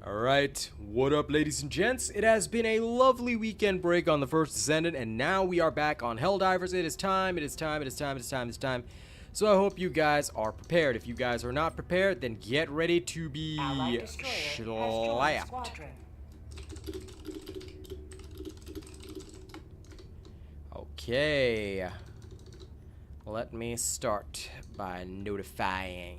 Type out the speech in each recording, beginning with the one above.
Alright, what up ladies and gents? It has been a lovely weekend break on the First Descendant, and now we are back on Helldivers. It is time. So I hope you guys are prepared. If you guys are not prepared, then get ready to be slapped. Okay. Let me start by notifying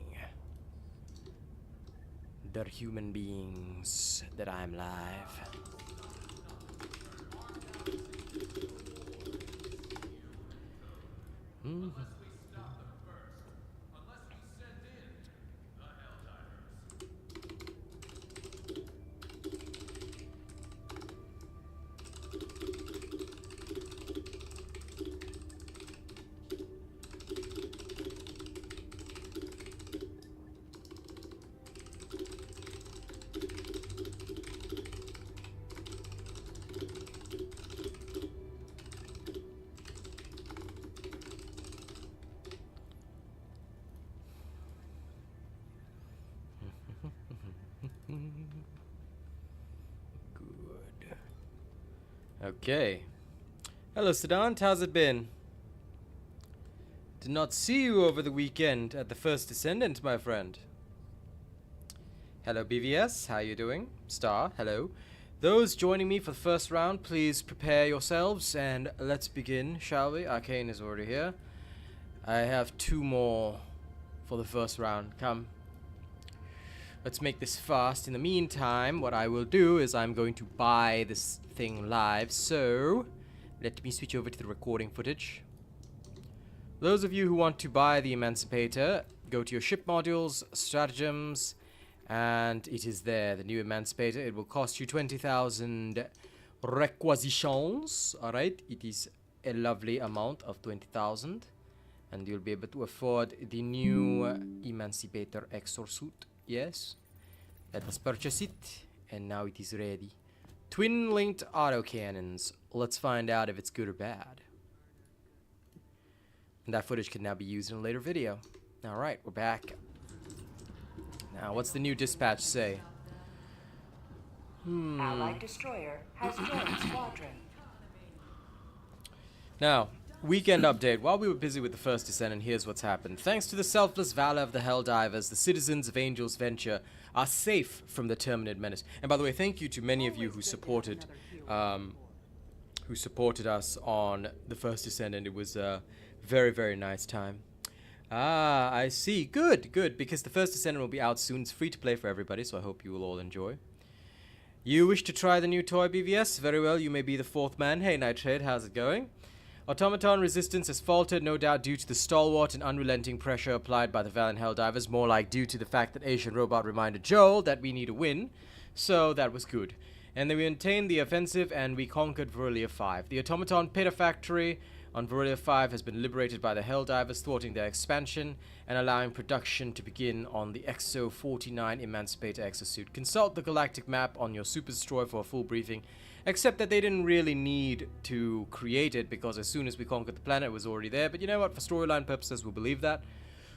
the human beings that I'm live. Good. Okay. Hello, Sedant. How's it been? Did not see you over the weekend at the First Descendant, my friend. Hello, BVS. How you doing? Star, hello. Those joining me for the first round, please prepare yourselves and let's begin, shall we? Arcane is already here. I have 2 more for the first round. Come. Let's make this fast. In the meantime, what I will do is I'm going to buy this thing live. So, let me switch over to the recording footage. Those of you who want to buy the Emancipator, go to your ship modules, stratagems, and it is there, the new Emancipator. It will cost you 20,000 requisitions. Alright, it is a lovely amount of 20,000. And you'll be able to afford the new Emancipator Exosuit. Yes, let us purchase it, and now it is ready. Twin-linked autocannons. Let's find out if it's good or bad. And that footage can now be used in a later video. Alright, we're back. Now, what's the new dispatch say? Allied destroyer has joined squadron. Now, weekend update. While we were busy with the First Descendant, here's what's happened. Thanks to the selfless valor of the Helldivers, the citizens of Angel's Venture are safe from the Terminid menace. And by the way, thank you to many of you who supported us on the First Descendant. It was a very, very nice time. Ah, I see. Good, good, because the First Descendant will be out soon. It's free to play for everybody, so I hope you will all enjoy. You wish to try the new toy, BVS? Very well, you may be the 4th man. Hey, Nightshade, how's it going? Automaton resistance has faltered, no doubt due to the stalwart and unrelenting pressure applied by the valiant Helldivers, more like due to the fact that RealAsianRobot reminded Joel that we need a win, so that was good. And then we maintained the offensive and we conquered Varylia 5. The Automaton Petafactory on Varylia 5 has been liberated by the Helldivers, thwarting their expansion and allowing production to begin on the EXO-49 Emancipator Exosuit. Consult the Galactic map on your Super Destroyer for a full briefing. Except that they didn't really need to create it, because as soon as we conquered the planet, it was already there. But you know what? For storyline purposes, we'll believe that.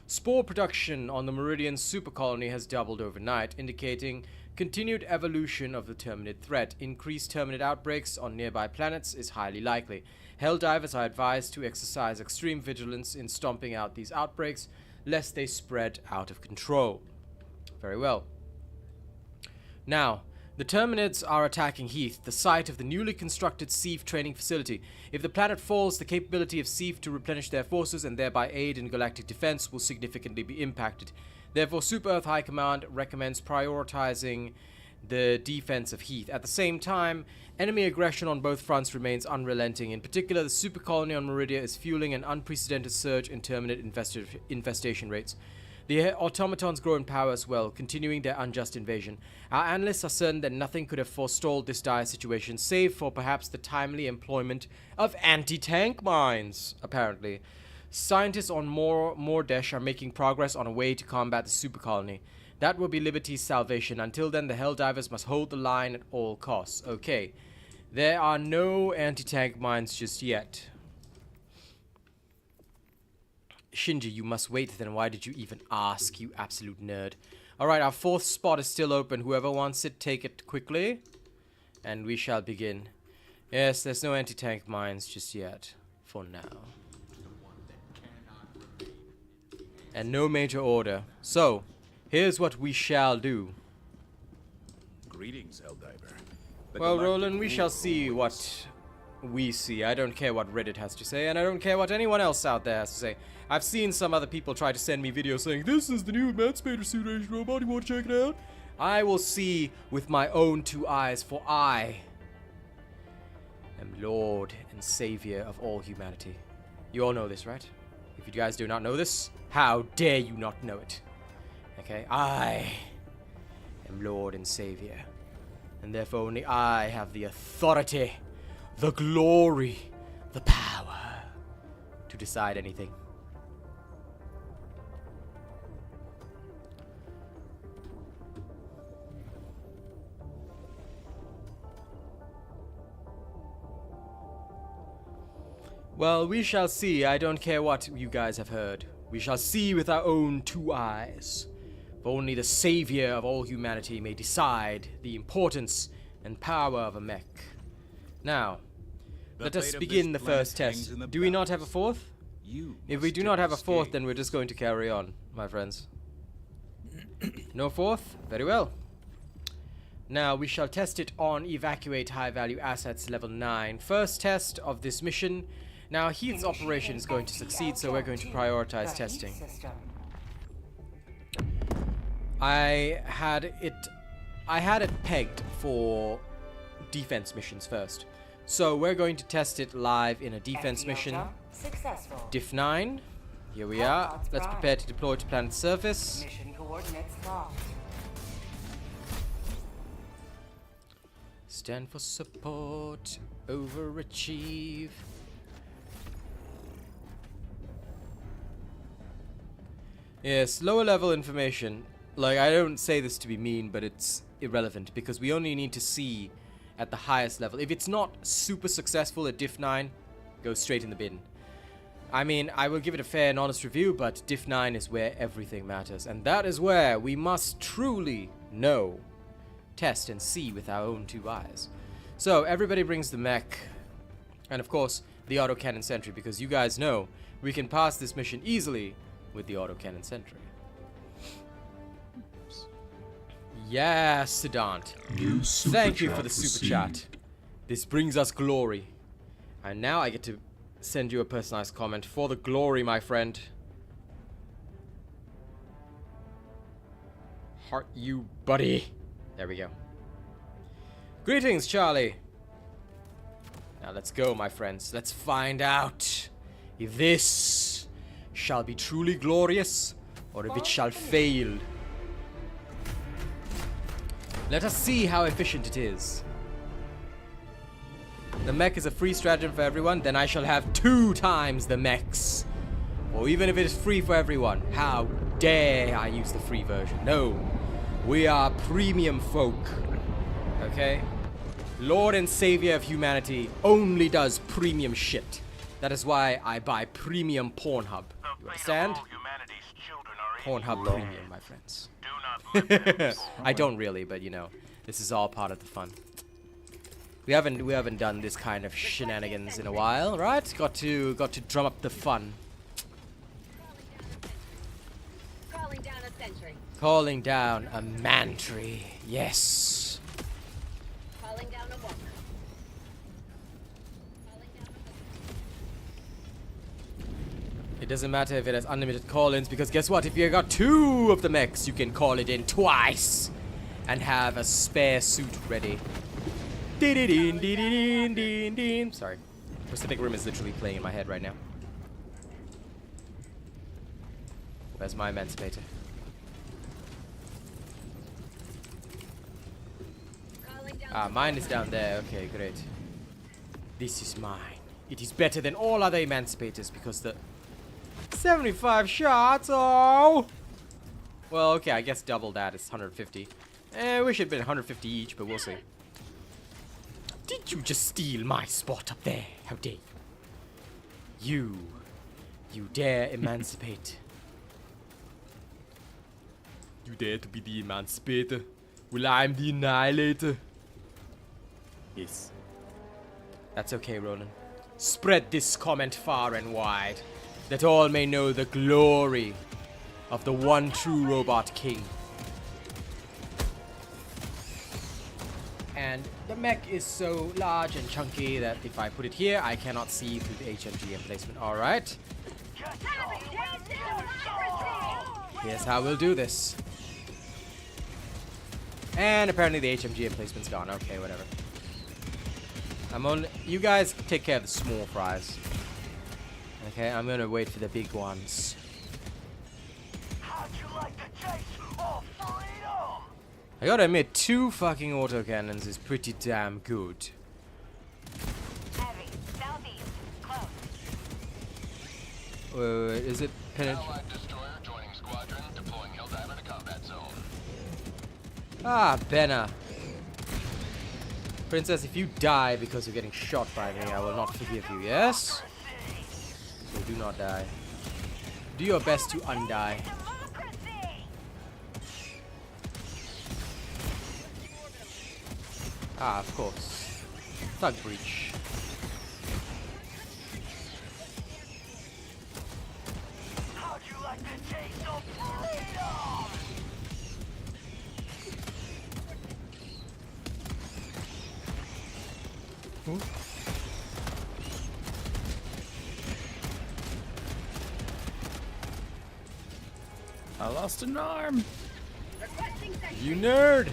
Spore production on the Meridian super colony has doubled overnight, indicating continued evolution of the Terminid threat. Increased Terminid outbreaks on nearby planets is highly likely. Helldivers are advised to exercise extreme vigilance in stomping out these outbreaks, lest they spread out of control. Very well. Now, the Terminids are attacking Heath, the site of the newly constructed SEEF training facility. If the planet falls, the capability of SEEF to replenish their forces and thereby aid in galactic defense will significantly be impacted. Therefore, Super Earth High Command recommends prioritizing the defense of Heath. At the same time, enemy aggression on both fronts remains unrelenting. In particular, the super colony on Meridia is fueling an unprecedented surge in Terminid infestation rates. The automatons grow in power as well, continuing their unjust invasion. Our analysts are certain that nothing could have forestalled this dire situation, save for perhaps the timely employment of anti-tank mines, apparently. Scientists on Mordesh are making progress on a way to combat the super colony. That will be Liberty's salvation. Until then, the Helldivers must hold the line at all costs. Okay. There are no anti-tank mines just yet. Shinji, you must wait then. Why did you even ask, you absolute nerd? Alright, our 4th spot is still open. Whoever wants it, take it quickly. And we shall begin. Yes, there's no anti-tank mines just yet. For now. And no major order. So, here's what we shall do. Greetings, Helldiver. Well, Roland, we shall see what we see. I don't care what Reddit has to say, and I don't care what anyone else out there has to say. I've seen some other people try to send me videos saying, this is the new Emancipator Suit Age robot, you want to check it out? I will see with my own 2 eyes, for I am Lord and Savior of all humanity. You all know this, right? If you guys do not know this, how dare you not know it? Okay, I am Lord and Savior. And therefore only I have the authority, the glory, the power to decide anything. Well, we shall see. I don't care what you guys have heard. We shall see with our own 2 eyes. For only the savior of all humanity may decide the importance and power of a mech. Now, let us begin the first test. Do we not have a 4th? If we do not have a 4th, then we're just going to carry on, my friends. No 4th? Very well. Now, we shall test it on Evacuate High Value Assets level 9. First test of this mission. Now, Heath's operation is going to succeed, so we're going to prioritize testing. I had it pegged for defense missions first. So we're going to test it live in a defense mission. Diff 9. Here we are. Let's prepare to deploy to planet's surface. Mission coordinates locked. Stand for support. Overachieve. Yes, lower level information. Like, I don't say this to be mean, but it's irrelevant because we only need to see at the highest level. If it's not super successful at Diff 9, go straight in the bin. I mean, I will give it a fair and honest review, but Diff 9 is where everything matters. And that is where we must truly know, test, and see with our own 2 eyes. So, everybody brings the mech. And of course, the autocannon sentry, because you guys know we can pass this mission easily with the autocannon sentry. Yeah, Sedant. Thank you for the super chat. This brings us glory. And now I get to send you a personalized comment for the glory, my friend. Heart you, buddy. There we go. Greetings, Charlie. Now let's go, my friends. Let's find out if this shall be truly glorious or if it shall fail. Let us see how efficient it is. The mech is a free stratagem for everyone, then I shall have 2 times the mechs. Or even if it is free for everyone, how dare I use the free version? No, we are premium folk. Okay? Lord and Savior of humanity only does premium shit. That is why I buy premium Pornhub. You understand? Pornhub premium, my friends. I don't really, but you know, this is all part of the fun. We haven't done this kind of shenanigans in a while, right? Got to drum up the fun. Calling down a sentry. Calling down a mantry. Yes. Calling down a walker. Calling down a It doesn't matter if it has unlimited call-ins, because guess what? If you got 2 of the mechs, you can call it in twice and have a spare suit ready. Sorry. Pacific Rim is literally playing in my head right now. Where's my Emancipator? Mine is down there. Okay, great. This is mine. It is better than all other Emancipators because the 75 shots. Oh. Well, okay. I guess double that is 150. I wish it'd been 150 each, but we'll see. Did you just steal my spot up there? How dare you? You dare emancipate. You dare to be the Emancipator? Well, I'm the Annihilator. Yes. That's okay, Roland. Spread this comment far and wide, that all may know the glory of the one true robot king. And the mech is so large and chunky that if I put it here, I cannot see through the HMG emplacement. Alright. Here's how we'll do this. And apparently the HMG emplacement's gone. Okay, whatever. You guys take care of the small fries. Okay, I'm gonna wait for the big ones. How'd you like the taste of freedom? I gotta admit, 2 fucking autocannons is pretty damn good. Heavy. Southeast. Close. Wait, is it Allied destroyer joining squadron, deploying Helldiver to combat zone. Ah, Benna. Princess, if you die because you're getting shot by me, I will not forgive you, yes? So do not die. Do your best to undie. Ah, of course. Thug breach. How'd you like the taste of freedom? I lost an arm. Requesting sentry. You nerd!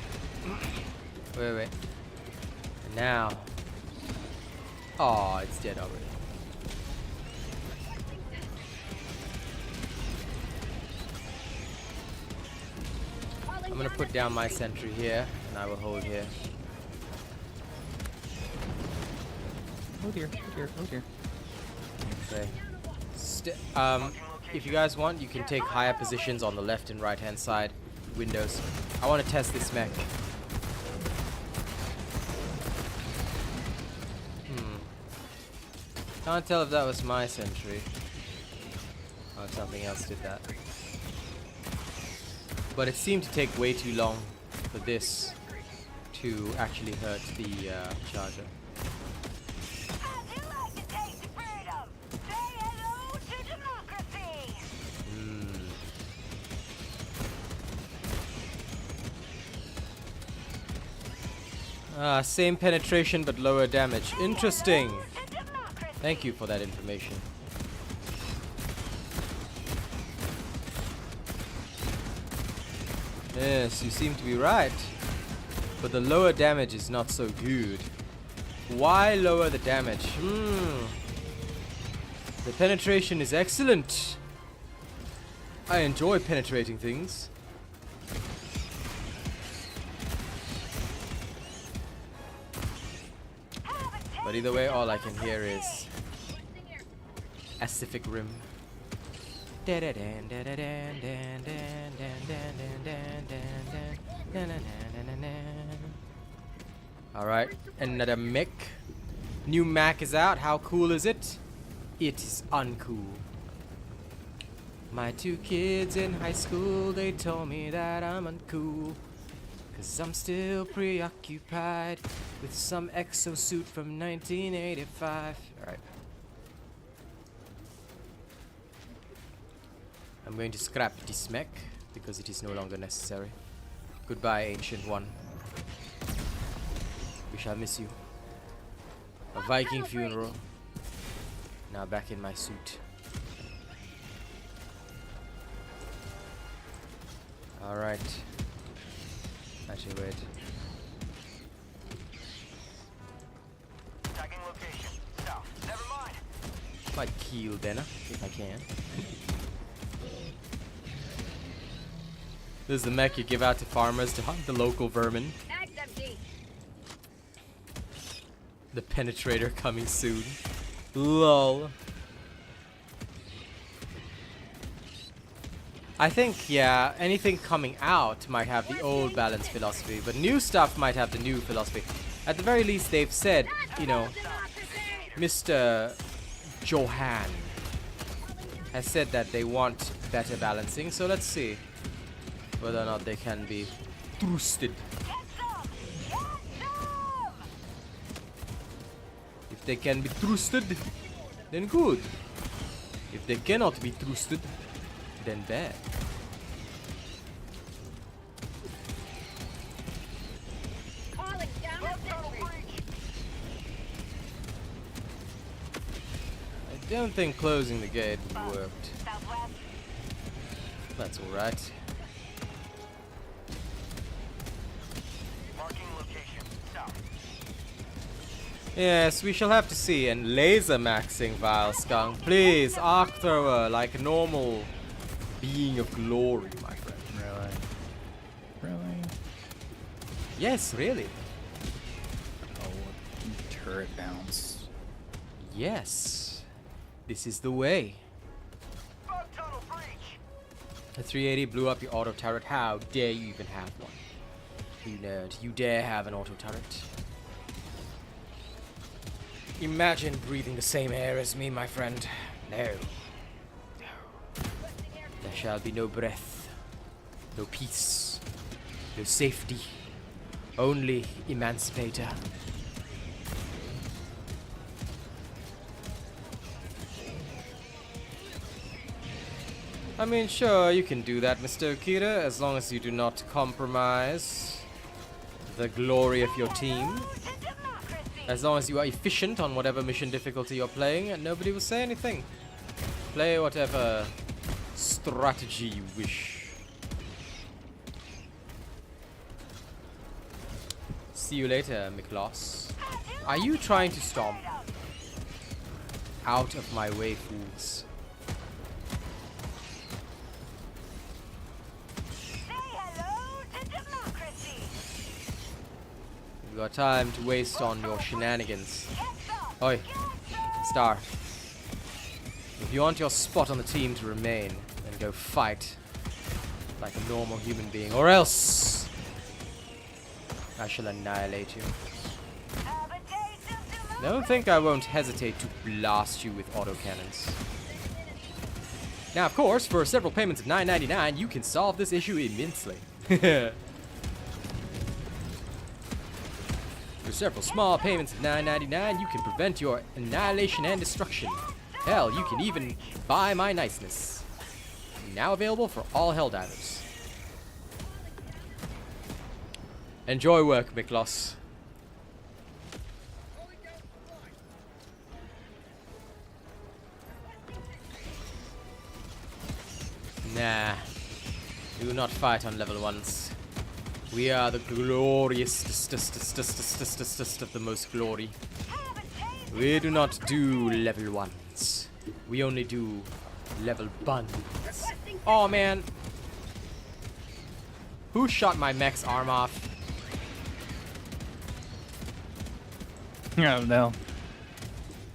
Wait. Now. Oh, it's dead already. I'm gonna put down my sentry here, and I will hold here. Oh dear, oh dear, oh dear. Okay. If you guys want, you can take higher positions on the left and right hand side windows. I want to test this mech. Can't tell if that was my sentry or if something else did that. But it seemed to take way too long for this to actually hurt the charger. How'd you like the taste of freedom? Say hello to democracy. Same penetration but lower damage. Interesting. To democracy. Thank you for that information. Yes, you seem to be right. But the lower damage is not so good. Why lower the damage? The penetration is excellent. I enjoy penetrating things. But either way, all I can hear is Pacific Rim. Alright, another mech. New Mac is out. How cool is it? It is uncool. My 2 kids in high school, they told me that I'm uncool. 'Cause I'm still preoccupied with some exosuit from 1985. Alright. I'm going to scrap this mech because it is no longer necessary. Goodbye, ancient one. We shall miss you. A Viking funeral. Now back in my suit. Alright. Actually, wait. Tagging location. South. Never mind. Might kill Benna if I can. This is the mech you give out to farmers to hunt the local vermin. Mag's empty. The penetrator coming soon. LOL. I think, yeah, anything coming out might have the old balance philosophy, but new stuff might have the new philosophy. At the very least, they've said, you know, Mr. Johan has said that they want better balancing, so let's see. whether or not they can be trusted. Get some! Get some! If they can be trusted, then good. If they cannot be trusted, then bad. Calling down a sentry. I don't think closing the gate worked. Southwest. That's alright. Marking location. South. Yes, we shall have to see. And laser maxing Vile Skunk. Please, arc thrower like a normal being of glory, my friend. Really? Really? Yes, really. Oh, turret bounce. Yes. This is the way. Bug tunnel breach. The 380 blew up your auto turret. How dare you even have one? You nerd. You dare have an auto turret. Imagine breathing the same air as me, my friend. No. No. There shall be no breath. No peace. No safety. Only Emancipator. I mean, sure, you can do that, Mr. Okita, as long as you do not compromise the glory of your team. As long as you are efficient on whatever mission difficulty you're playing, and nobody will say anything. Play whatever strategy you wish. See you later, Miklos. Are you trying to stomp? Out of my way, fools. We've got time to waste on your shenanigans. Oi, Star. If you want your spot on the team to remain, then go fight like a normal human being, or else I shall annihilate you. Don't think I won't hesitate to blast you with autocannons. Now, of course, for several payments of $9.99, you can solve this issue immensely. For several small payments of $9.99, you can prevent your annihilation and destruction. Hell, you can even buy my niceness. Now available for all Helldivers. Enjoy work, Miklos. Nah. Do not fight on level 1s. We are the glorious of the most glory. We do not do level 1s. We only do level buns. Oh man. Who shot my mech's arm off? Oh no.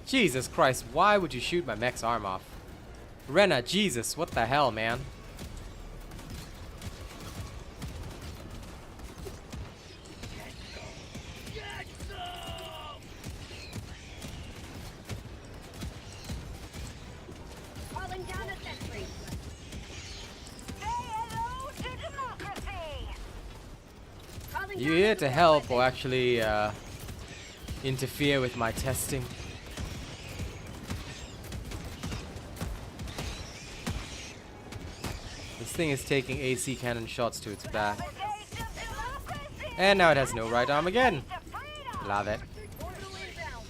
Jesus Christ, why would you shoot my mech's arm off? Rena, Jesus, what the hell, man? Calling down a sentry. Calling You down here a to help or actually interfere with my testing? This thing is taking AC cannon shots to its back. And now it has no right arm again. Love it. orbital inbound.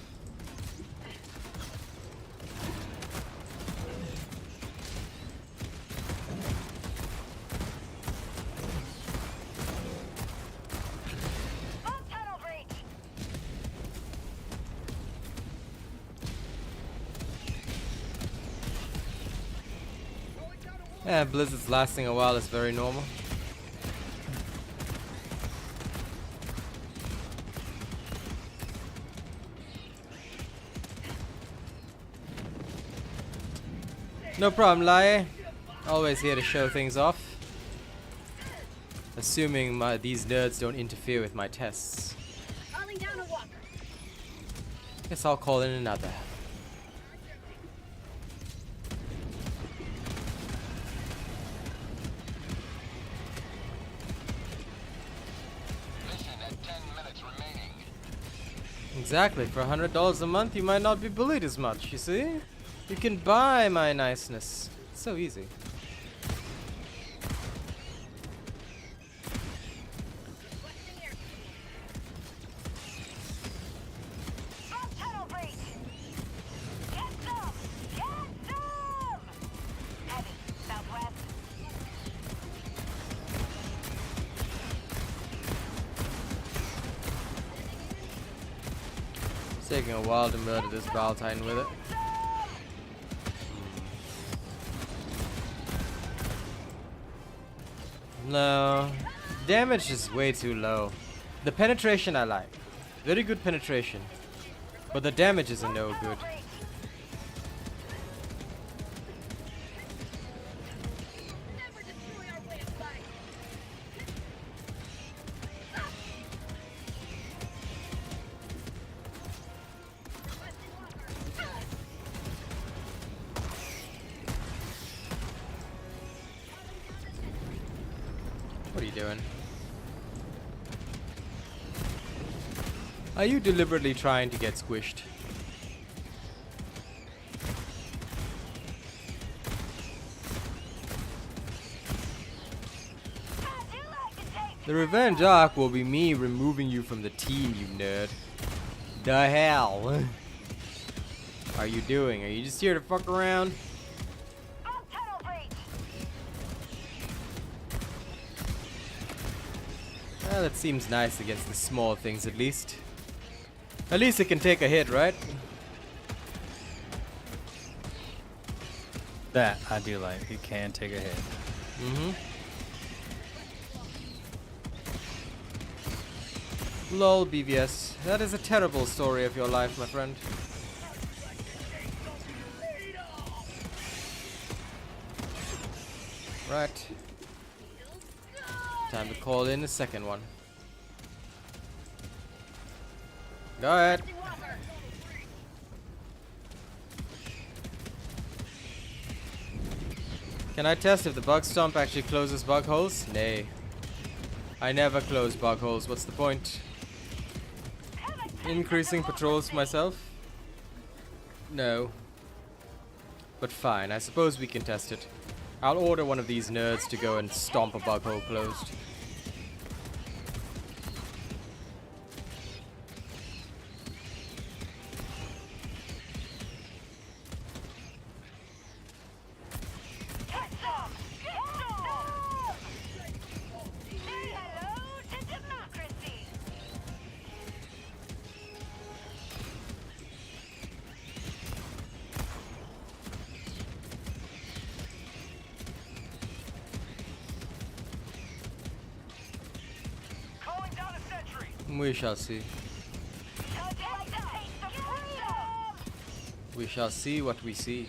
Yeah, blizzards lasting a while is very normal. No problem, Lai. Always here to show things off. Assuming these nerds don't interfere with my tests. Calling down a walker. Guess I'll call in another. Exactly. For $100 a month, you might not be bullied as much, you see? You can buy my niceness. It's so easy. Front tunnel breach. Get some! Get some! Heavy, southwest. It's taking a while to murder this Val Titan with it. No. Damage is way too low. The penetration I like. Very good penetration. But the damage is no good. Never destroy our way of life. Requesting walker. What are you doing? Are you deliberately trying to get squished? The revenge arc will be me removing you from the team, you nerd. The hell are you doing? Are you just here to fuck around? Front tunnel breach. Well, it seems nice against the small things at least. At least it can take a hit, right? That I do like. It can take a hit. Mm-hmm. Lol, BVS. That is a terrible story of your life, my friend. Right. Time to call in the second one. Go ahead. Can I test if the bug stomp actually closes bug holes? Nay. I never close bug holes. What's the point? Increasing patrols myself? No. But fine, I suppose we can test it. I'll order one of these nerds to go and stomp a bug hole closed. Get some! Get some! Say hello to democracy! Calling down a sentry. We shall see. How'd you like to taste the freedom? We shall see what we see.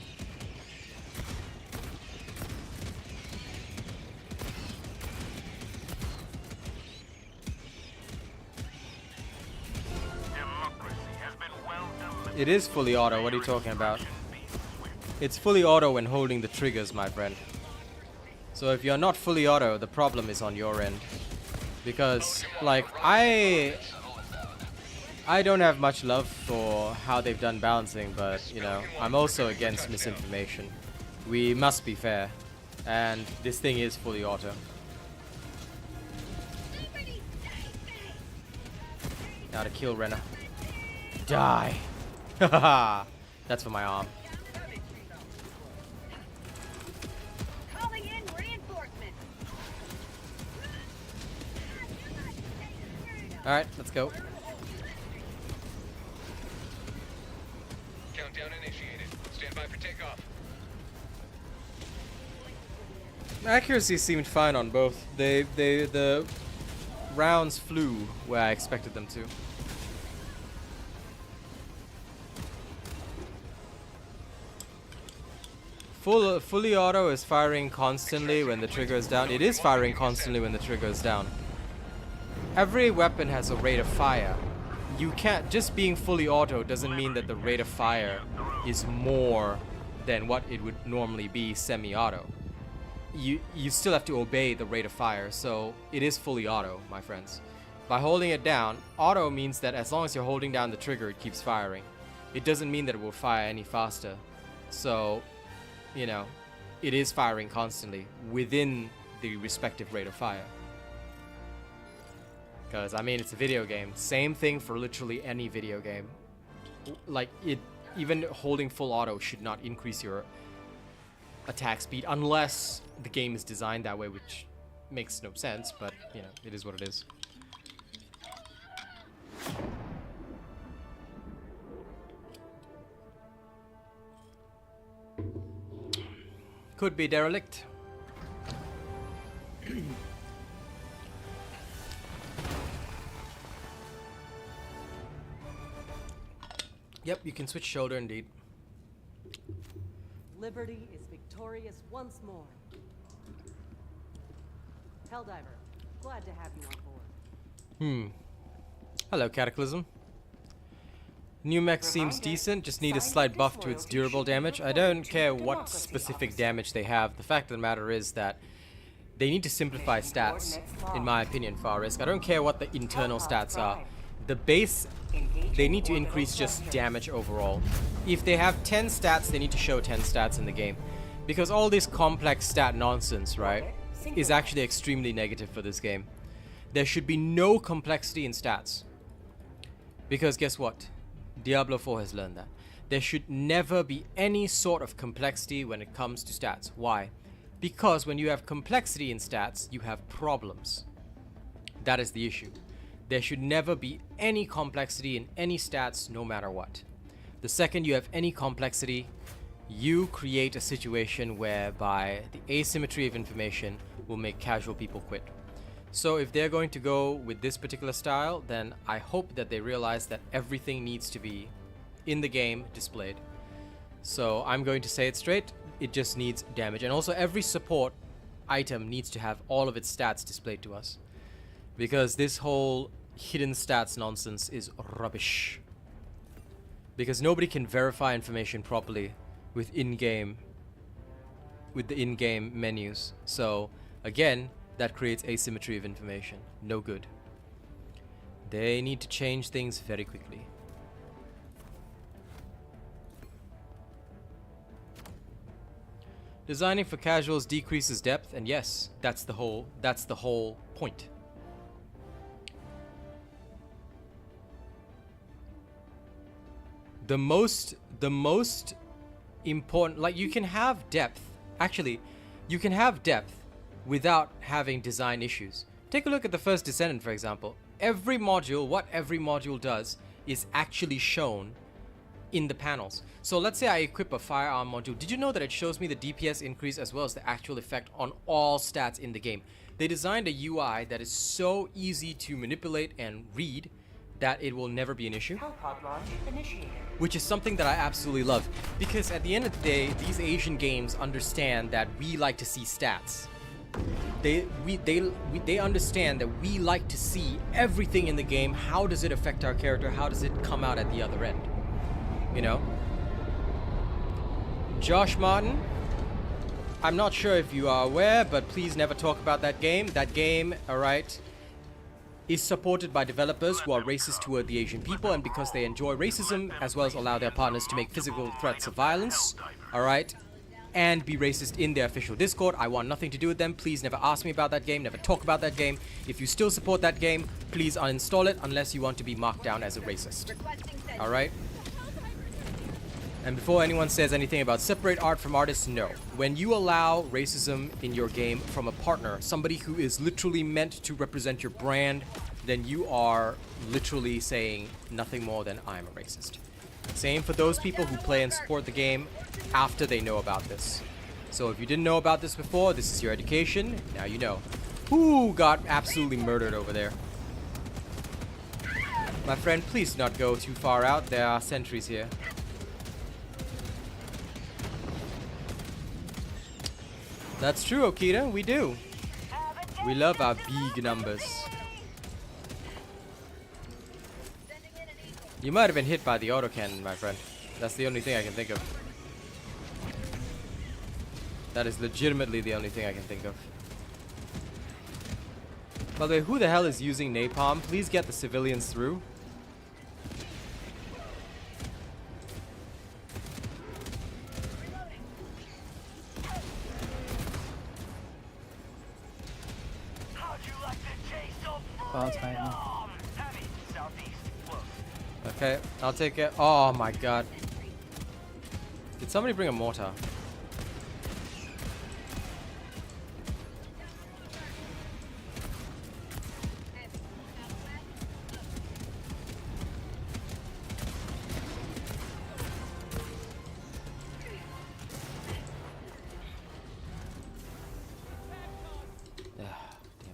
Democracy has been well delivered. It is fully auto. What are you talking about? It's fully auto when holding the triggers, my friend. So if you're not fully auto, the problem is on your end. Because, like, I don't have much love for how they've done balancing, but, you know, I'm also against misinformation. We must be fair. And this thing is fully auto. Now to kill Renna. Die! Haha! That's for my arm. Calling in reinforcements. Alright, let's go. Countdown initiated. Stand by for takeoff. Accuracy seemed fine on both. The rounds flew where I expected them to. Fully auto is firing constantly when the trigger is down. It is firing constantly when the trigger is down. Every weapon has a rate of fire. You can't, just being fully auto doesn't mean that the rate of fire is more than what it would normally be semi-auto. You still have to obey the rate of fire, so it is fully auto, my friends. By holding it down, auto means that as long as you're holding down the trigger, it keeps firing. It doesn't mean that it will fire any faster. So, you know, it is firing constantly within the respective rate of fire. Because, I mean, it's a video game. Same thing for literally any video game. Like, even holding full auto should not increase your attack speed unless the game is designed that way, which makes no sense, but, you know, it is what it is. Could be derelict. Yep, you can switch shoulder indeed. Liberty is victorious once more. Helldiver, glad to have you on board. Hello, Cataclysm. New mech seems decent, just need a slight buff to its durable damage. I don't care what specific damage they have. The fact of the matter is that they need to simplify stats, in my opinion, for our risk. I don't care what the internal stats are. The base, they need to increase just damage overall. If they have 10 stats, they need to show 10 stats in the game. Because all this complex stat nonsense, right, is actually extremely negative for this game. There should be no complexity in stats. Because guess what? Diablo 4 has learned that. There should never be any sort of complexity when it comes to stats. Why? Because when you have complexity in stats, you have problems. That is the issue. There should never be any complexity in any stats, no matter what. The second you have any complexity, you create a situation whereby the asymmetry of information will make casual people quit. So if they're going to go with this particular style, then I hope that they realize that everything needs to be in the game displayed. So I'm going to say it straight, it just needs damage. And also every support item needs to have all of its stats displayed to us. Because this whole hidden stats nonsense is rubbish. Because nobody can verify information properly with the in-game menus. So again, that creates asymmetry of information. No good. They need to change things very quickly. Designing for casuals decreases depth, and yes, that's the whole point. The most important, like, you can have depth. Actually, you can have depth without having design issues. Take a look at the first Descendant, for example. Every module, what every module does is actually shown in the panels. So let's say I equip a firearm module. Did you know that it shows me the DPS increase as well as the actual effect on all stats in the game? They designed a UI that is so easy to manipulate and read that it will never be an issue. Which is something that I absolutely love. Because at the end of the day, these Asian games understand that we like to see stats. They understand that we like to see everything in the game. How does it affect our character? How does it come out at the other end? You know? Josh Martin, I'm not sure if you are aware, but please never talk about that game. That game, alright, is supported by developers who are racist toward the Asian people, and because they enjoy racism, as well as allow their partners to make physical threats of violence, alright, and be racist in their official Discord. I want nothing to do with them. Please never ask me about that game, never talk about that game. If you still support that game, please uninstall it unless you want to be marked down as a racist. Alright? And before anyone says anything about separate art from artists, no. When you allow racism in your game from a partner, somebody who is literally meant to represent your brand, then you are literally saying nothing more than I'm a racist. Same for those people who play and support the game after they know about this. So if you didn't know about this before, this is your education. Now you know. Who got absolutely murdered over there? My friend, please do not go too far out. There are sentries here. That's true, Okita. We do. We love our big numbers. You might have been hit by the autocannon, my friend. That's the only thing I can think of. That is legitimately the only thing I can think of. By the way, who the hell is using napalm? Please get the civilians through. How'd you like the taste of Ball Titan. Heavy, southeast, close. Okay, I'll take it. Oh my god. Did somebody bring a mortar? Damn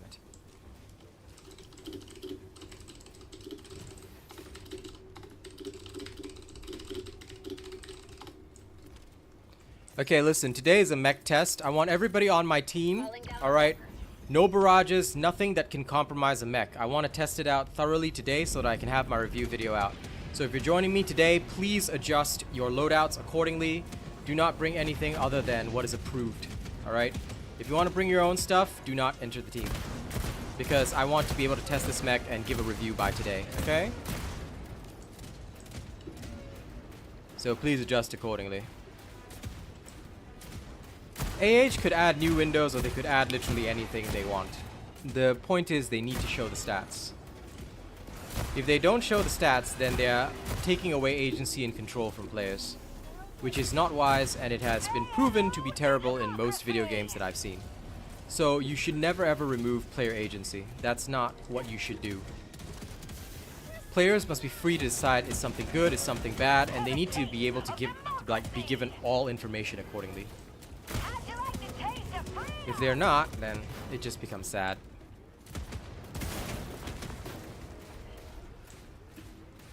it. Okay, listen, today is a mech test. I want everybody on my team, alright? No barrages, nothing that can compromise a mech. I want to test it out thoroughly today so that I can have my review video out. So if you're joining me today, please adjust your loadouts accordingly. Do not bring anything other than what is approved, alright? If you want to bring your own stuff, do not enter the team. Because I want to be able to test this mech and give a review by today, okay? So please adjust accordingly. AH could add new windows or they could add literally anything they want. The point is they need to show the stats. If they don't show the stats, then they're taking away agency and control from players, which is not wise, and it has been proven to be terrible in most video games that I've seen. So you should never ever remove player agency. That's not what you should do. Players must be free to decide is something good, is something bad, and they need to be able to be given all information accordingly. How'd you like the taste of freedom? If they're not, then it just becomes sad.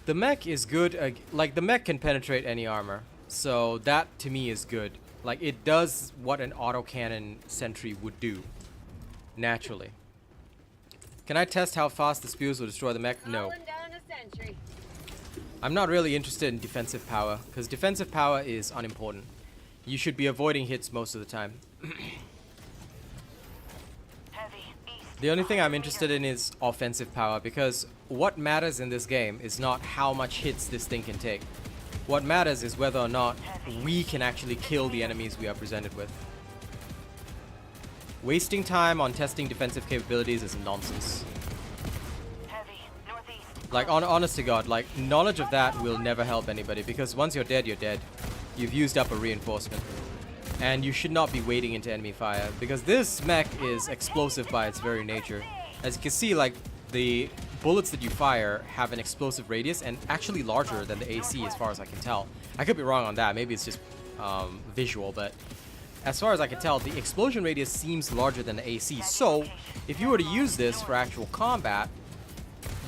The mech is good, like the mech can penetrate any armor, so that to me is good. Like it does what an autocannon sentry would do, naturally. Can I test how fast the spears will destroy the mech? No. Calling down a sentry. I'm not really interested in defensive power, because defensive power is unimportant. You should be avoiding hits most of the time. Heavy, east. The only thing I'm interested in is offensive power, because what matters in this game is not how much hits this thing can take. What matters is whether or not we can actually kill the enemies we are presented with. Wasting time on testing defensive capabilities is nonsense. Heavy, northeast. Like, honest to God, like, knowledge of that will never help anybody, because once you're dead, you're dead. You've used up a reinforcement. And you should not be wading into enemy fire, because this mech is explosive by its very nature. As you can see, like, the bullets that you fire have an explosive radius and actually larger than the AC as far as I can tell. I could be wrong on that, maybe it's just visual, but as far as I can tell, the explosion radius seems larger than the AC. So, if you were to use this for actual combat,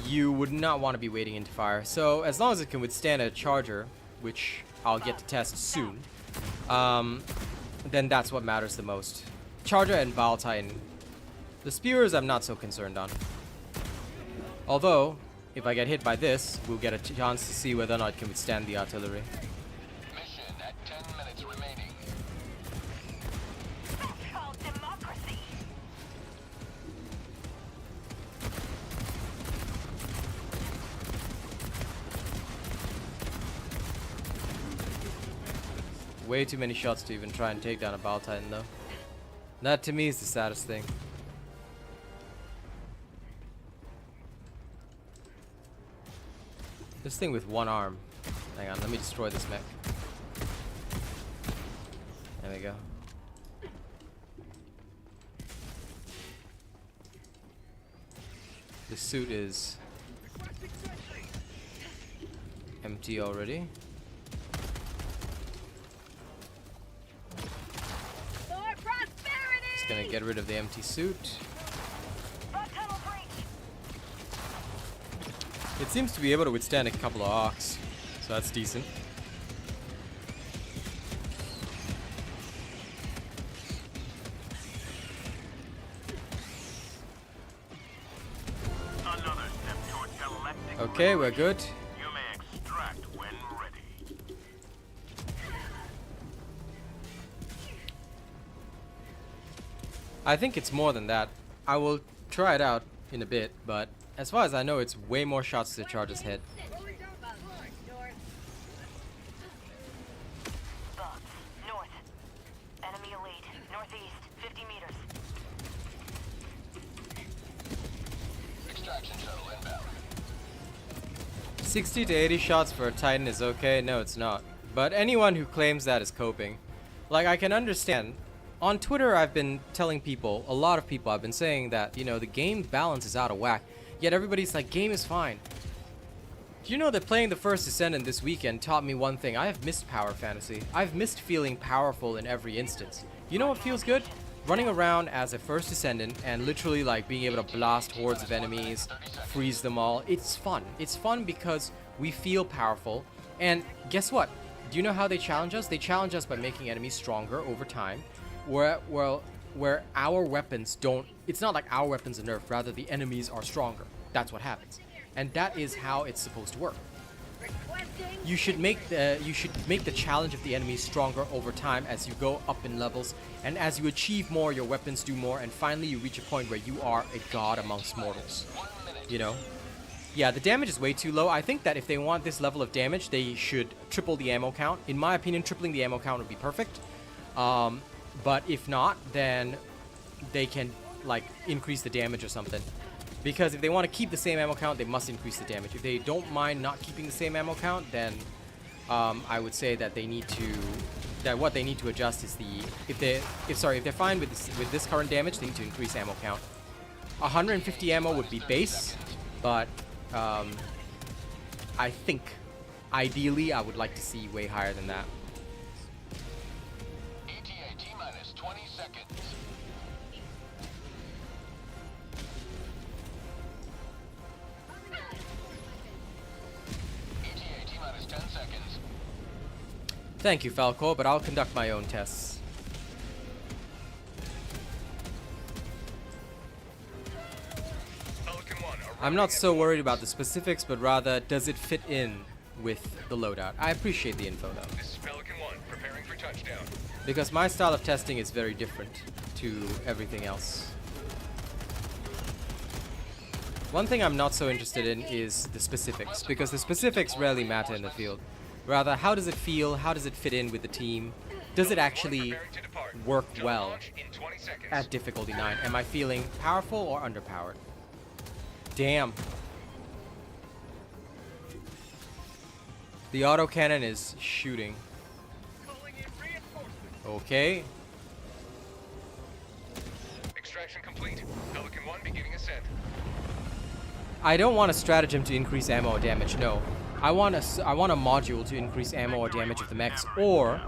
you would not want to be wading into fire. So, as long as it can withstand a charger, which I'll get to test soon, then that's what matters the most. Charger and Ball Titan. The spears I'm not so concerned on. Although, if I get hit by this, we'll get a chance to see whether or not it can withstand the artillery. Mission at 10 minutes remaining. That's called democracy. Way too many shots to even try and take down a Ball Titan though. That to me is the saddest thing. This thing with one arm. Hang on, let me destroy this mech. There we go. This suit is empty already. For prosperity! Just gonna get rid of the empty suit. Front tunnel breach. It seems to be able to withstand a couple of arcs, so that's decent. Another step towards galactic. Okay, we're good. You may extract when ready. I think it's more than that. I will try it out. in a bit, but as far as I know, it's way more shots to the charge's head. Box. North. Enemy elite. Northeast. 50 meters. Extraction shuttle inbound. 60 to 80 shots for a Titan is okay. No, it's not. But anyone who claims that is coping. Like, I can understand. On Twitter, I've been telling people, a lot of people, I've been saying that, you know, the game balance is out of whack. Yet everybody's like, game is fine. Do you know that playing the First Descendant this weekend taught me one thing? I have missed power fantasy. I've missed feeling powerful in every instance. You know what feels good? Running around as a First Descendant and literally like being able to blast hordes of enemies, freeze them all. It's fun. It's fun because we feel powerful. And guess what? Do you know how they challenge us? They challenge us by making enemies stronger over time. Where our weapons don't, it's not like our weapons are nerfed, rather the enemies are stronger. That's what happens. And that is how it's supposed to work. You should make the challenge of the enemies stronger over time as you go up in levels, and as you achieve more, your weapons do more, and finally you reach a point where you are a god amongst mortals. You know? Yeah, the damage is way too low. I think that if they want this level of damage, they should triple the ammo count. In my opinion, tripling the ammo count would be perfect. But if not, then they can, like, increase the damage or something. Because if they want to keep the same ammo count, they must increase the damage. If they don't mind not keeping the same ammo count, then I would say that they need to, that what they need to adjust is the, if they're fine with this current damage, they need to increase ammo count. 150 ammo would be base, but I think, ideally, I would like to see way higher than that. T-minus 20 seconds. ETA T-minus 10 seconds. Thank you, Falcor, but I'll conduct my own tests. I'm not so worried about the specifics, but rather, does it fit in with the loadout? I appreciate the info, though. This is Pelican 1, preparing for touchdown. Because my style of testing is very different to everything else. One thing I'm not so interested in is the specifics, because the specifics rarely matter in the field. Rather, how does it feel? How does it fit in with the team? Does it actually work well at difficulty 9? Am I feeling powerful or underpowered? Damn. The autocannon is shooting. Okay. Extraction complete. Pelican 1 beginning ascent. I don't want a stratagem to increase ammo or damage, no. I want a module to increase ammo or damage of the mechs, or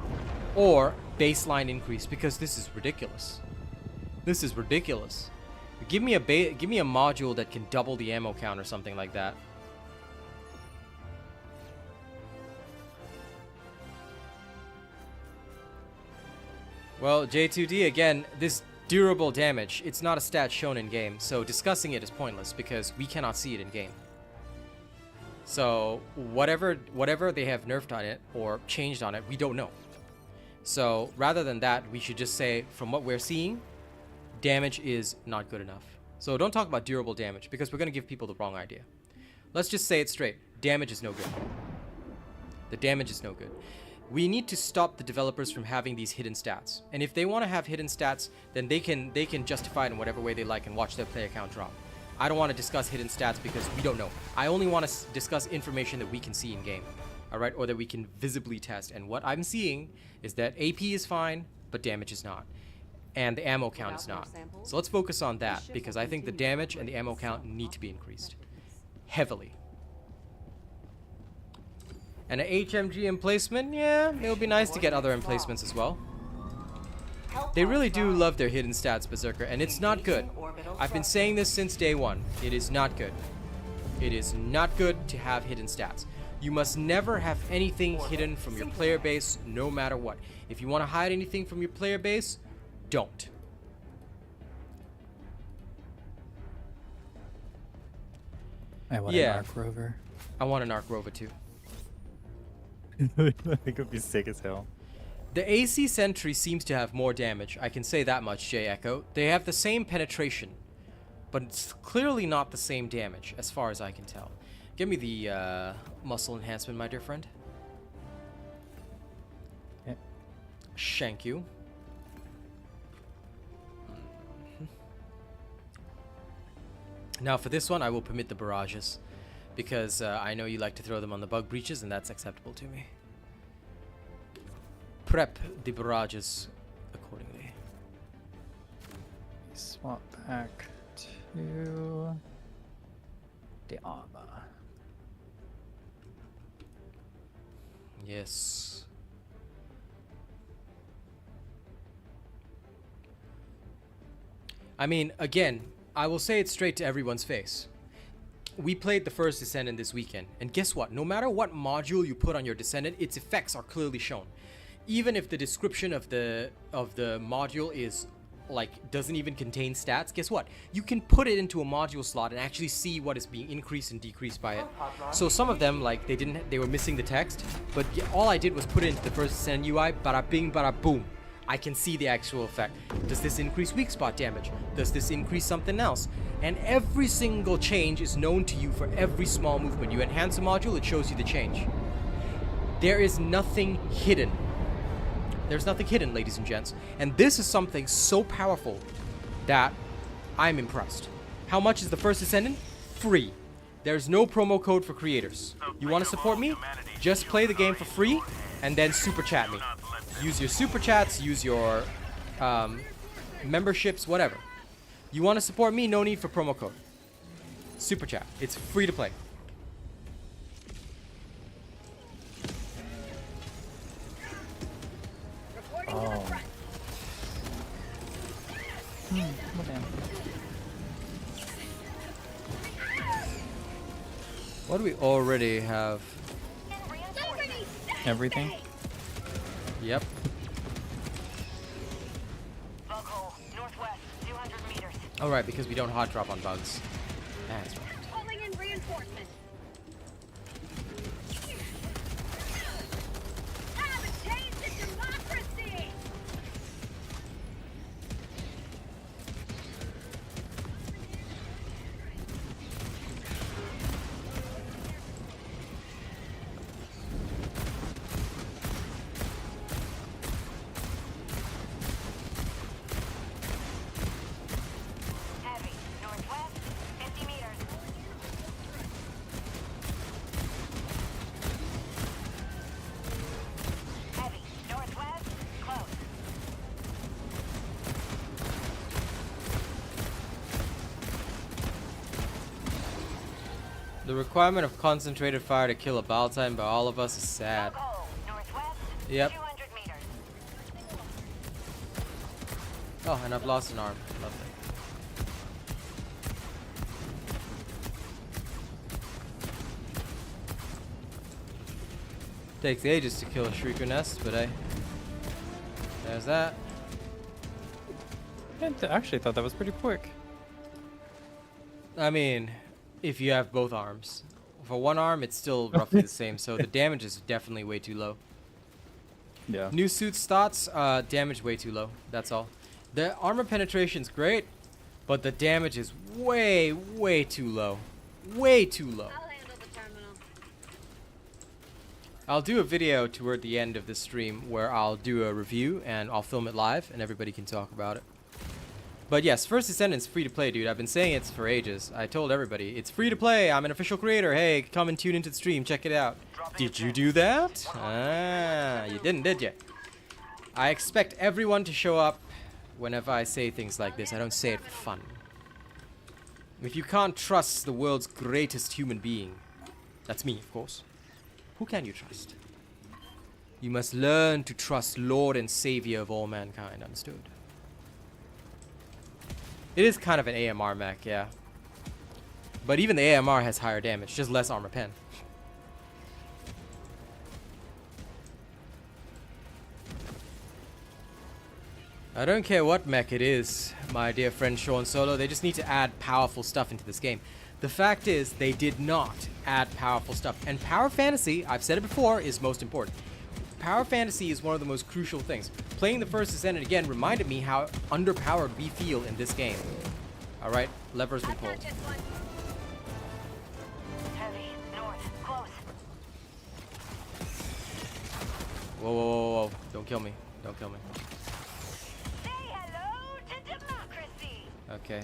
baseline increase, because this is ridiculous. This is ridiculous. Give me a module that can double the ammo count or something like that. Well, J2D, again, this durable damage, it's not a stat shown in game, so discussing it is pointless because we cannot see it in game. So whatever they have nerfed on it or changed on it, we don't know. So rather than that, we should just say, from what we're seeing, damage is not good enough. So don't talk about durable damage because we're going to give people the wrong idea. Let's just say it straight. Damage is no good. The damage is no good. We need to stop the developers from having these hidden stats. And if they want to have hidden stats, then they can justify it in whatever way they like and watch their player count drop. I don't want to discuss hidden stats because we don't know. I only want to discuss information that we can see in game. Alright, or that we can visibly test. And what I'm seeing is that AP is fine, but damage is not. And the ammo count is not. So let's focus on that, because I think the damage and the ammo count need to be increased. Heavily. And an HMG emplacement, yeah, it would be nice to get other emplacements as well. They really do love their hidden stats, Berserker, and it's not good. I've been saying this since day one. It is not good. It is not good to have hidden stats. You must never have anything hidden from your player base, no matter what. If you want to hide anything from your player base, don't. I want an Arc Rover. I want an Arc Rover too. It could be sick as hell. The AC Sentry seems to have more damage. I can say that much, J Echo. They have the same penetration. but it's clearly not the same damage, as far as I can tell. Give me the muscle enhancement, my dear friend. Yeah. Shank you. Now for this one, I will permit the barrages, because I know you like to throw them on the bug breaches, and that's acceptable to me. Prep the barrages accordingly. Swap back to the armor. Yes. I mean, again, I will say it straight to everyone's face. We played the first Descendant this weekend, and guess what? No matter what module you put on your Descendant, its effects are clearly shown. Even if the description of the module is like doesn't even contain stats, guess what? You can put it into a module slot and actually see what is being increased and decreased by it. So some of them, like they were missing the text, but all I did was put it into the first Descendant UI, bada bing, bada boom. I can see the actual effect. Does this increase weak spot damage? Does this increase something else? And every single change is known to you for every small movement. You enhance a module, it shows you the change. There is nothing hidden. There's nothing hidden, ladies and gents. And this is something so powerful that I'm impressed. How much is the first Descendant? Free. There's no promo code for creators. You want to support me? Just play the game for free and then super chat me. Use your super chats, use your memberships, whatever. You want to support me? No need for promo code. Super chat. It's free to play. Reporting to the front. Well, damn. What do we already have? Everything. Yep. Bug hole, northwest, 200 meters. Alright, because we don't hot drop on bugs. That's right. Calling in reinforcements. Have a taste of democracy. Heavy, northwest, 50 meters. Heavy, northwest, close. The requirement of concentrated fire to kill a battle time by all of us is sad. Bug hole, northwest, Yep. 200 meters. Oh, and I've lost an arm. Lovely. Takes ages to kill a Shrieker nest, but hey. There's that. I actually thought that was pretty quick. I mean, if you have both arms. For one arm, it's still roughly the same, so the damage is definitely way too low. Yeah. New suit stats, damage way too low. That's all. The armor penetration's great, but the damage is way, way too low. Way too low. I'll handle the terminal. I'll do a video toward the end of this stream where I'll do a review and I'll film it live and everybody can talk about it. But yes, First Descendant's free to play, dude. I've been saying it for ages. I told everybody, it's free to play. I'm an official creator. Hey, come and tune into the stream. Check it out. Did you do that? Ah, you didn't, did you? I expect everyone to show up whenever I say things like this. I don't say it for fun. If you can't trust the world's greatest human being, that's me, of course, who can you trust? You must learn to trust Lord and Savior of all mankind, understood? It is kind of an AMR mech, yeah. But even the AMR has higher damage, just less armor pen. I don't care what mech it is, my dear friend Sean Solo, they just need to add powerful stuff into this game. The fact is, they did not add powerful stuff. And Power Fantasy, I've said it before, is most important. Power Fantasy is one of the most crucial things. Playing the First Descendant again reminded me how underpowered we feel in this game. All right, levers been I've got pulled. this one. Heavy. North. Close. Whoa, whoa, whoa, whoa! Don't kill me! Don't kill me! Say hello to democracy. Okay.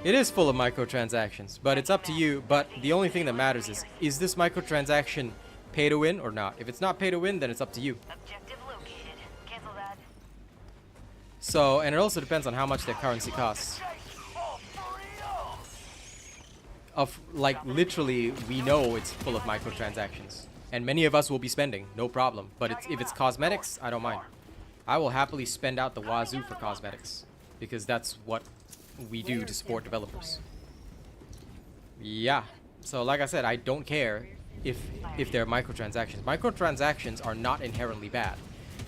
It is full of microtransactions, but it's up to you. But the only thing that matters is this microtransaction pay to win or not? If it's not pay to win, then it's up to you. Objective located. Cancel that. So, and it also depends on how much their currency costs. Like, literally, we know it's full of microtransactions. And many of us will be spending, no problem. But if it's cosmetics, I don't mind. I will happily spend out the wazoo for cosmetics. Because that's what we do to support developers. Yeah. So, like I said, I don't care if they're microtransactions. Microtransactions are not inherently bad.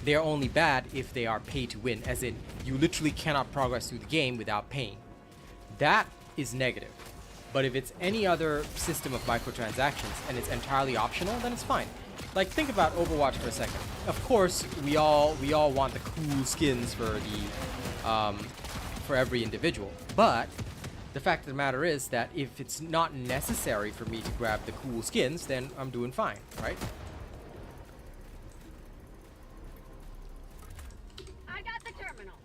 They are only bad if they are pay to win, as in you literally cannot progress through the game without paying. That is negative. But if it's any other system of microtransactions and it's entirely optional, then it's fine. Like, think about Overwatch for a second. Of course, we all want the cool skins for the for every individual. But the fact of the matter is that if it's not necessary for me to grab the cool skins, then I'm doing fine, right? I got the terminal.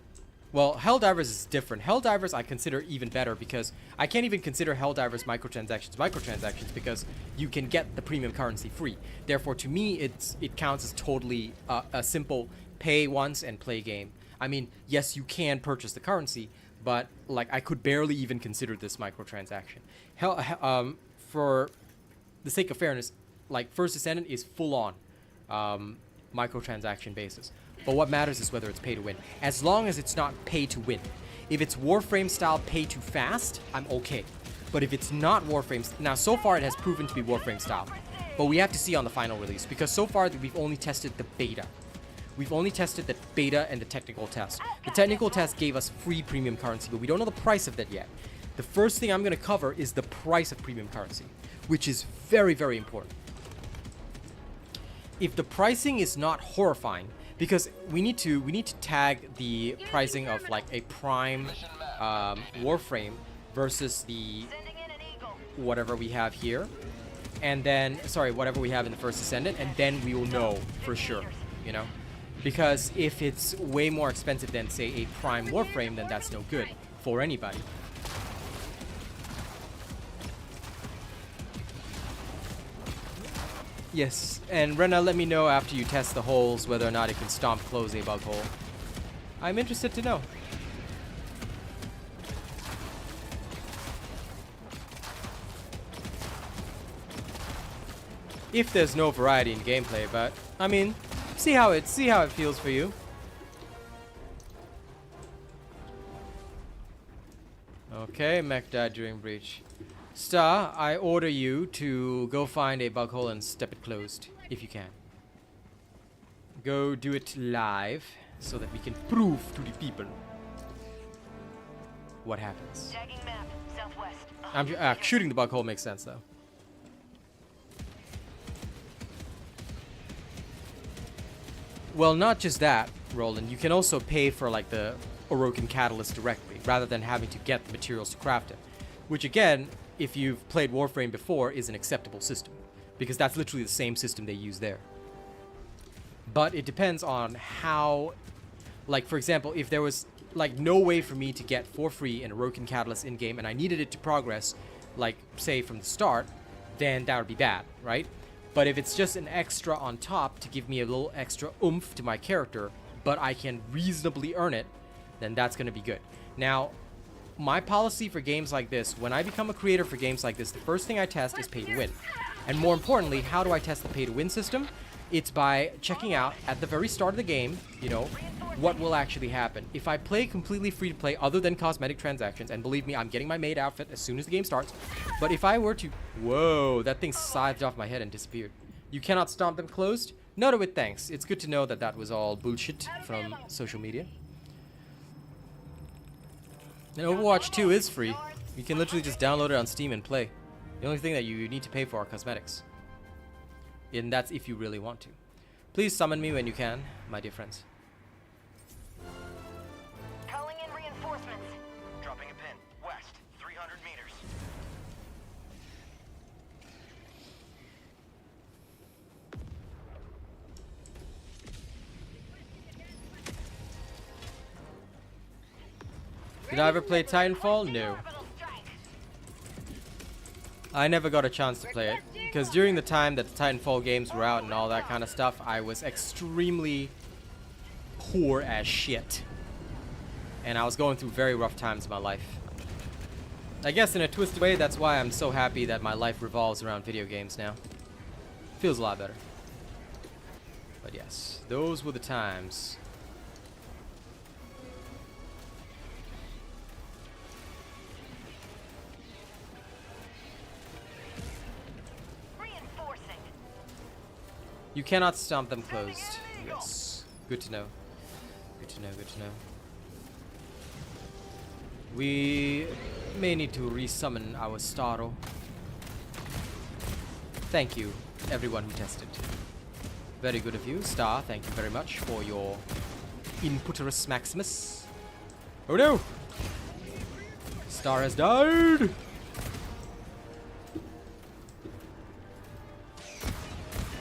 Well, Helldivers is different. Helldivers I consider even better because I can't even consider Helldivers microtransactions because you can get the premium currency free. Therefore, to me, it counts as totally a simple pay once and play game. I mean, yes, you can purchase the currency, but like I could barely even consider this microtransaction. For the sake of fairness, like First Descendant is full on microtransaction basis. But what matters is whether it's pay to win. As long as it's not pay to win. If it's Warframe style pay to fast, I'm okay. But if it's not Warframe, now so far it has proven to be Warframe style. But we have to see on the final release because so far we've only tested the beta. We've only tested the beta and the technical test. The technical test gave us free premium currency, but we don't know the price of that yet. The first thing I'm going to cover is the price of premium currency, which is very, very important. If the pricing is not horrifying, because we need to tag the pricing of like a prime Warframe versus the Sending in an eagle. whatever we have here, and then whatever we have in the First Descendant, and then we will know for sure, you know. Because if it's way more expensive than, say, a prime Warframe, then that's no good for anybody. Yes, and Rena, let me know after you test the holes whether or not it can stomp close a bug hole. I'm interested to know. If there's no variety in gameplay, but I mean, see how it feels for you. Okay, mech died during breach. Star, I order you to go find a bug hole and step it closed, if you can. Go do it live, so that we can prove to the people what happens. Tagging map. Southwest. Shooting the bug hole makes sense, though. Well, not just that, Roland. You can also pay for like the Orokin catalyst directly, rather than having to get the materials to craft it. Which again, if you've played Warframe before, is an acceptable system. Because that's literally the same system they use there. But it depends on how... Like, for example, if there was like no way for me to get for free an Orokin catalyst in-game, and I needed it to progress, like, say, from the start, then that would be bad, right? But if it's just an extra on top to give me a little extra oomph to my character, but I can reasonably earn it, then that's going to be good. Now, my policy for games like this, when I become a creator for games like this, the first thing I test is pay to win. And more importantly, how do I test the pay to win system? It's by checking out at the very start of the game, you know, what will actually happen. If I play completely free to play other than cosmetic transactions, and believe me, I'm getting my maid outfit as soon as the game starts, but if I were to... Whoa, that thing scythed off my head and disappeared. You cannot stomp them closed? No to it, thanks. It's good to know that that was all bullshit from social media. And Overwatch 2 is free. You can literally just download it on Steam and play. The only thing that you need to pay for are cosmetics. And that's if you really want to. Please summon me when you can, my dear friends. Did I ever play Titanfall? No. I never got a chance to play it. Because during the time that the Titanfall games were out and all that kind of stuff, I was extremely poor as shit. And I was going through very rough times in my life. I guess in a twisted way, that's why I'm so happy that my life revolves around video games now. Feels a lot better. But yes, those were the times. Reinforcing. You cannot stomp them closed. Yes. Good to know. Good to know, good to know. We may need to resummon our Starro. Thank you, everyone who tested. Very good of you, Star. Thank you very much for your Inputerus Maximus. Oh no! Star has died!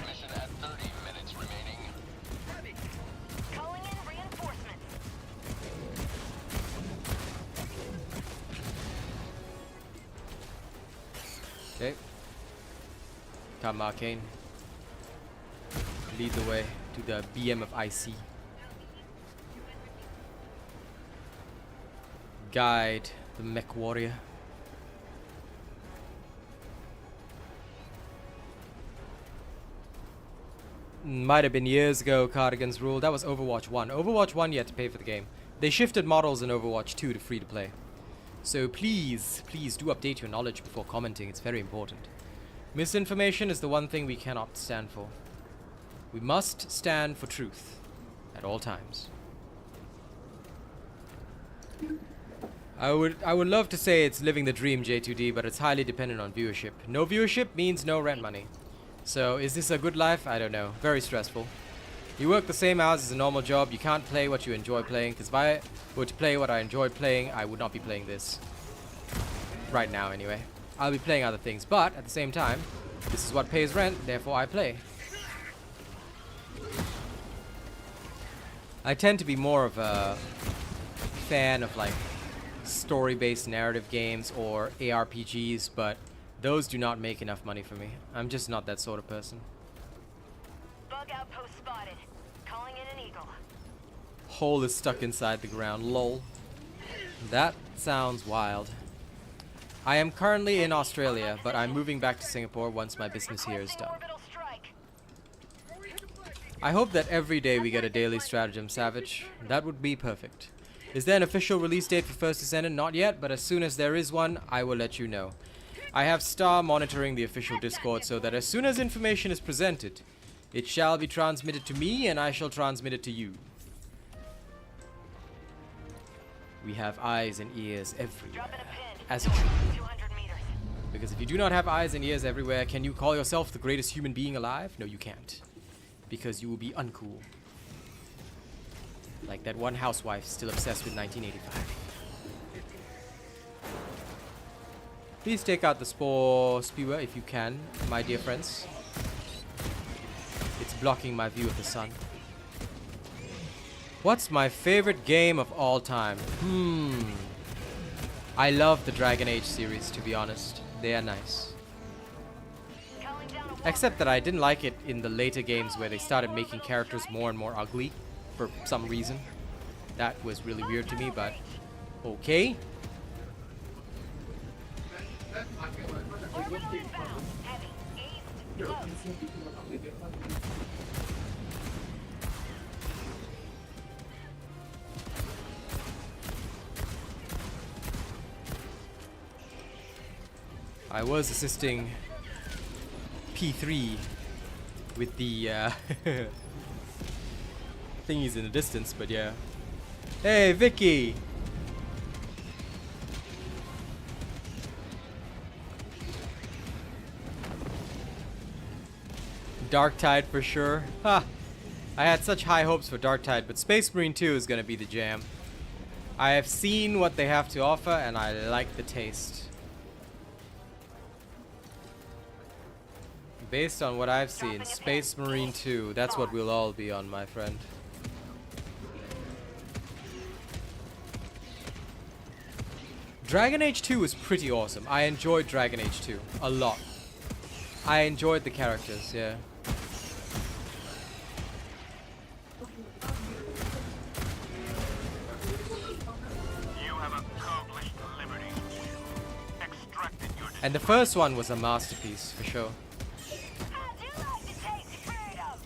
Mission at 30 minutes remaining. Calling in reinforcements. Okay. Come, Arcane. Lead the way to the BM of IC. Guide the mech warrior. Might have been years ago, Cardigan's rule. That was Overwatch 1. Overwatch 1 you had to pay for the game. They shifted models in Overwatch 2 to free to play. So please, please do update your knowledge before commenting. It's very important. Misinformation is the one thing we cannot stand for. We must stand for truth at all times. I would love to say it's living the dream, J2D, but it's highly dependent on viewership. No viewership means no rent money. So is this a good life? I don't know. Very stressful. You work the same hours as a normal job. You can't play what you enjoy playing, because if I were to play what I enjoy playing, I would not be playing this. Right now, anyway. I'll be playing other things, but at the same time, this is what pays rent, therefore I play. I tend to be more of a fan of like story-based narrative games or ARPGs, but those do not make enough money for me. I'm just not that sort of person. Bug outpost spotted. Calling in an eagle. Hole is stuck inside the ground, lol. That sounds wild. I am currently in Australia, but I'm moving back to Singapore once my business here is done. Orbital strike. I hope that every day we get a daily stratagem, Savage. That would be perfect. Is there an official release date for First Descendant? Not yet, but as soon as there is one, I will let you know. I have Star monitoring the official Discord so that as soon as information is presented, it shall be transmitted to me and I shall transmit it to you. We have eyes and ears everywhere, Dropping a pin. as it should be. 200 meters. Because if you do not have eyes and ears everywhere, can you call yourself the greatest human being alive? No, you can't. Because you will be uncool. Like that one housewife still obsessed with 1985. Please take out the spore spewer if you can, my dear friends. It's blocking my view of the sun. What's my favorite game of all time? I love the Dragon Age series, to be honest. They are nice. Calling down a wall. Except that I didn't like it in the later games where they started making characters more and more ugly for some reason. That was really weird to me, but okay. Orbital inbound. Heavy. East. Close. I was assisting P3 with the thingies in the distance, but yeah. Hey, Vicky! Darktide for sure. Ha! I had such high hopes for Darktide, but Space Marine 2 is gonna be the jam. I have seen what they have to offer, and I like the taste. Based on what I've seen, Space Marine 2, that's what we'll all be on, my friend. Dragon Age 2 was pretty awesome. I enjoyed Dragon Age 2 a lot. I enjoyed the characters, yeah. You have accomplished liberty. Extracted your And the first one was a masterpiece, for sure. How'd you like to taste freedom?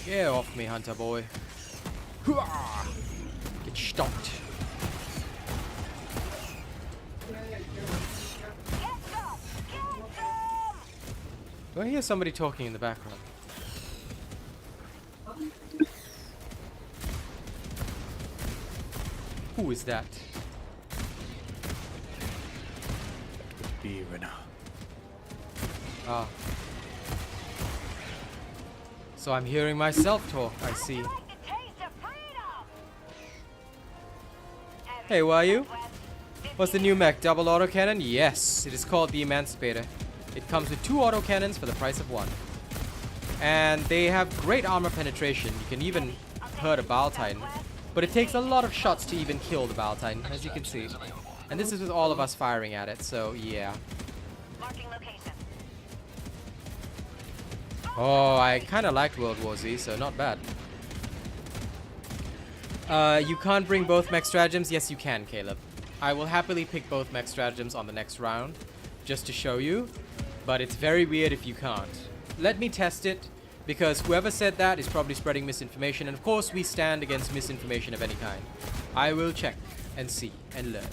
Get off me, hunter boy. Hooah! Get stomped. Get some! Get some! Do I hear somebody talking in the background? Who is that? Be right now. Ah. So I'm hearing myself talk, I see. Like the taste of freedom! Hey, who are you? West, What's the new mech? Double autocannon? Yes, it is called the Emancipator. It comes with 2 autocannons for the price of 1. And they have great armor penetration. You can even hurt a Bile Titan. But it takes a lot of shots to even kill the Bile Titan, as you can see. And this is with all of us firing at it, so yeah. Marking location. Oh, I kind of liked World War Z, so not bad. You can't bring both mech stratagems? Yes, you can, Caleb. I will happily pick both mech stratagems on the next round, just to show you. But it's very weird if you can't. Let me test it, because whoever said that is probably spreading misinformation, and of course we stand against misinformation of any kind. I will check and see and learn.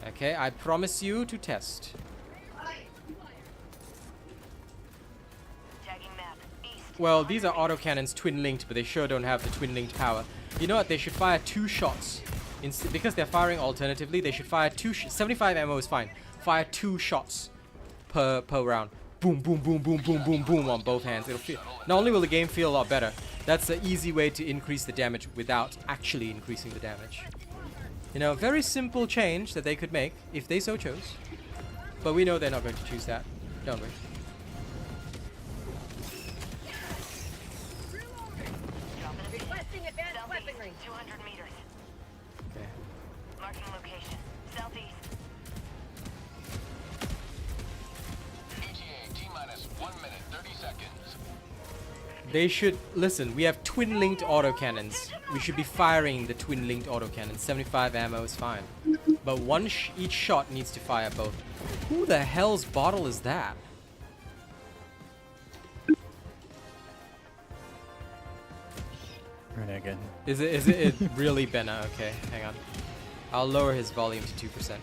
Okay, I promise you to test. Tagging map. East. Well, these are autocannons twin-linked, but they sure don't have the twin-linked power. You know what? They should fire 2 shots. Because they're firing alternatively, they should fire 75 ammo is fine. Fire 2 shots per round. Boom, boom, boom, boom, boom, boom, boom on both hands. It'll feel. Not only will the game feel a lot better, that's an easy way to increase the damage without actually increasing the damage. You know, very simple change that they could make if they so chose. But we know they're not going to choose that, don't we? Requesting advanced weaponry. 200 meters. Okay. Marking location. Southeast. ETA T-minus 1 minute 30 seconds. They should listen. We have twin-linked autocannons. We should be firing the twin-linked autocannons. 75 ammo is fine, but each shot needs to fire both. Who the hell's bottle is that? Right again. Is it really Benna? Okay, hang on. I'll lower his volume to 2%.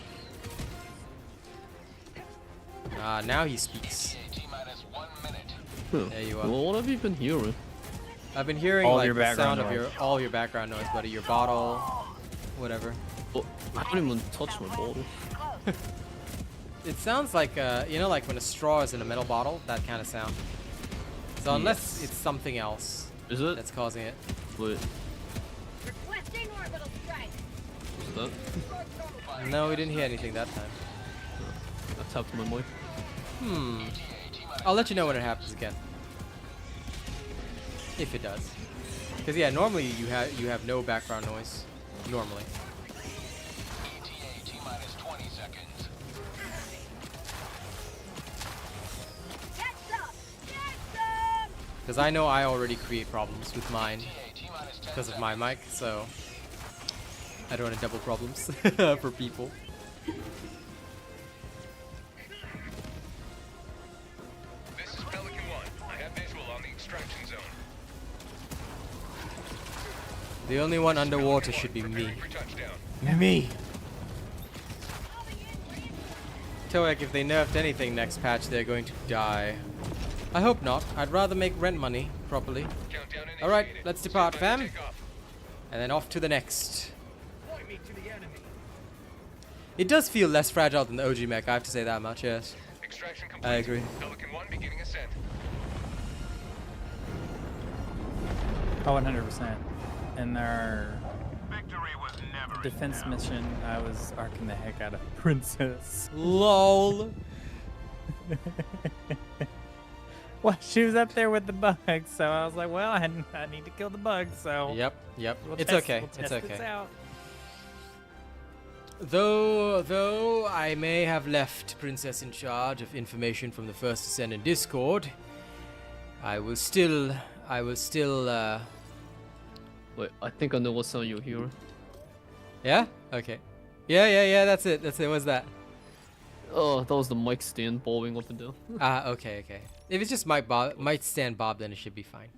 Now he speaks. ETA T-minus 1 minute. There you are. Well, what have you been hearing? I've been hearing All like your the sound background of all your background noise, buddy. Your bottle, whatever. Oh, I haven't even touched my bottle. It sounds like you know, like when a straw is in a metal bottle, that kind of sound. So unless it's something else Is it? that's causing it. Wait, Requesting orbital strike. is that? No, we didn't hear anything that time. I tapped my mic. I'll let you know when it happens again. If it does. Because yeah, normally you have no background noise. Normally. ETA T-minus 20 seconds. Get some. Get some. Because I know I already create problems with mine ETA T-minus 10 because of my mic, so I don't want to double problems for people. This is Pelican 1. I have visual on the extraction zone. The only one underwater should be me. For touchdown. Me! Toek, if they nerfed anything next patch, they're going to die. I hope not. I'd rather make rent money properly. Countdown initiated. Alright, let's depart, Stand by fam. for takeoff. And then off to the next. Point me to the enemy. It does feel less fragile than the OG mech, I have to say that much, yes. Extraction complete. I agree. Pelican 1 beginning ascent. Oh, 100%. In our Victory was never defense mission, I was arcing the heck out of Princess. LOL! Well, she was up there with the bugs, so I was like, well, I need to kill the bugs, so. Yep. We'll It's test- okay. we'll It's test this okay. out. Though I may have left Princess in charge of information from the First Ascendant Discord, I will still. Wait, I think I know what sound you hear. Yeah. Okay. Yeah. That's it. What's that? Oh, that was the mic stand bowing up and down. Okay. If it's just might stand Bob, then it should be fine.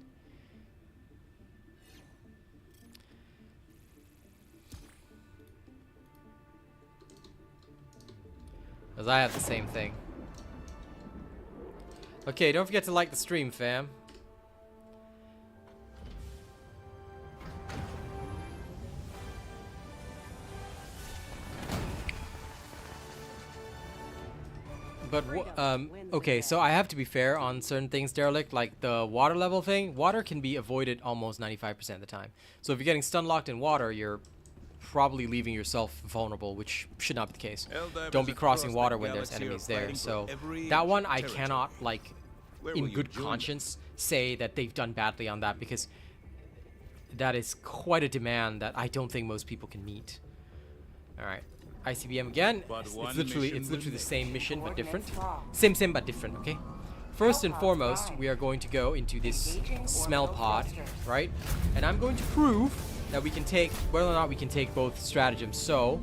Because I have the same thing. Okay, don't forget to like the stream, fam. But okay, so I have to be fair on certain things, Derelict. Like the water level thing, water can be avoided almost 95% of the time. So if you're getting stun locked in water, you're probably leaving yourself vulnerable, which should not be the case. Don't be crossing water when there's enemies there. So that one I cannot, like, in good conscience say that they've done badly on that, because that is quite a demand that I don't think most people can meet. All right. ICBM again. It's literally the same mission but different. Same but different, okay? First and foremost, we are going to go into this smell pod, right? And I'm going to prove that we can take, whether or not we can take both stratagems. So,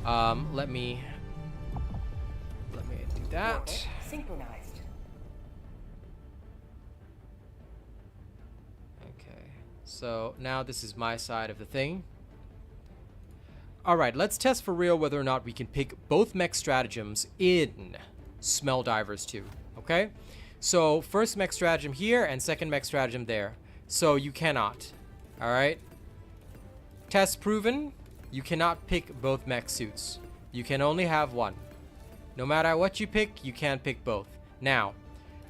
let me do that. Synchronized. Okay. So, now this is my side of the thing. Alright, let's test for real whether or not we can pick both mech stratagems in Smell Divers 2, okay? So, first mech stratagem here and second mech stratagem there. So, you cannot, alright? Test proven, you cannot pick both mech suits. You can only have one. No matter what you pick, you can't pick both. Now,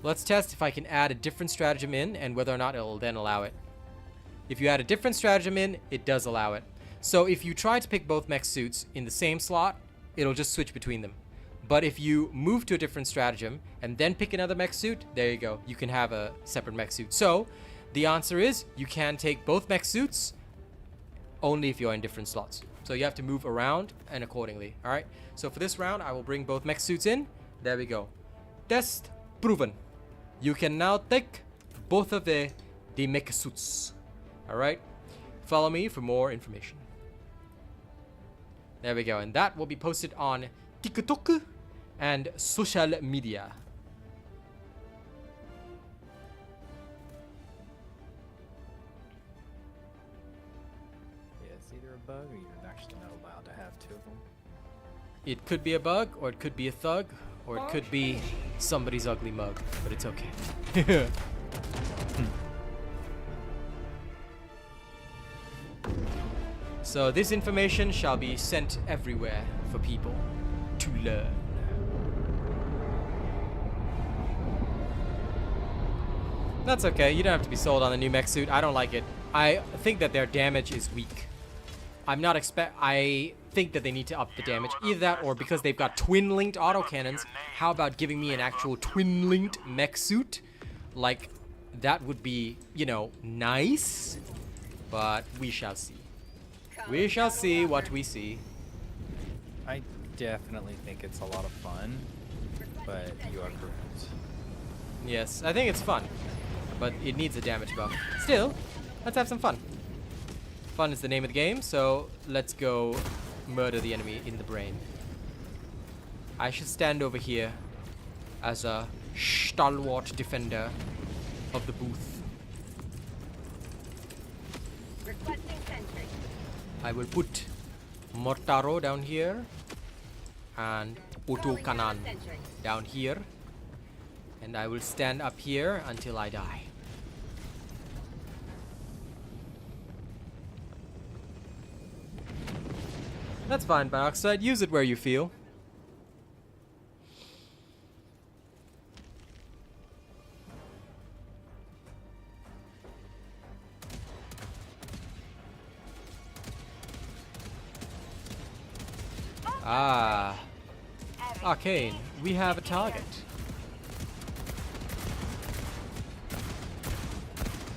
let's test if I can add a different stratagem in and whether or not it will then allow it. If you add a different stratagem in, it does allow it. So if you try to pick both mech suits in the same slot, it'll just switch between them. But if you move to a different stratagem and then pick another mech suit, there you go. You can have a separate mech suit. So the answer is you can take both mech suits only if you're in different slots. So you have to move around and accordingly. All right. So for this round, I will bring both mech suits in. There we go. Test proven. You can now take both of the mech suits. All right. Follow me for more information. There we go, and that will be posted on TikTok and social media. Yeah, it's either a bug or you're actually not allowed to have two of them. It could be a bug, or it could be a thug, or it could be somebody's ugly mug, but it's okay. So this information shall be sent everywhere for people to learn. That's okay, you don't have to be sold on the new mech suit. I don't like it. I think that their damage is weak. I think that they need to up the damage. Either that or because they've got twin-linked autocannons, how about giving me an actual twin-linked mech suit? Like, that would be, you know, nice. But we shall see. We shall see what we see. I definitely think it's a lot of fun, but you are correct. Yes, I think it's fun, but it needs a damage buff. Still, let's have some fun. Fun is the name of the game, so let's go murder the enemy in the brain. I should stand over here as a stalwart defender of the booth. Requesting sentry. I will put Mortaro down here and Auto Cannon down here, and I will stand up here until I die. That's fine, Bioxide. Use it where you feel. Ah. Arcane, we have a target.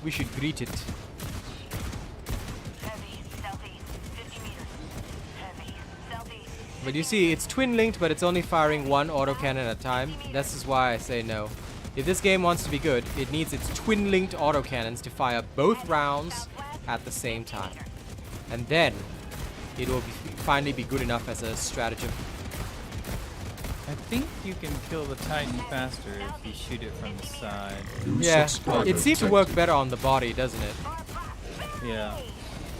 We should greet it. Heavy, southeast, 50 meters. Heavy, southeast. But you see, it's twin linked, but it's only firing one autocannon at a time. This is why I say no. If this game wants to be good, it needs its twin linked autocannons to fire both rounds at the same time. And then it will finally be good enough as a stratagem. I think you can kill the Titan faster if you shoot it from the side. Yeah, it seems to work better on the body, doesn't it? Yeah.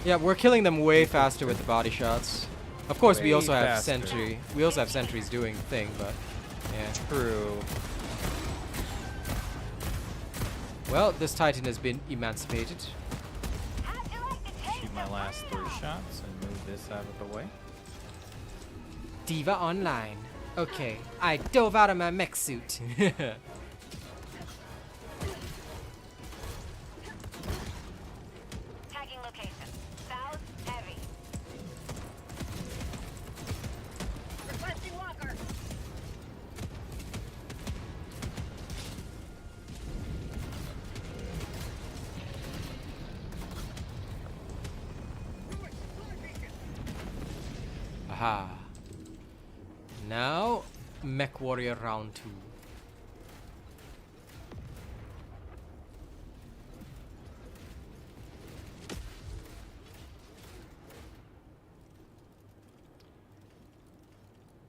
Yeah, we're killing them way faster with the body shots. Of course, we Way also have faster. sentry. We also have sentries doing the thing, but yeah. True. Well, this Titan has been emancipated. Shoot my last 3 shots and move this out of the way. Diva Online. Okay, I dove out of my mech suit. Tagging location. South, heavy. Requesting walker. Aha. Now, Mech Warrior round 2.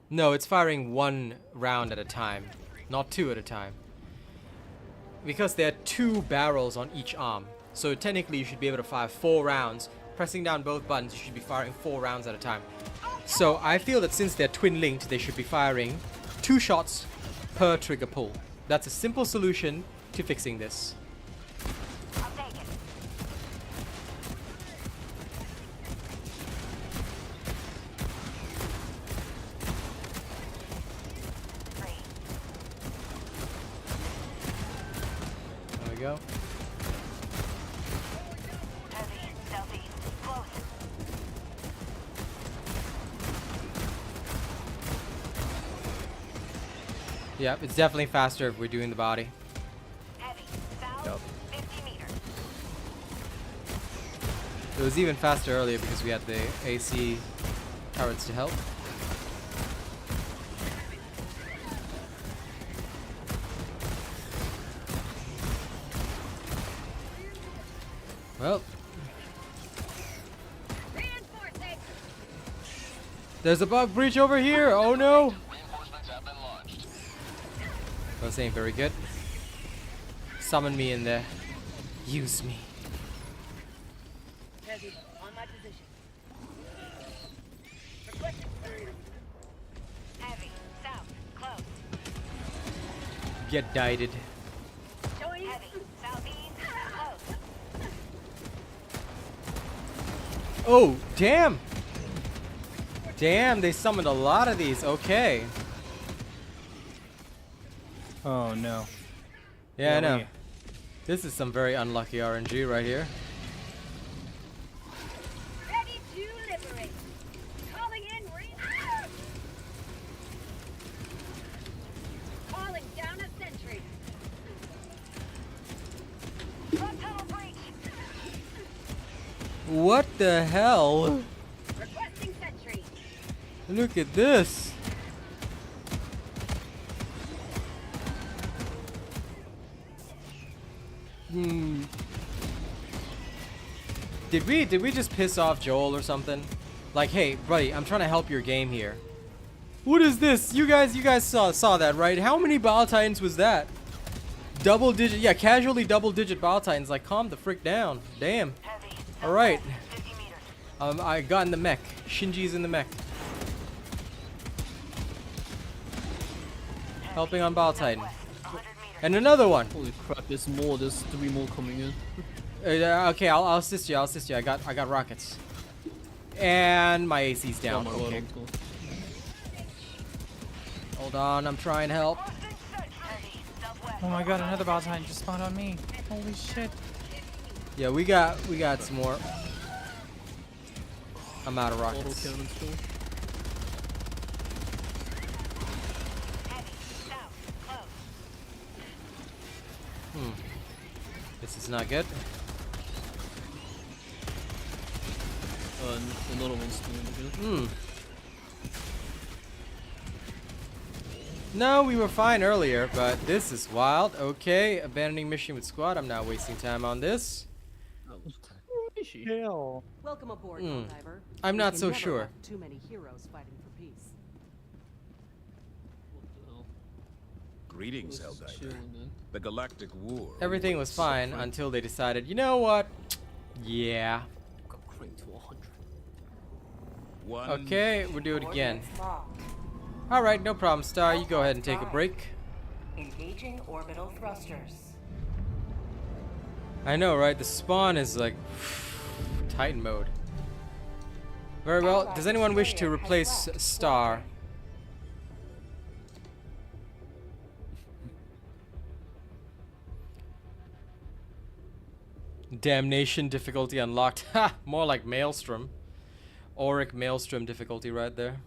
No, it's firing 1 round at a time, not 2 at a time. Because there are 2 barrels on each arm. So technically you should be able to fire 4 rounds. Pressing down both buttons, you should be firing 4 rounds at a time. So I feel that since they're twin linked, they should be firing 2 shots per trigger pull. That's a simple solution to fixing this. I'll take it. Three. There we go. Heavy, southeast, close. Yeah, it's definitely faster if we're doing the body. Heavy, south, Yup. 50 meters. It was even faster earlier because we had the AC turrets to help. Well, Reinforcing. there's a bug breach over here. Oh no. Reinforcements have been launched. That ain't very good. Summon me in there. Use me. Heavy, on my position. Requesting Heavy, south, close. Get dieted. showing Heavy, southeast, close. Oh, damn. Damn, they summoned a lot of these. Okay. Oh no. Yeah, I know. we- This is some very unlucky RNG right here. ready to liberate. Calling in calling down a sentry. Front tunnel breach. What the hell? Requesting sentry. Look at this. Did we just piss off Joel or something? Like, hey, buddy, I'm trying to help your game here. What is this? You guys saw that, right? How many Bile Titans was that? Double digit, yeah, casually double digit Bile Titans. Like, calm the frick down. Damn. Heavy, All right. 50 meters. I got in the mech. Shinji's in the mech. Helping on Bile Titan. West, 100 meters. And another one. Holy crap, there's more. There's 3 more coming in. Okay, I'll assist you. I'll assist you. I got rockets. And my AC's Oh down. my god, Okay. I'm cool. Hold on, I'm trying to help. Heavy, southwest. Oh my god, another Bile Titan just spawned on me. Holy shit. Yeah, we got some more. I'm out of Auto rockets. cannon still. Heavy, south, close. This is not good. Another one's doing again. No, we were fine earlier, but this is wild. Okay, abandoning mission with squad. I'm not wasting time on this. Hell. Welcome aboard, Hmm. Helldiver. I'm We not can so never sure. have too many heroes fighting for peace. What the hell? Greetings, Just Helldivers. chilling, man. The Galactic War. Everything was fine until they decided, you know what? Yeah. Got cranked to 100. One Okay, we'll do it again. Coordinates locked. Alright, no problem, Star. You go ahead and take a break. Engaging orbital thrusters. I know, right? The spawn is like Titan mode. Very well. Does anyone wish to replace Star? Damnation difficulty unlocked. Ha! More like Maelstrom. Auric Maelstrom difficulty right there.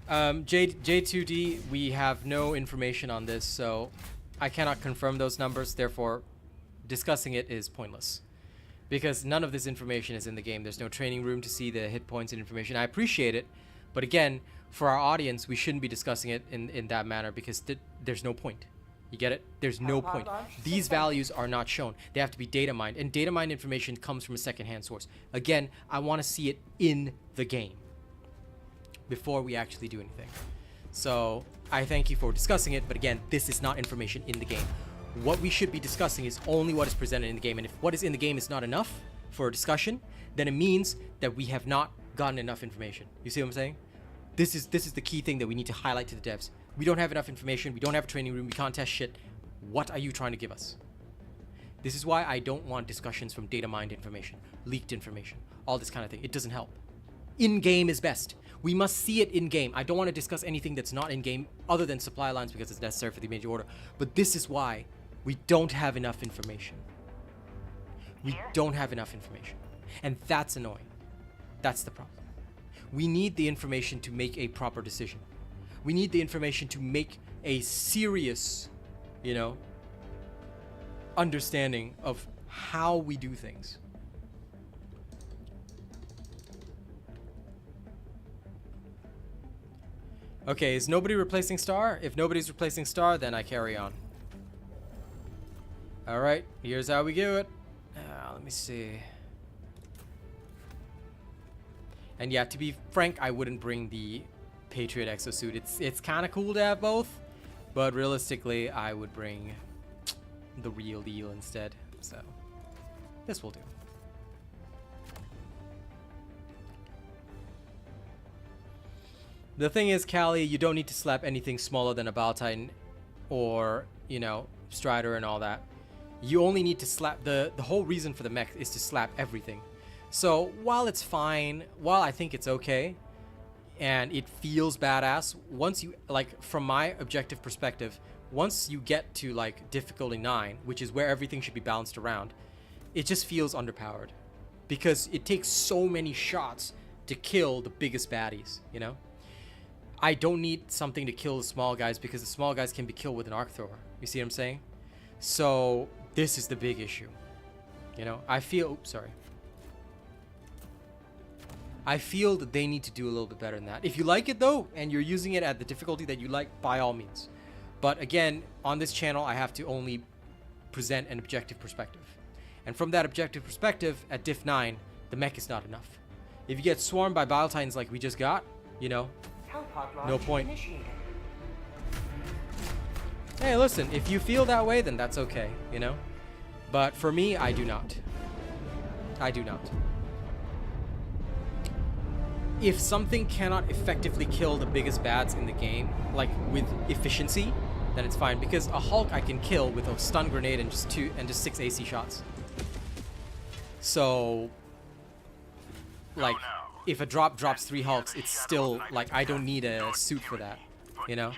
J2D, we have no information on this, so I cannot confirm those numbers, therefore discussing it is pointless. Because none of this information is in the game. There's no training room to see the hit points and information. I appreciate it, but again, for our audience, we shouldn't be discussing it in that manner because there's no point. You get it? There's no point. These values are not shown. They have to be data mined, and data mined information comes from a secondhand source. Again, I want to see it in the game before we actually do anything. So I thank you for discussing it, but again, this is not information in the game. What we should be discussing is only what is presented in the game, and if what is in the game is not enough for a discussion, then it means that we have not gotten enough information. You see what I'm saying? This is the key thing that we need to highlight to the devs. We don't have enough information, we don't have a training room, we can't test shit. What are you trying to give us? This is why I don't want discussions from data mined information, leaked information, all this kind of thing. It doesn't help. In-game is best. We must see it in-game. I don't want to discuss anything that's not in-game other than supply lines because it's necessary for the major order. But this is why we don't have enough information. We don't have enough information. And that's annoying. That's the problem. We need the information to make a proper decision. We need the information to make a serious, you know, understanding of how we do things. Okay, is nobody replacing Star? If nobody's replacing Star, then I carry on. Alright, here's how we do it. Let me see. And yeah, to be frank, I wouldn't bring the Patriot Exosuit. It's kind of cool to have both, but realistically, I would bring the real deal instead. So, this will do. The thing is, Callie, you don't need to slap anything smaller than a Battle Titan or, you know, Strider and all that. You only need to slap the whole reason for the mech is to slap everything. So while it's fine, while I think it's okay, and it feels badass, once you, like, from my objective perspective, once you get to, like, difficulty 9, which is where everything should be balanced around, it just feels underpowered. Because it takes so many shots to kill the biggest baddies, you know? I don't need something to kill the small guys because the small guys can be killed with an arc thrower. You see what I'm saying? So this is the big issue. You know, I feel, oops, sorry. I feel that they need to do a little bit better than that. If you like it though, and you're using it at the difficulty that you like, by all means. But again, on this channel, I have to only present an objective perspective. And from that objective perspective, at diff 9, the mech is not enough. If you get swarmed by Battle Titans like we just got, you know, no point. Hey, listen, if you feel that way, then that's okay, you know? But for me, I do not. I do not. If something cannot effectively kill the biggest bads in the game, like with efficiency, then it's fine. Because a Hulk I can kill with a stun grenade and just 6 AC shots. So, like, if a drop drops 3 Hulks, it's still, like, I don't need a suit for that, you know?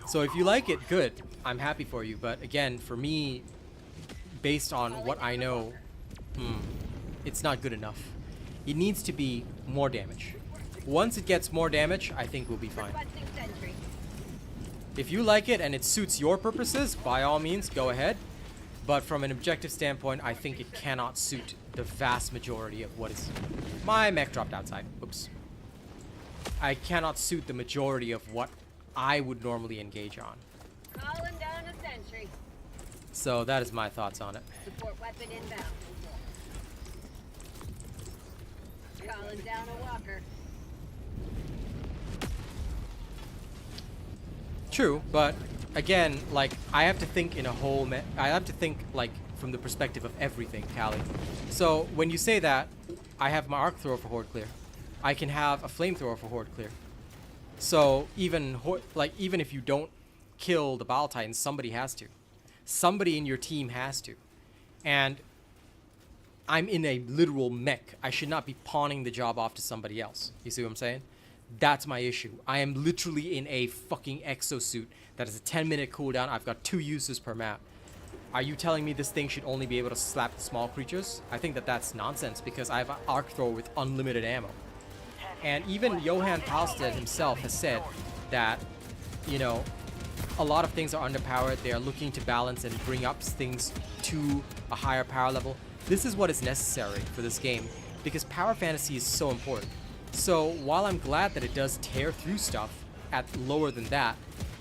So if you like it, good. I'm happy for you. But again, for me, based on what I know, it's not good enough. It needs to be more damage. Once it gets more damage, I think we'll be fine. If you like it and it suits your purposes, by all means, go ahead. But from an objective standpoint, I think it cannot suit the vast majority of what is... My mech dropped outside. Oops. I cannot suit the majority of what I would normally engage on. Calling down a sentry. So that is my thoughts on it. Support weapon inbound. Calling down a walker. True, but again, like, I have to think in a whole... I have to think, like, from the perspective of everything, Callie. So when you say that, I have my arc thrower for Horde clear. I can have a flamethrower for Horde clear. So even even if you don't kill the Bile Titans, somebody has to. Somebody in your team has to. And I'm in a literal mech. I should not be pawning the job off to somebody else. You see what I'm saying? That's my issue. I am literally in a fucking exosuit that is a 10-minute cooldown. I've got 2 uses per map. Are you telling me this thing should only be able to slap the small creatures? I think that that's nonsense because I have an arc thrower with unlimited ammo. And even Johan Palstead himself has said that, you know, a lot of things are underpowered. They are looking to balance and bring up things to a higher power level. This is what is necessary for this game because power fantasy is so important. So while I'm glad that it does tear through stuff at lower than that,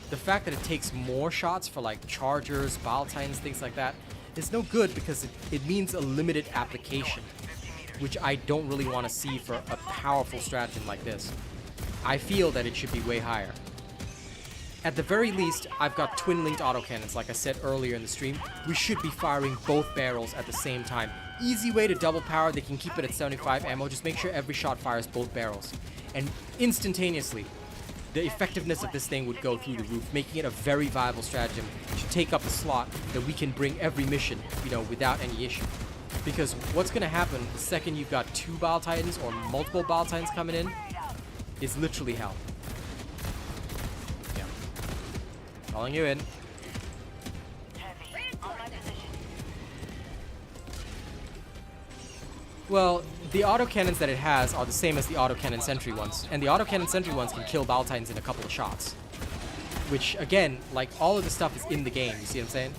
the fact that it takes more shots for like chargers, Bile Titans, things like that is no good because it means a limited application, which I don't really want to see for a powerful stratagem like this. I feel that it should be way higher. At the very least, I've got twin-linked autocannons, like I said earlier in the stream. We should be firing both barrels at the same time. Easy way to double power, they can keep it at 75 ammo, just make sure every shot fires both barrels. And instantaneously, the effectiveness of this thing would go through the roof, making it a very viable stratagem to take up a slot that we can bring every mission, you know, without any issue. Because what's going to happen the second you've got 2 Bile Titans or multiple Bile Titans coming in is literally hell. Yeah. Calling you in. Well, the autocannons that it has are the same as the autocannon sentry ones. And the autocannon sentry ones can kill Bile Titans in a couple of shots. Which, again, like, all of the stuff is in the game, you see what I'm saying?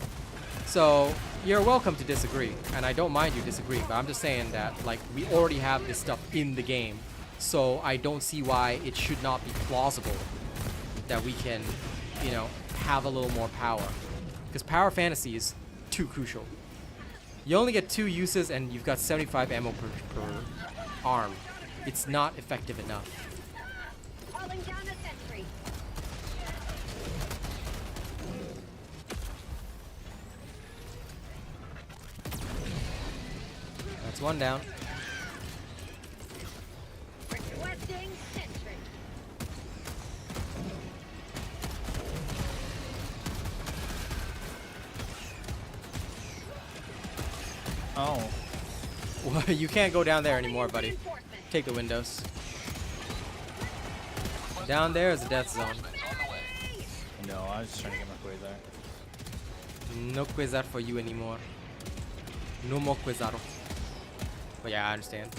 So, you're welcome to disagree, and I don't mind you disagreeing, but I'm just saying that, like, we already have this stuff in the game, so I don't see why it should not be plausible that we can, you know, have a little more power. Because power fantasy is too crucial. You only get 2 uses and you've got 75 ammo per arm. It's not effective enough. Calling down a sentry. That's 1 down. Requesting sentry. Oh. Well, you can't go down there anymore, buddy. Take the windows. Down there is a death zone. No, I was just trying to get my Quasar. No Quasar for you anymore. No more Quasaro. But yeah, I understand.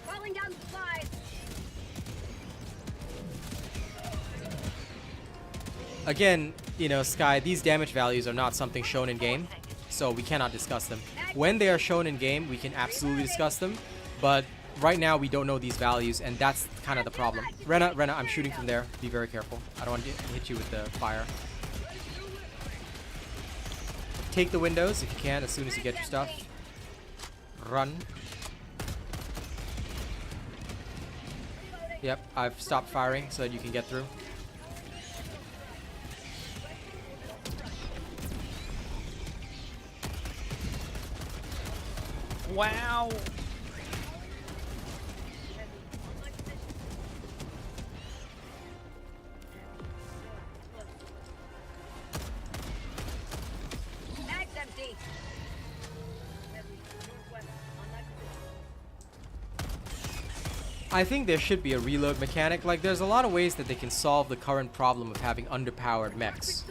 Calling down supplies. Again, you know, Sky, these damage values are not something shown in game, so we cannot discuss them. When they are shown in game, we can absolutely discuss them, but right now we don't know these values, and that's kind of the problem. Rena, I'm shooting from there. Be very careful. I don't want to hit you with the fire. Take the windows if you can as soon as you get your stuff. Run. Yep, I've stopped firing so that you can get through. Wow. Mag's empty. I think there should be a reload mechanic. Like, there's a lot of ways that they can solve the current problem of having underpowered mechs.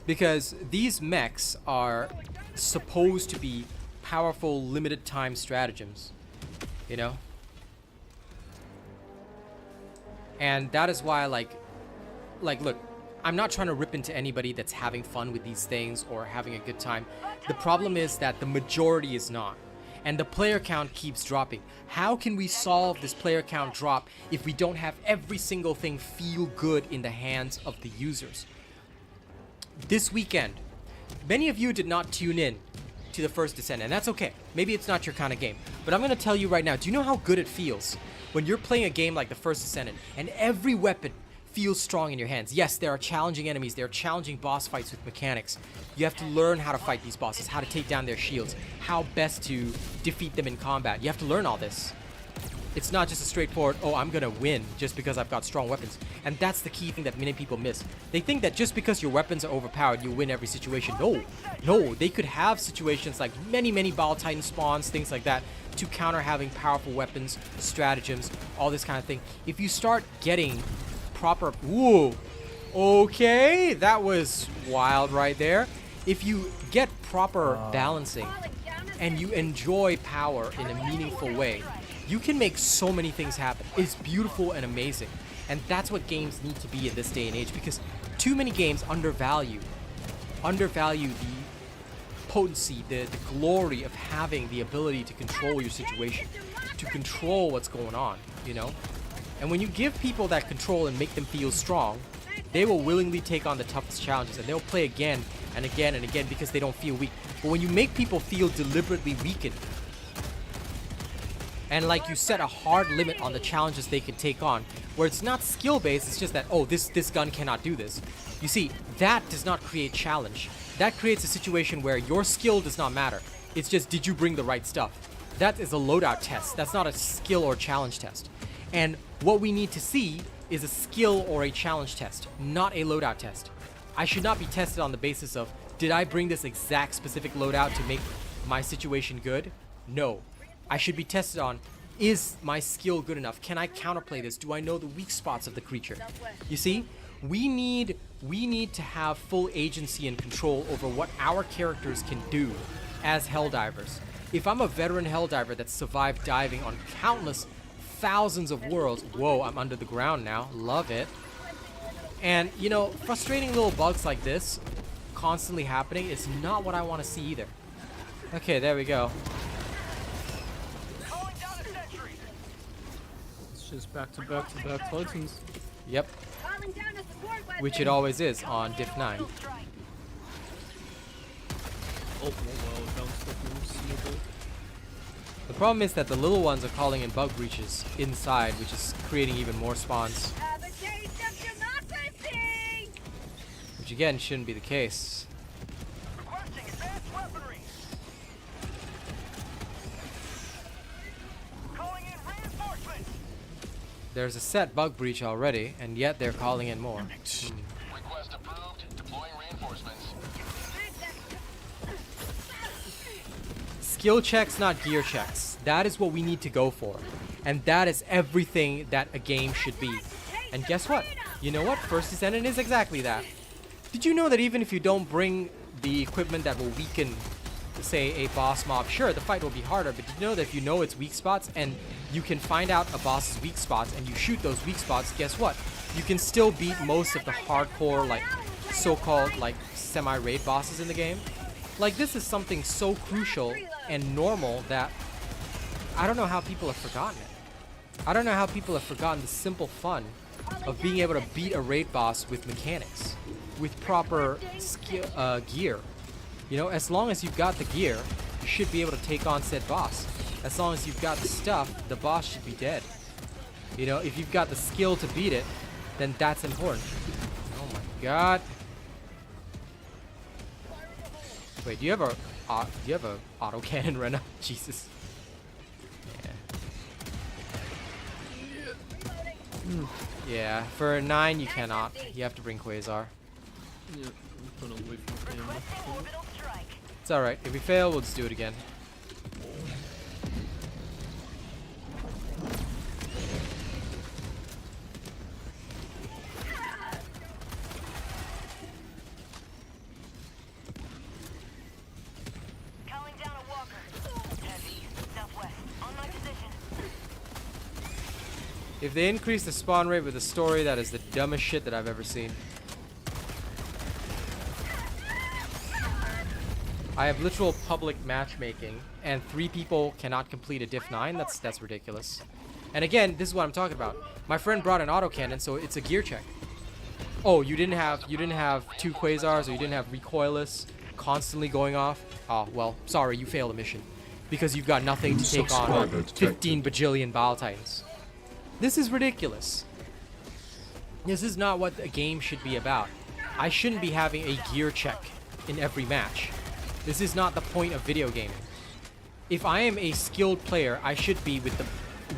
Because these mechs are supposed to be powerful, limited time stratagems. You know? And that is why, like, look, I'm not trying to rip into anybody that's having fun with these things or having a good time. The problem is that the majority is not. And the player count keeps dropping. How can we solve this player count drop if we don't have every single thing feel good in the hands of the users? This weekend, many of you did not tune in to the First Descent, and that's okay. Maybe it's not your kind of game. But I'm going to tell you right now, do you know how good it feels when you're playing a game like the First Descendant and every weapon feels strong in your hands? Yes, there are challenging enemies, there are challenging boss fights with mechanics. You have to learn how to fight these bosses, how to take down their shields, how best to defeat them in combat. You have to learn all this. It's not just a straightforward, oh, I'm gonna win just because I've got strong weapons. And that's the key thing that many people miss. They think that just because your weapons are overpowered, you win every situation. No, they could have situations like many Ball Titan spawns, things like that, to counter having powerful weapons, stratagems, all this kind of thing. If you start getting proper, whoa, okay, that was wild right there. If you get proper balancing and you enjoy power in a meaningful way, you can make so many things happen. It's beautiful and amazing. And that's what games need to be in this day and age, because too many games undervalue the potency, the glory of having the ability to control your situation, to control what's going on, you know? And when you give people that control and make them feel strong, they will willingly take on the toughest challenges, and they'll play again and again and again because they don't feel weak. But when you make people feel deliberately weakened, and like you set a hard limit on the challenges they can take on, where it's not skill-based, it's just that, oh, this gun cannot do this. You see, that does not create challenge. That creates a situation where your skill does not matter. It's just, did you bring the right stuff? That is a loadout test. That's not a skill or challenge test. And what we need to see is a skill or a challenge test, not a loadout test. I should not be tested on the basis of, did I bring this exact specific loadout to make my situation good? No. I should be tested on, is my skill good enough? Can I counterplay this? Do I know the weak spots of the creature? You see, we need to have full agency and control over what our characters can do as Helldivers. If I'm a veteran Helldiver that survived diving on countless thousands of worlds, whoa, I'm under the ground now, love it. And, you know, frustrating little bugs like this constantly happening is not what I want to see either. Okay, there we go. It's just back to back Titans. Yep. Which it always is on Diff 9. Oh, well, bounced up and seeable. The problem is that the little ones are calling in bug breaches inside, which is creating even more spawns. Have a taste of democracy! Which again shouldn't be the case. Requesting advanced weaponry. Calling in reinforcements. There's a set bug breach already, and yet they're calling in more. Request approved. Deploying reinforcements. Skill checks, not gear checks. That is what we need to go for. And that is everything that a game should be. And guess what? You know what? First Descendant is exactly that. Did you know that even if you don't bring the equipment that will weaken, say, a boss mob, sure, the fight will be harder, but did you know that if you know its weak spots and you can find out a boss's weak spots and you shoot those weak spots, guess what? You can still beat most of the hardcore, like, so-called, like, semi-raid bosses in the game. Like, this is something so crucial and normal that I don't know how people have forgotten it. I don't know how people have forgotten the simple fun of being able to beat a raid boss with mechanics, with proper skill, gear. You know, as long as you've got the gear, you should be able to take on said boss. As long as you've got the stuff, the boss should be dead. You know, if you've got the skill to beat it, then that's important. Oh my god. Wait, do you have a auto cannon right now? Jesus. Yeah. Yeah, for a 9 you cannot. You have to bring Quasar. Yeah, I'm gonna wait for him. Orbital strike. It's alright. If we fail, we'll just do it again. Calling down a walker. Heavy. Southwest. On my position. If they increase the spawn rate with a story, that is the dumbest shit that I've ever seen. I have literal public matchmaking, and 3 people cannot complete a diff 9. That's ridiculous. And again, this is what I'm talking about. My friend brought an autocannon, so it's a gear check. Oh, you didn't have 2 quasars, or you didn't have recoilless constantly going off. Oh well, sorry, you failed a mission because you've got nothing to take on 15 bajillion Bile Titans. This is ridiculous. This is not what a game should be about. I shouldn't be having a gear check in every match. This is not the point of video gaming. If I am a skilled player, I should be with the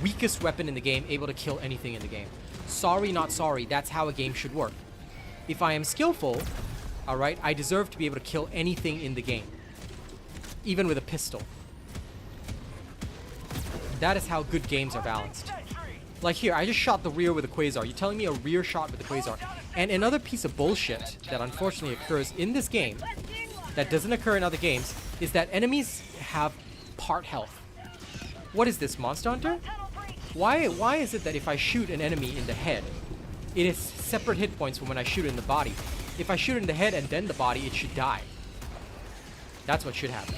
weakest weapon in the game, able to kill anything in the game. Sorry, not sorry. That's how a game should work. If I am skillful, alright, I deserve to be able to kill anything in the game. Even with a pistol. That is how good games are balanced. Like here, I just shot the rear with a quasar. You're telling me a rear shot with a quasar. And another piece of bullshit that unfortunately occurs in this game, that doesn't occur in other games, is that enemies have part health. What is this, Monster Hunter? Why is it that if I shoot an enemy in the head, it is separate hit points from when I shoot it in the body? If I shoot it in the head and then the body, it should die. That's what should happen.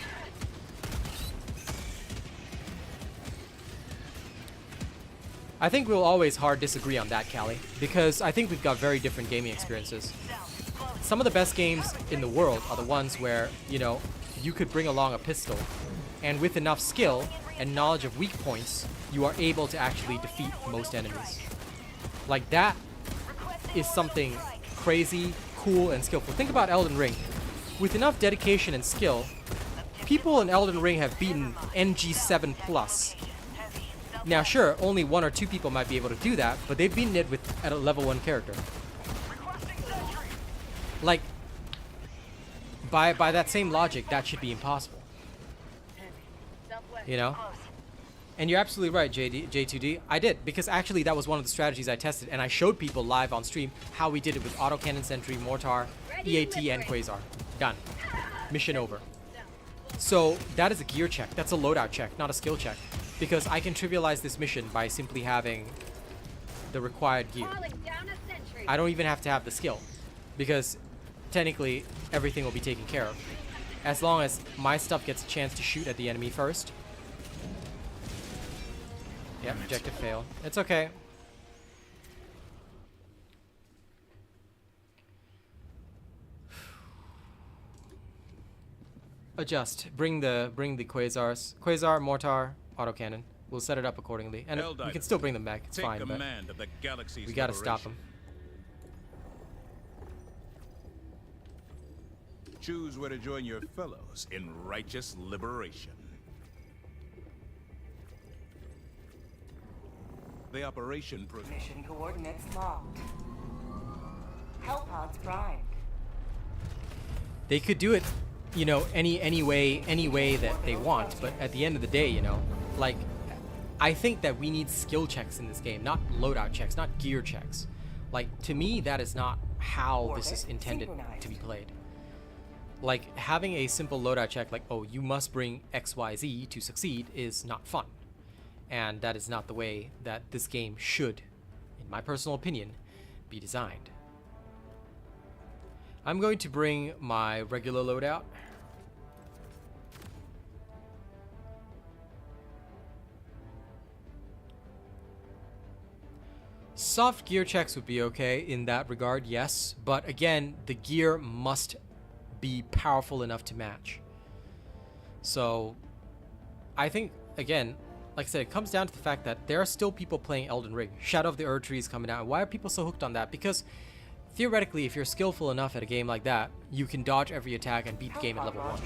I think we'll always hard disagree on that, Callie, because I think we've got very different gaming experiences. Some of the best games in the world are the ones where, you know, you could bring along a pistol, and with enough skill and knowledge of weak points, you are able to actually defeat most enemies. Like, that is something crazy, cool, and skillful. Think about Elden Ring. With enough dedication and skill, people in Elden Ring have beaten NG7 plus. Now sure, only 1 or 2 people might be able to do that, but they've beaten it at a level 1 character. Like, by that same logic, that should be impossible. You know? And you're absolutely right, J2D. I did, because actually that was one of the strategies I tested, and I showed people live on stream how we did it with autocannon, sentry, mortar, EAT, and quasar. Done. Mission over. So that is a gear check. That's a loadout check, not a skill check. Because I can trivialize this mission by simply having the required gear. I don't even have to have the skill, because technically everything will be taken care of. As long as my stuff gets a chance to shoot at the enemy first. Yep, objective fail. It's okay. Adjust. Bring the quasars. Quasar, mortar, autocannon. We'll set it up accordingly. And we can still bring them back. It's fine, but we gotta stop them. Choose where to join your fellows in righteous liberation. The operation Mission coordinates locked. Hellpods primed. They could do it, you know, any way that they want, but at the end of the day, you know, like, I think that we need skill checks in this game, not loadout checks, not gear checks. Like, to me, that is not how this is intended to be played. Like, having a simple loadout check like, oh, you must bring XYZ to succeed is not fun. And that is not the way that this game should, in my personal opinion, be designed. I'm going to bring my regular loadout. Soft gear checks would be okay in that regard, yes. But again, the gear must be powerful enough to match. So, I think, again, like I said, it comes down to the fact that there are still people playing Elden Ring. Shadow of the Erd Tree is coming out. Why are people so hooked on that? Because theoretically, if you're skillful enough at a game like that, you can dodge every attack and beat the game at level 1.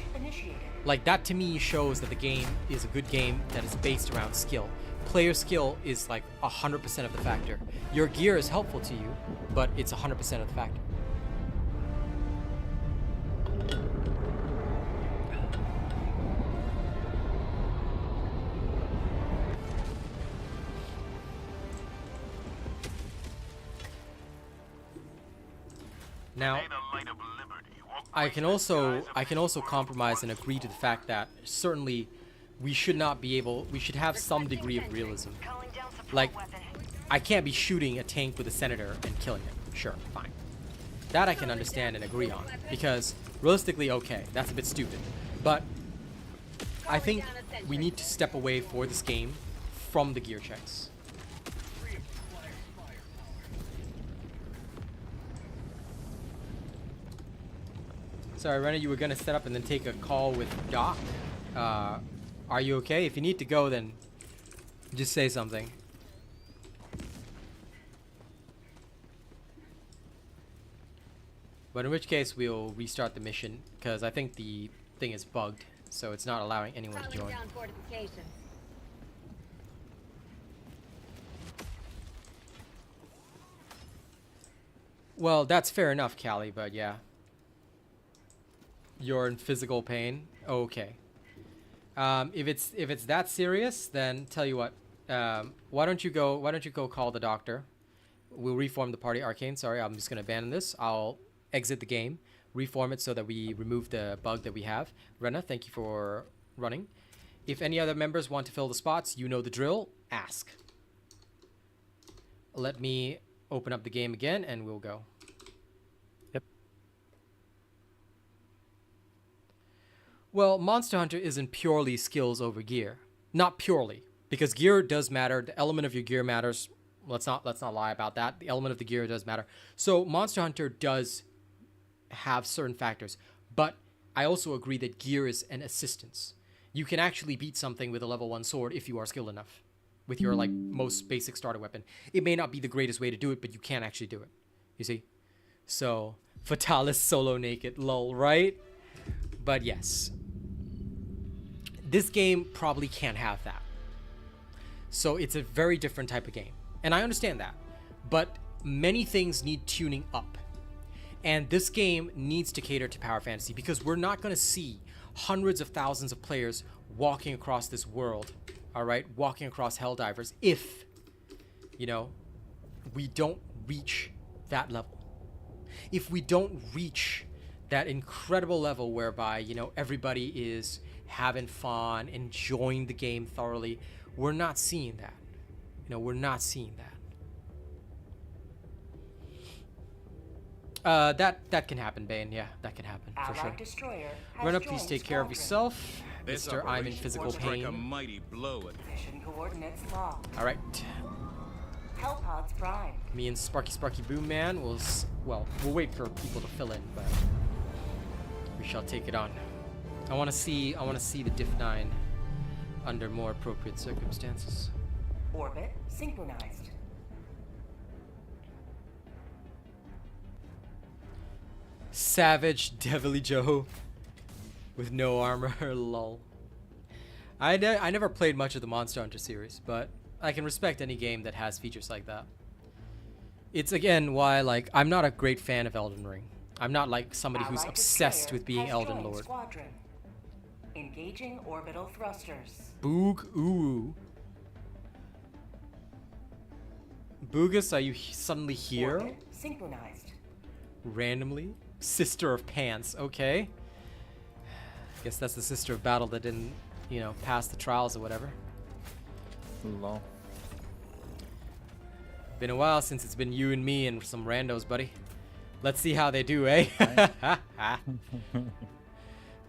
Like, that to me shows that the game is a good game that is based around skill. Player skill is like 100% of the factor. Your gear is helpful to you, but it's 100% of the factor. Now, I can also compromise and agree to the fact that certainly we should have some degree of realism. Like, I can't be shooting a tank with a senator and killing it. Sure, fine. That I can understand and agree on, because realistically, okay, that's a bit stupid. But I think we need to step away for this game from the gear checks. Sorry, Renna, you were gonna set up and then take a call with Doc. Are you okay? If you need to go, then just say something. But in which case, we'll restart the mission, because I think the thing is bugged, so it's not allowing anyone to join. Down fortifications. Well, that's fair enough, Callie, but yeah. You're in physical pain? Okay. If it's that serious, then tell you what. Why don't you go call the doctor? We'll reform the party. Arcane, sorry, I'm just gonna abandon this. I'll exit the game, reform it so that we remove the bug that we have. Renna, thank you for running. If any other members want to fill the spots, you know the drill. Ask. Let me open up the game again, and we'll go. Yep. Well, Monster Hunter isn't purely skills over gear. Not purely, because gear does matter. The element of your gear matters. Let's not lie about that. The element of the gear does matter. So Monster Hunter does have certain factors, but I also agree that gear is an assistance. You can actually beat something with a level 1 sword if you are skilled enough with your like most basic starter weapon. It may not be the greatest way to do it, but you can actually do it. You see? So Fatalis solo naked, lol, right? But yes, this game probably can't have that. So it's a very different type of game, and I understand that, but many things need tuning up. And this game needs to cater to power fantasy, because we're not going to see hundreds of thousands of players walking across this world, all right, walking across Helldivers, if, you know, we don't reach that level. If we don't reach that incredible level whereby, you know, everybody is having fun, enjoying the game thoroughly, we're not seeing that. You know, we're not seeing that. That can happen, Bane. Yeah, that can happen for sure. Destroyer Run up, please take care of yourself. This Mr. I'm in operation physical will strike a pain. mighty blow at Mission coordinates locked. All right. Hellpods prime. Me and Sparky Boom Man will, we'll wait for people to fill in, but we shall take it on. I want to see the Diff 9 under more appropriate circumstances. Orbit synchronized. Savage Devilly Joe with no armor, lol. I never played much of the Monster Hunter series, but I can respect any game that has features like that. It's again why, like, I'm not a great fan of Elden Ring. I'm not like somebody who's obsessed with being Elden Lord. Squadron. Engaging orbital thrusters. Boog ooh. Boogus, are you suddenly here? Orbit synchronized. Randomly? Sister of Pants, okay. Guess that's the sister of battle that didn't, you know, pass the trials or whatever. Lol. Been a while since it's been you and me and some randos, buddy. Let's see how they do, eh?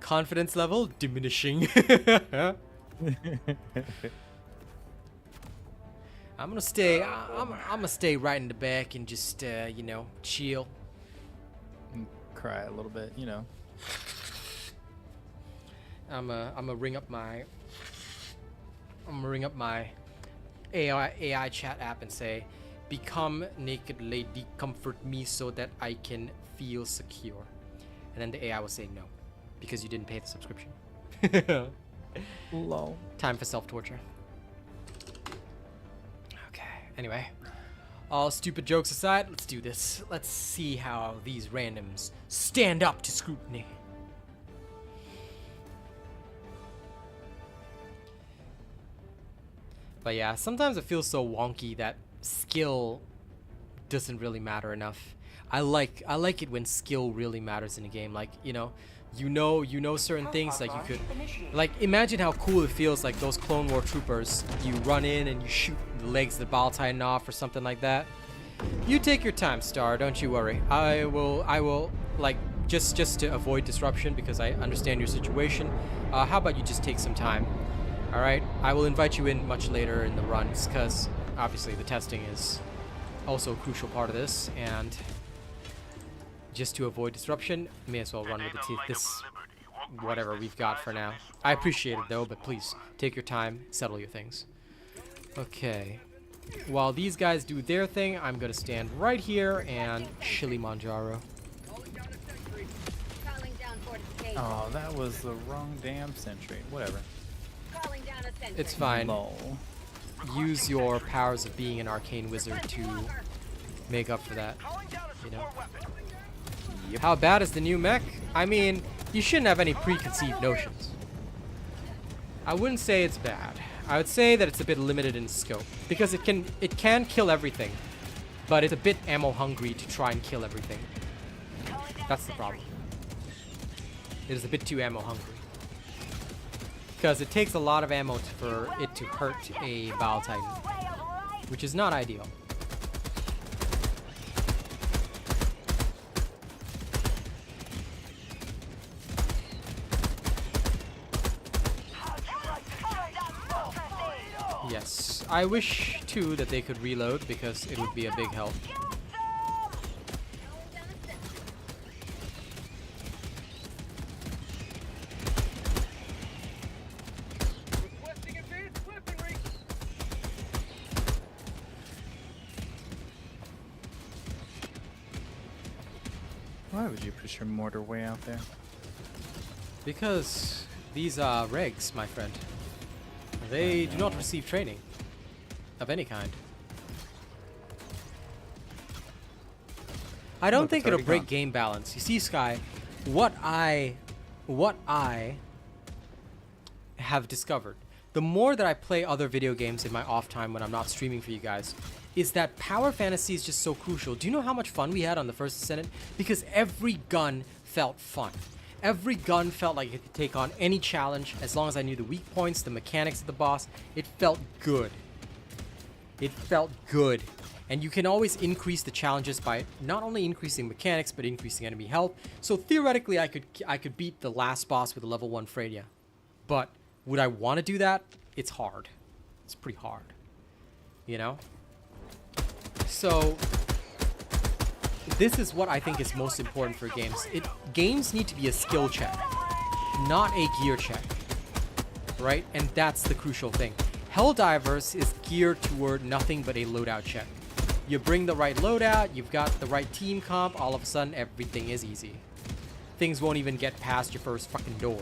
Confidence level diminishing. I'm gonna stay. I'm gonna stay right in the back and just, you know, chill. Cry a little bit, you know. I'm gonna ring up my AI chat app and say, "Become naked lady, comfort me so that I can feel secure." And then the AI will say no, because you didn't pay the subscription. Lol. Time for self-torture. Okay. Anyway, all stupid jokes aside, let's do this. Let's see how these randoms stand up to scrutiny. But yeah, sometimes it feels so wonky that skill doesn't really matter enough. I like it when skill really matters in a game. Like, you know certain things, like you could, like, imagine how cool it feels, like those Clone War troopers, you run in and you shoot the legs of the Bile Titan off or something like that. You take your time, Star, don't you worry. I will like just to avoid disruption, because I understand your situation, how about you just take some time? All right, I will invite you in much later in the runs, because obviously the testing is also a crucial part of this, and just to avoid disruption, may as well run with this whatever we've got for now. I appreciate it though, but please take your time, settle your things. Okay. While these guys do their thing, I'm gonna stand right here and chili Manjaro. Calling down fortification. Oh, that was the wrong damn sentry. Whatever. Calling down a sentry. It's fine. Lol. Use your powers of being an arcane wizard to make up for that. You know. Yep. How bad is the new mech? I mean, you shouldn't have any preconceived notions. I wouldn't say it's bad. I would say that it's a bit limited in scope, because it can kill everything, but it's a bit ammo hungry to try and kill everything. That's the problem. It is a bit too ammo hungry, because it takes a lot of ammo for it to hurt a Bile Titan, which is not ideal. Yes, I wish too that they could reload, because it would be a big help. Why would you push your mortar way out there? Because these are regs, my friend. They do not receive training of any kind. I don't Look, think it's it'll already break gone. game balance. You see, Sky, what I have discovered, the more that I play other video games in my off time when I'm not streaming for you guys, is that power fantasy is just so crucial. Do you know how much fun we had on the first Ascendant? Because every gun felt fun. Every gun felt like it could take on any challenge as long as I knew the weak points, the mechanics of the boss. It felt good. It felt good. And you can always increase the challenges by not only increasing mechanics, but increasing enemy health. So theoretically, I could beat the last boss with a level 1 Freya. But would I want to do that? It's hard. It's pretty hard. You know? So this is what I think is most important for games. Games need to be a skill check, not a gear check, right? And that's the crucial thing. Helldivers is geared toward nothing but a loadout check. You bring the right loadout, you've got the right team comp, all of a sudden everything is easy. Things won't even get past your first fucking door.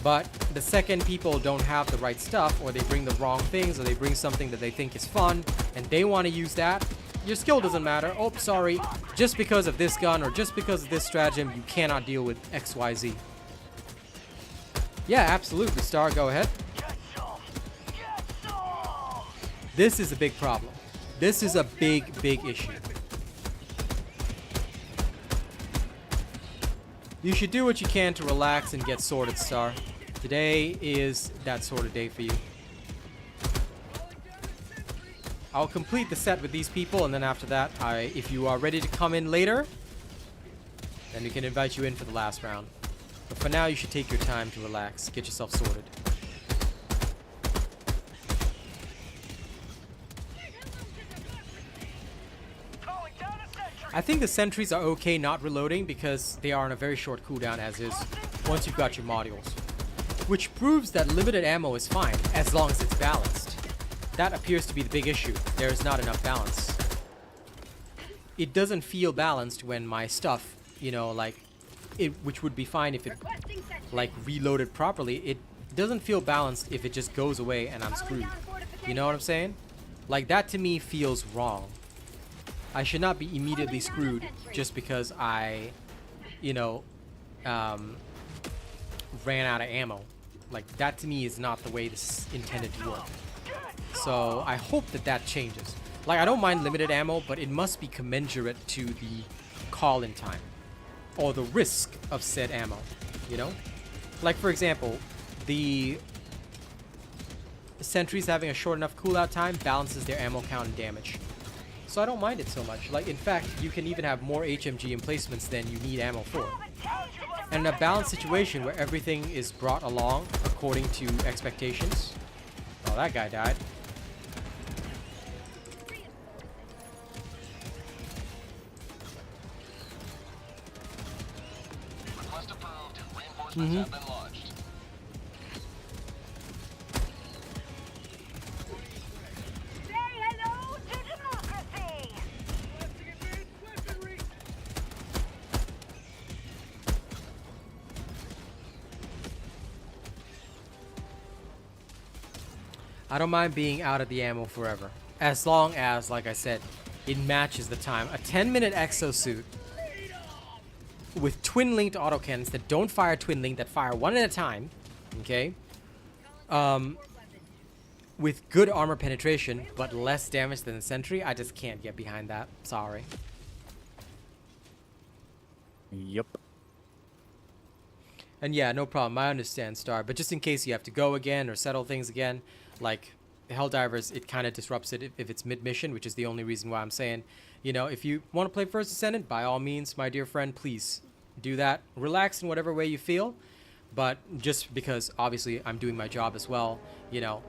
But the second people don't have the right stuff, or they bring the wrong things, or they bring something that they think is fun, and they want to use that, your skill doesn't matter. Oh, sorry. Just because of this gun or just because of this stratagem, you cannot deal with XYZ. Yeah, absolutely, Star. Go ahead. This is a big problem. This is a big, big issue. You should do what you can to relax and get sorted, Star. Today is that sort of day for you. I'll complete the set with these people, and then after that, if you are ready to come in later, then we can invite you in for the last round. But for now, you should take your time to relax, get yourself sorted. I think the sentries are okay not reloading because they are on a very short cooldown as is once you've got your modules. Which proves that limited ammo is fine as long as it's balanced. That appears to be the big issue. There is not enough balance. It doesn't feel balanced when my stuff, you know, like, which would be fine if it, like, reloaded properly. It doesn't feel balanced if it just goes away and I'm screwed. You know what I'm saying? Like, that to me feels wrong. I should not be immediately screwed just because I, you know, ran out of ammo. Like, that to me is not the way this is intended to work. So I hope that that changes. Like, I don't mind limited ammo, but it must be commensurate to the call-in time or the risk of said ammo, you know? Like, for example, the sentries having a short enough cooldown time balances their ammo count and damage. so I don't mind it so much. Like, in fact, you can even have more HMG emplacements than you need ammo for. And in a balanced situation where everything is brought along according to expectations. Oh, that guy died. Request approved. Reinforcements have been launched. Say hello to democracy! I don't mind being out of the ammo forever. As long as, like I said, it matches the time. A 10-minute exosuit with twin-linked autocannons that don't fire twin-linked, that fire one at a time, okay? With good armor penetration, but less damage than the sentry, I just can't get behind that. Sorry. Yep. And yeah, no problem. I understand, Star. But just in case you have to go again or settle things again, like Helldivers, it kind of disrupts it if it's mid-mission, which is the only reason why I'm saying, you know, if you want to play First Descendant, by all means, my dear friend, please do that. Relax in whatever way you feel. But just because, obviously, I'm doing my job as well, you know,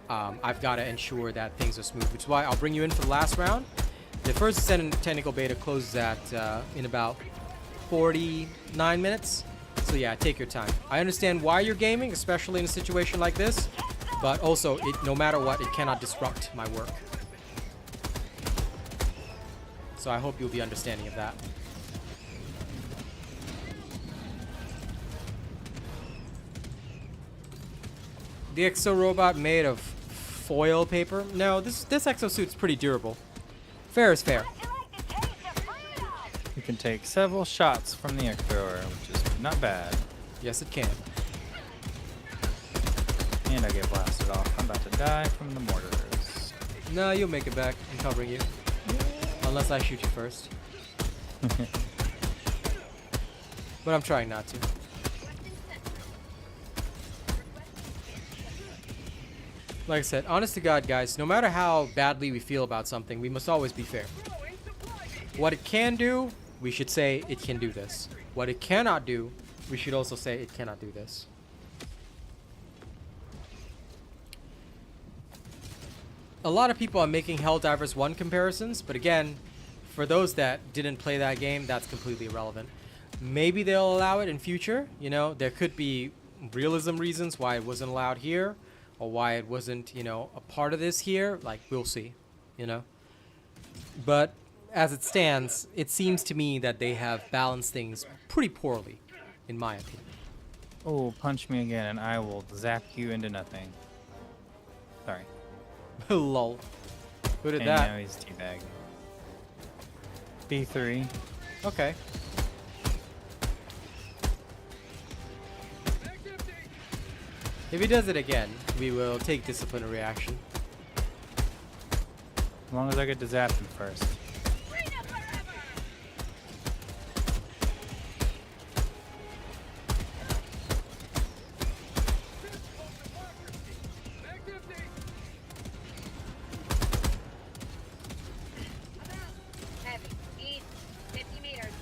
I've got to ensure that things are smooth, which is why I'll bring you in for the last round. The First Descendant technical beta closes at in about 49 minutes. So yeah, take your time. I understand why you're gaming, especially in a situation like this, but also, no matter what, it cannot disrupt my work. So I hope you'll be understanding of that. The EXO-robot made of foil paper? No, this exosuit's pretty durable. Fair is fair. You can take several shots from the X-thrower, which is not bad. Yes, it can. And I get blasted off. I'm about to die from the mortars. No, you'll make it back. I'm covering you. Unless I shoot you first. But I'm trying not to. Like I said, honest to God, guys, no matter how badly we feel about something, we must always be fair. What it can do, we should say it can do this. What it cannot do, we should also say it cannot do this. A lot of people are making Helldivers 1 comparisons, but again, for those that didn't play that game, that's completely irrelevant. Maybe they'll allow it in future, you know, there could be realism reasons why it wasn't allowed here, or why it wasn't, you know, a part of this here, like, we'll see, you know. But as it stands, it seems to me that they have balanced things pretty poorly, in my opinion. Oh, punch me again and I will zap you into nothing. Sorry. Lol. Who did And that? now he's teabagged. B3. Okay. If he does it again, we will take disciplinary action. As long as I get to zap him first. Heavy. East. 50 meters.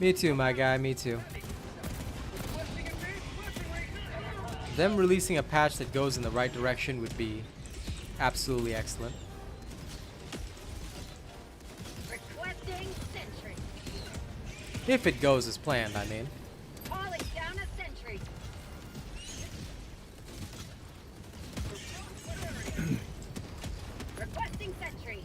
Me too, my guy, me too. Them releasing a patch that goes in the right direction would be absolutely excellent. Requesting sentry. If it goes as planned, I mean. Calling down a sentry. Requesting sentry.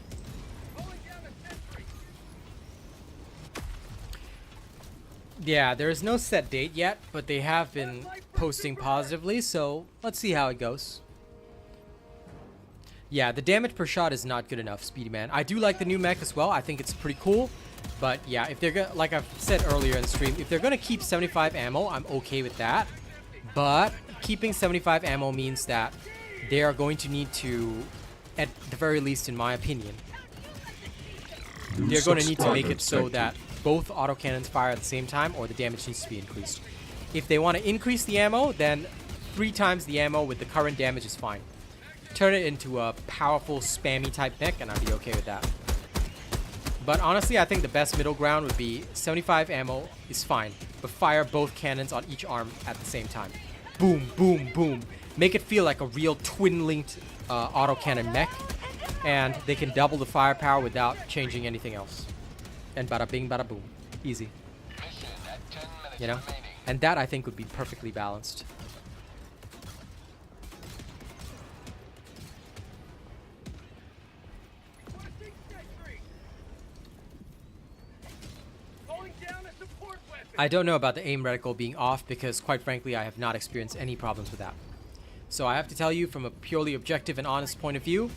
Yeah, there is no set date yet, but they have been posting positively, so let's see how it goes. Yeah, the damage per shot is not good enough, Speedy Man. I do like the new mech as well. I think it's pretty cool. But yeah, if they're gonna, like I've said earlier in the stream, if they're gonna keep 75 ammo, I'm okay with that. But keeping 75 ammo means that they are going to need to, at the very least in my opinion, they're going to need to make it so that both autocannons fire at the same time or the damage needs to be increased. If they want to increase the ammo, then 3 times the ammo with the current damage is fine. Turn it into a powerful spammy type mech and I'd be okay with that. But honestly, I think the best middle ground would be 75 ammo is fine, but fire both cannons on each arm at the same time. Boom, boom, boom. Make it feel like a real twin-linked autocannon mech, and they can double the firepower without changing anything else. And bada bing, bada boom. Easy. Mission at 10 minutes You know? remaining. And that, I think, would be perfectly balanced. I don't know about the aim reticle being off because, quite frankly, I have not experienced any problems with that. So I have to tell you, from a purely objective and honest point of view,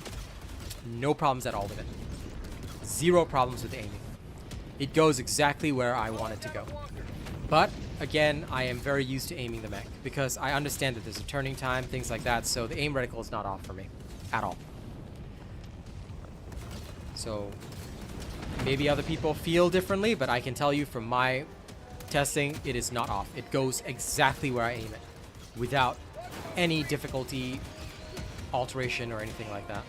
no problems at all with it. 0 problems with the aiming. It goes exactly where I want it to go. But, again, I am very used to aiming the mech because I understand that there's a turning time, things like that, so the aim reticle is not off for me. At all. So, maybe other people feel differently, but I can tell you from my testing, it is not off. It goes exactly where I aim it, without any difficulty, alteration, or anything like that.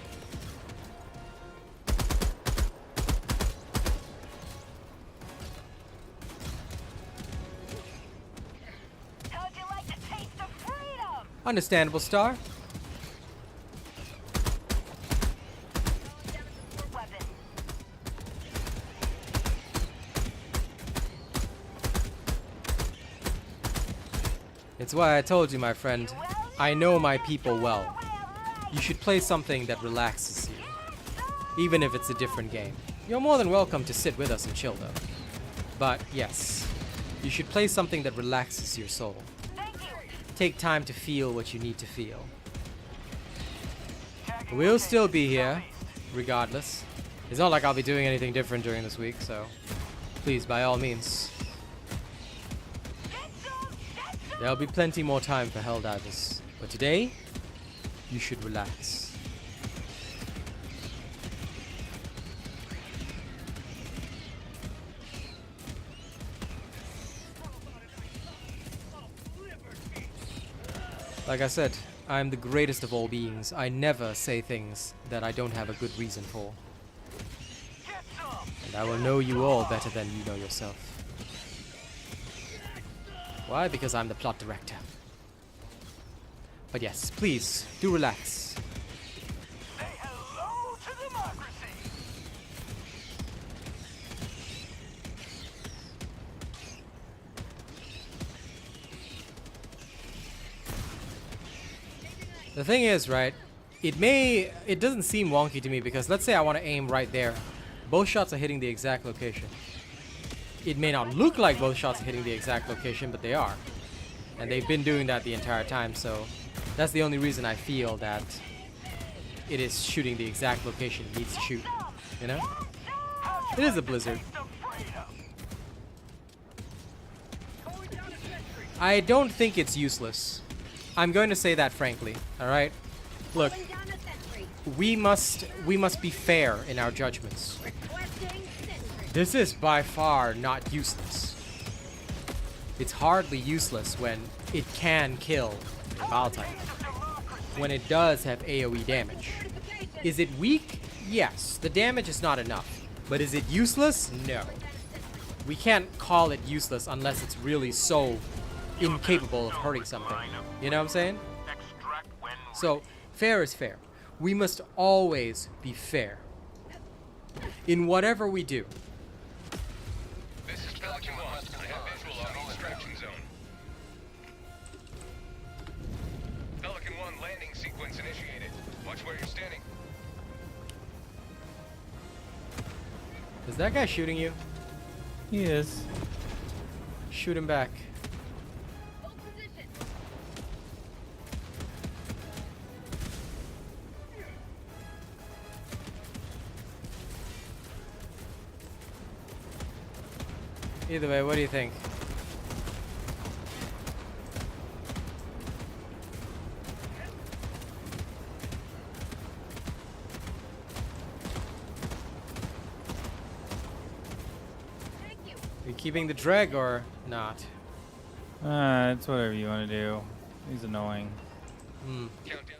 How'd you like the taste of freedom? Understandable, Star. Weapon. It's why I told you, my friend, I know my people well. You should play something that relaxes you, even if it's a different game. You're more than welcome to sit with us and chill, though. But yes, you should play something that relaxes your soul. Thank you. Take time to feel what you need to feel. We'll still be here, regardless. It's not like I'll be doing anything different during this week, so please, by all means. There'll be plenty more time for Helldivers, but today, you should relax. Like I said, I'm the greatest of all beings. I never say things that I don't have a good reason for. And I will know you all better than you know yourself. Why? Because I'm the plot director. But yes, please, do relax. Say hello to democracy. The thing is, right, it doesn't seem wonky to me because let's say I want to aim right there. Both shots are hitting the exact location. It may not look like both shots are hitting the exact location, but they are. And they've been doing that the entire time, so that's the only reason I feel that it is shooting the exact location it needs to shoot, you know? It is a blizzard. I don't think it's useless. I'm going to say that frankly, alright? Look, we must be fair in our judgments. This is by far not useless. It's hardly useless when it can kill a Bile type. When it does have AoE damage. Is it weak? Yes, the damage is not enough. But is it useless? No. We can't call it useless unless it's really so incapable of hurting something. You know what I'm saying? So, fair is fair. We must always be fair. In whatever we do. This is Pelican 1. I have visual on the extraction zone. Pelican 1 landing sequence initiated. Watch where you're standing. Is that guy shooting you? He is. Shoot him back. Either way, what do you think? Are you keeping the drag or not? It's whatever you want to do. He's annoying. Hmm. Countdown.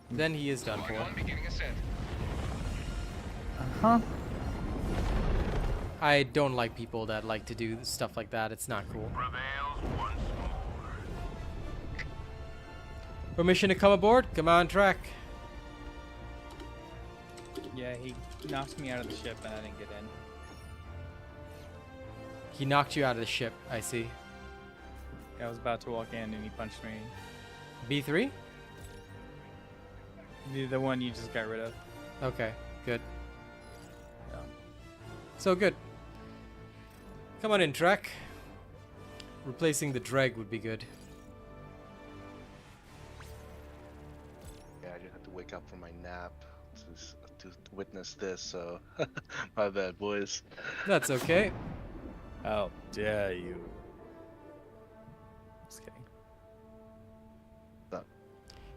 Then he is done Log for. on, beginning ascent. Huh? I don't like people that like to do stuff like that. It's not cool. Prevails once more. Permission to come aboard? Come on, track. Yeah, he knocked me out of the ship and I didn't get in. He knocked you out of the ship, I see. I was about to walk in and he punched me. B3? The one you just got rid of. Okay, good. Yeah. So good. Come on in, track. Replacing the drag would be good. Yeah, I just had to wake up from my nap to witness this, so my bad, boys. That's okay. How dare you? Just kidding.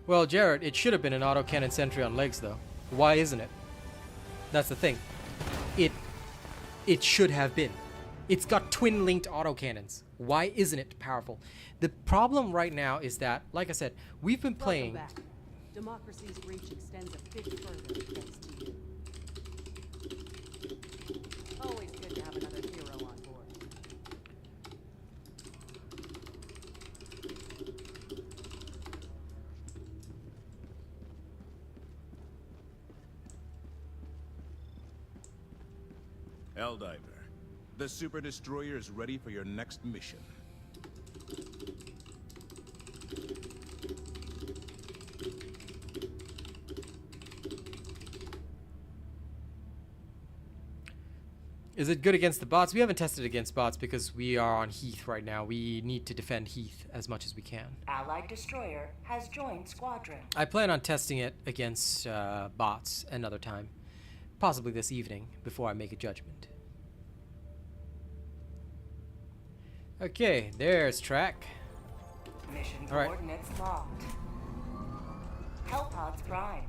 Well, Jared, it should have been an autocannon sentry on legs, though. Why isn't it? That's the thing. It should have been. It's got twin-linked autocannons. Why isn't it powerful? The problem right now is that, like I said, we've been playing... Welcome back. Democracy's reach extends a bit further thanks to you. Always good to have another hero on board. Helldiver, the Super Destroyer is ready for your next mission. Is it good against the bots? We haven't tested against bots because we are on Heath right now. We need to defend Heath as much as we can. Allied destroyer has joined squadron. I plan on testing it against bots another time. Possibly this evening, before I make a judgment. Okay, there's track. Mission All right. coordinates locked. Hellpods primed.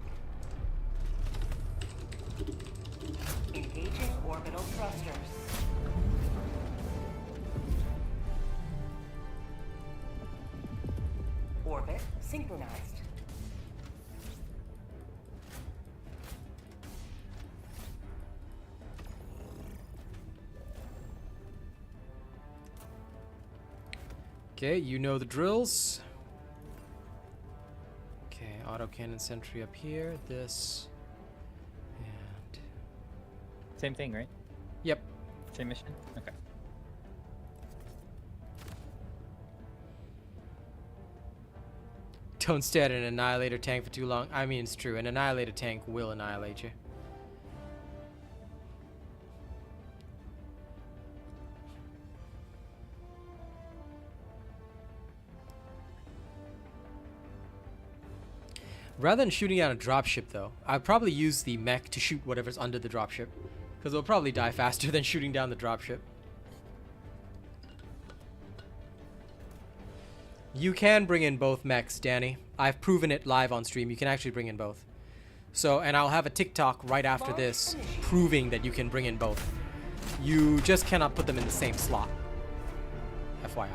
Engaging orbital thrusters. Orbit synchronized. Okay, you know the drills. Okay, autocannon sentry up here. This. And. Same thing, right? Yep. Same mission? Okay. Don't stare at an annihilator tank for too long. I mean, it's true. An annihilator tank will annihilate you. Rather than shooting down a dropship, though, I'd probably use the mech to shoot whatever's under the dropship. Because it'll probably die faster than shooting down the dropship. You can bring in both mechs, Danny. I've proven it live on stream. You can actually bring in both. So, and I'll have a TikTok right after this proving that you can bring in both. You just cannot put them in the same slot. FYI.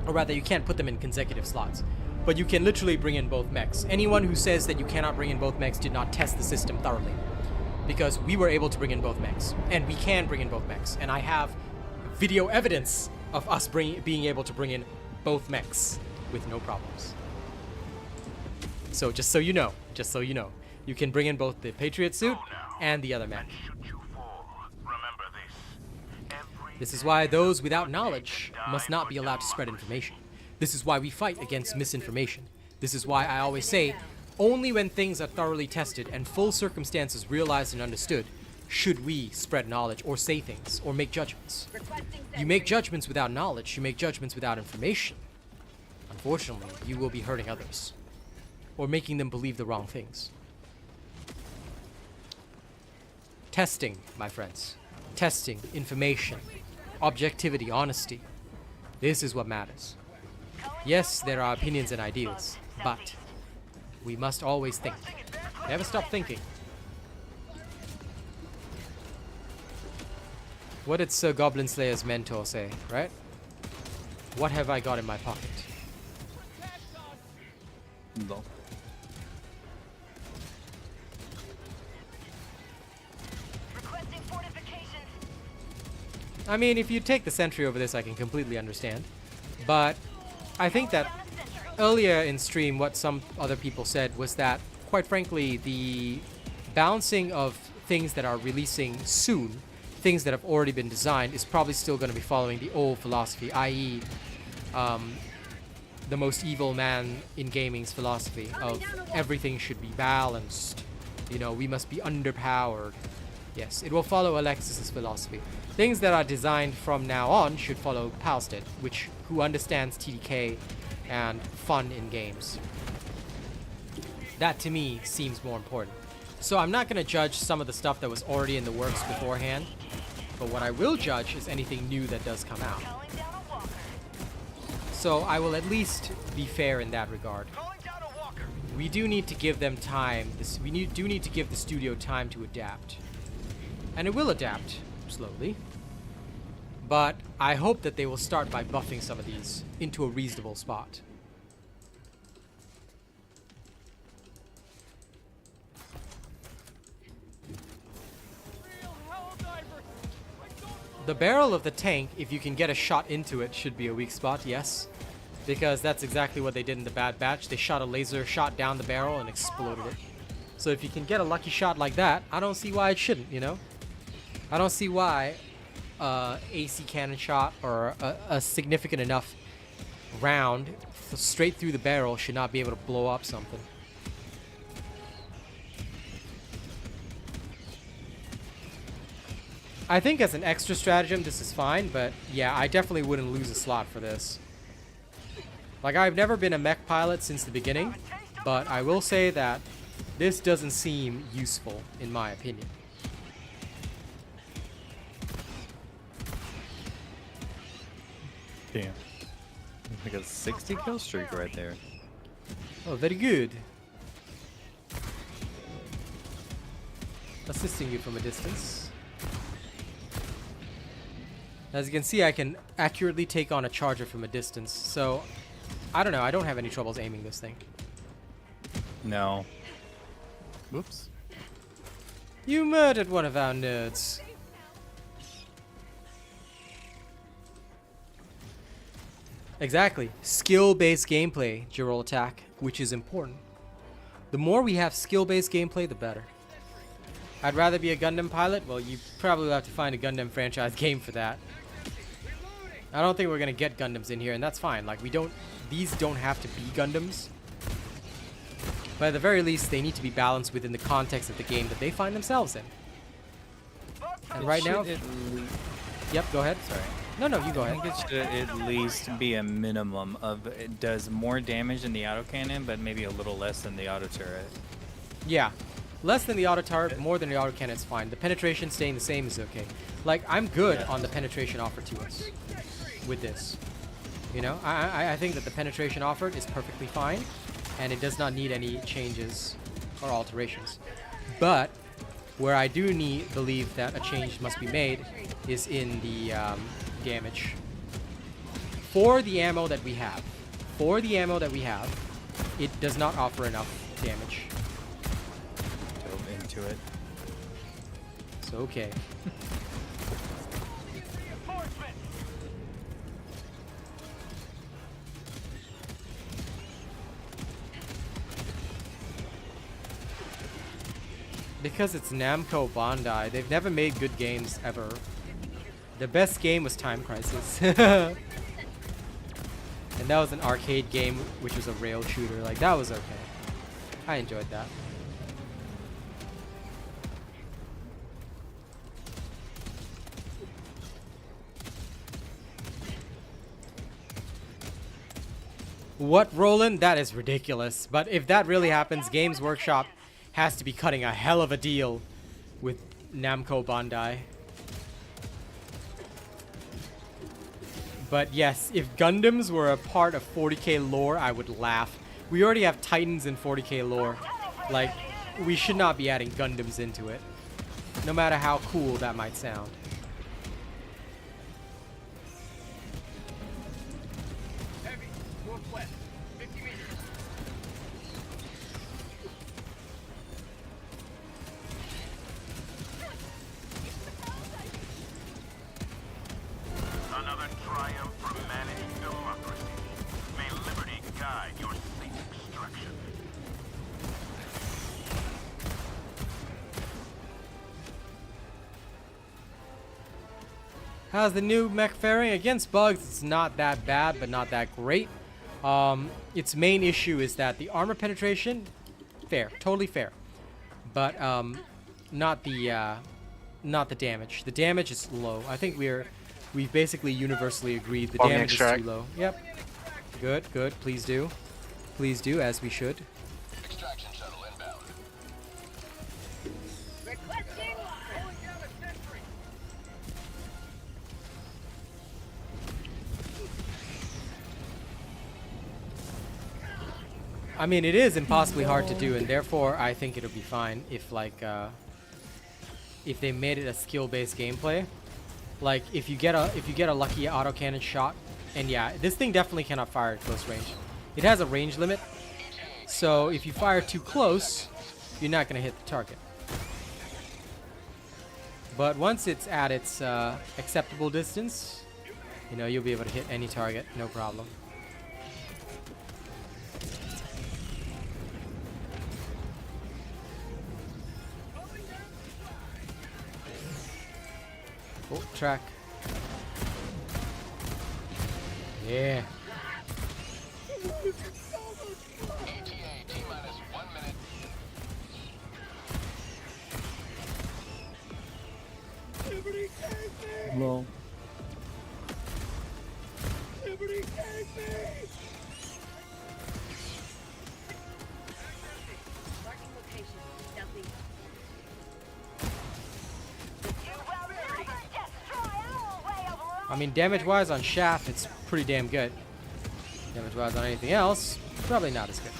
Or rather, you can't put them in consecutive slots. But you can literally bring in both mechs. Anyone who says that you cannot bring in both mechs did not test the system thoroughly. Because we were able to bring in both mechs. And we can bring in both mechs. And I have video evidence of us being able to bring in both mechs with no problems. So just so you know, you can bring in both the Patriot suit and the other mech. This is why those without knowledge must not be allowed to spread information. This is why we fight against misinformation. This is why I always say, only when things are thoroughly tested and full circumstances realized and understood, should we spread knowledge or say things or make judgments. You make judgments without knowledge, you make judgments without information. Unfortunately, you will be hurting others or making them believe the wrong things. Testing, my friends. Testing, information, objectivity, honesty. This is what matters. Yes, there are opinions and ideals, but We must always think. Never stop thinking. What did Sir Goblin Slayer's mentor say, right? What have I got in my pocket? No. Requesting fortifications. I mean, if you take the sentry over this, I can completely understand. But I think that earlier in stream, what some other people said was that, quite frankly, the balancing of things that are releasing soon, things that have already been designed, is probably still going to be following the old philosophy, i.e., the most evil man in gaming's philosophy of everything should be balanced. You know, we must be underpowered. Yes, it will follow Alexis's philosophy. Things that are designed from now on should follow Palstead, who understands TDK and fun in games. That to me seems more important. So I'm not going to judge some of the stuff that was already in the works beforehand, but what I will judge is anything new that does come out. Calling down a walker. So I will at least be fair in that regard. Calling down a walker. We do need to give them time. Do need to give the studio time to adapt. And it will adapt slowly. But I hope that they will start by buffing some of these into a reasonable spot. The barrel of the tank, if you can get a shot into it, should be a weak spot, yes. Because that's exactly what they did in the Bad Batch. They shot a laser shot down the barrel and exploded it. So if you can get a lucky shot like that, I don't see why it shouldn't, you know? I don't see why AC cannon shot or a significant enough round straight through the barrel should not be able to blow up something. I think as an extra stratagem, this is fine, but yeah, I definitely wouldn't lose a slot for this. Like, I've never been a mech pilot since the beginning, but I will say that this doesn't seem useful, in my opinion. Damn. Like a 60 kill streak right there. Oh, very good. Assisting you from a distance. As you can see, I can accurately take on a charger from a distance, so I don't know, I don't have any troubles aiming this thing. No. Whoops. You murdered one of our nerds. Exactly. Skill-based gameplay, Gerald Attack, which is important. The more we have skill-based gameplay, the better. I'd rather be a Gundam pilot. Well, you probably will have to find a Gundam franchise game for that. I don't think we're gonna get Gundams in here, and that's fine. Like, these don't have to be Gundams. But at the very least, they need to be balanced within the context of the game that they find themselves in. And right now... Yep, go ahead. Sorry. No, you go I ahead. think it should at least be a minimum of it does more damage than the autocannon, but maybe a little less than the auto turret. Yeah. Less than the auto turret, more than the auto cannon is fine. The penetration staying the same is okay. Like, I'm good on the penetration offered to us with this. You know, I think that the penetration offered is perfectly fine, and it does not need any changes or alterations. But where I do believe that a change must be made is in the damage. For the ammo that we have, it does not offer enough damage. Dove into it. So okay. Because it's Namco Bandai, they've never made good games ever. The best game was Time Crisis. And that was an arcade game, which was a rail shooter. Like, that was okay. I enjoyed that. What, Roland? That is ridiculous. But if that really happens, Games Workshop has to be cutting a hell of a deal with Namco Bandai. But yes, if Gundams were a part of 40k lore, I would laugh. We already have Titans in 40k lore. Like, we should not be adding Gundams into it. No matter how cool that might sound. Heavy, northwest, 50 meters. Another triumph for managed democracy. May liberty guide your safe extraction. How's the new mech faring? Against bugs, it's not that bad, but not that great. Its main issue is that the armor penetration, fair, totally fair. But not the damage. The damage is low. I think we've basically universally agreed the Bomb damage is extract. too low. Yep. Good, good. Please do. Please do, as we should. Extraction shuttle inbound. Requesting I mean, it is impossibly hard to do, and therefore I think it'll be fine if if they made it a skill-based gameplay. Like if you get a lucky autocannon shot, and yeah, this thing definitely cannot fire at close range. It has a range limit, so if you fire too close, you're not gonna hit the target. But once it's at its acceptable distance, you know, you'll be able to hit any target, no problem. Oh, track. Yeah. Lol. I mean, damage-wise on Shaft, it's pretty damn good. Damage-wise on anything else, probably not as good.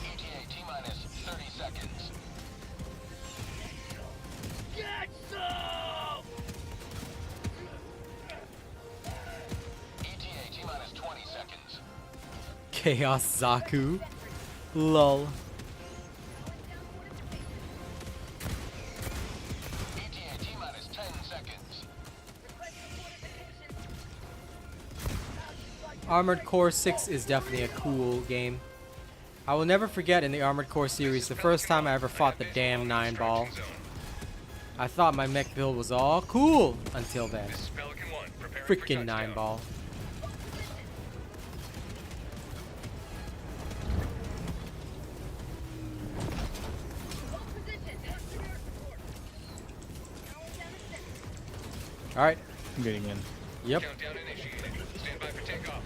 Chaos Zaku. Lol. Armored Core 6 is definitely a cool game. I will never forget in the Armored Core series the first time I ever fought the damn 9-ball. I thought my mech build was all cool until then. Freaking 9-ball. Alright. I'm getting in. Yep. Countdown initiated. Stand by for takeoff.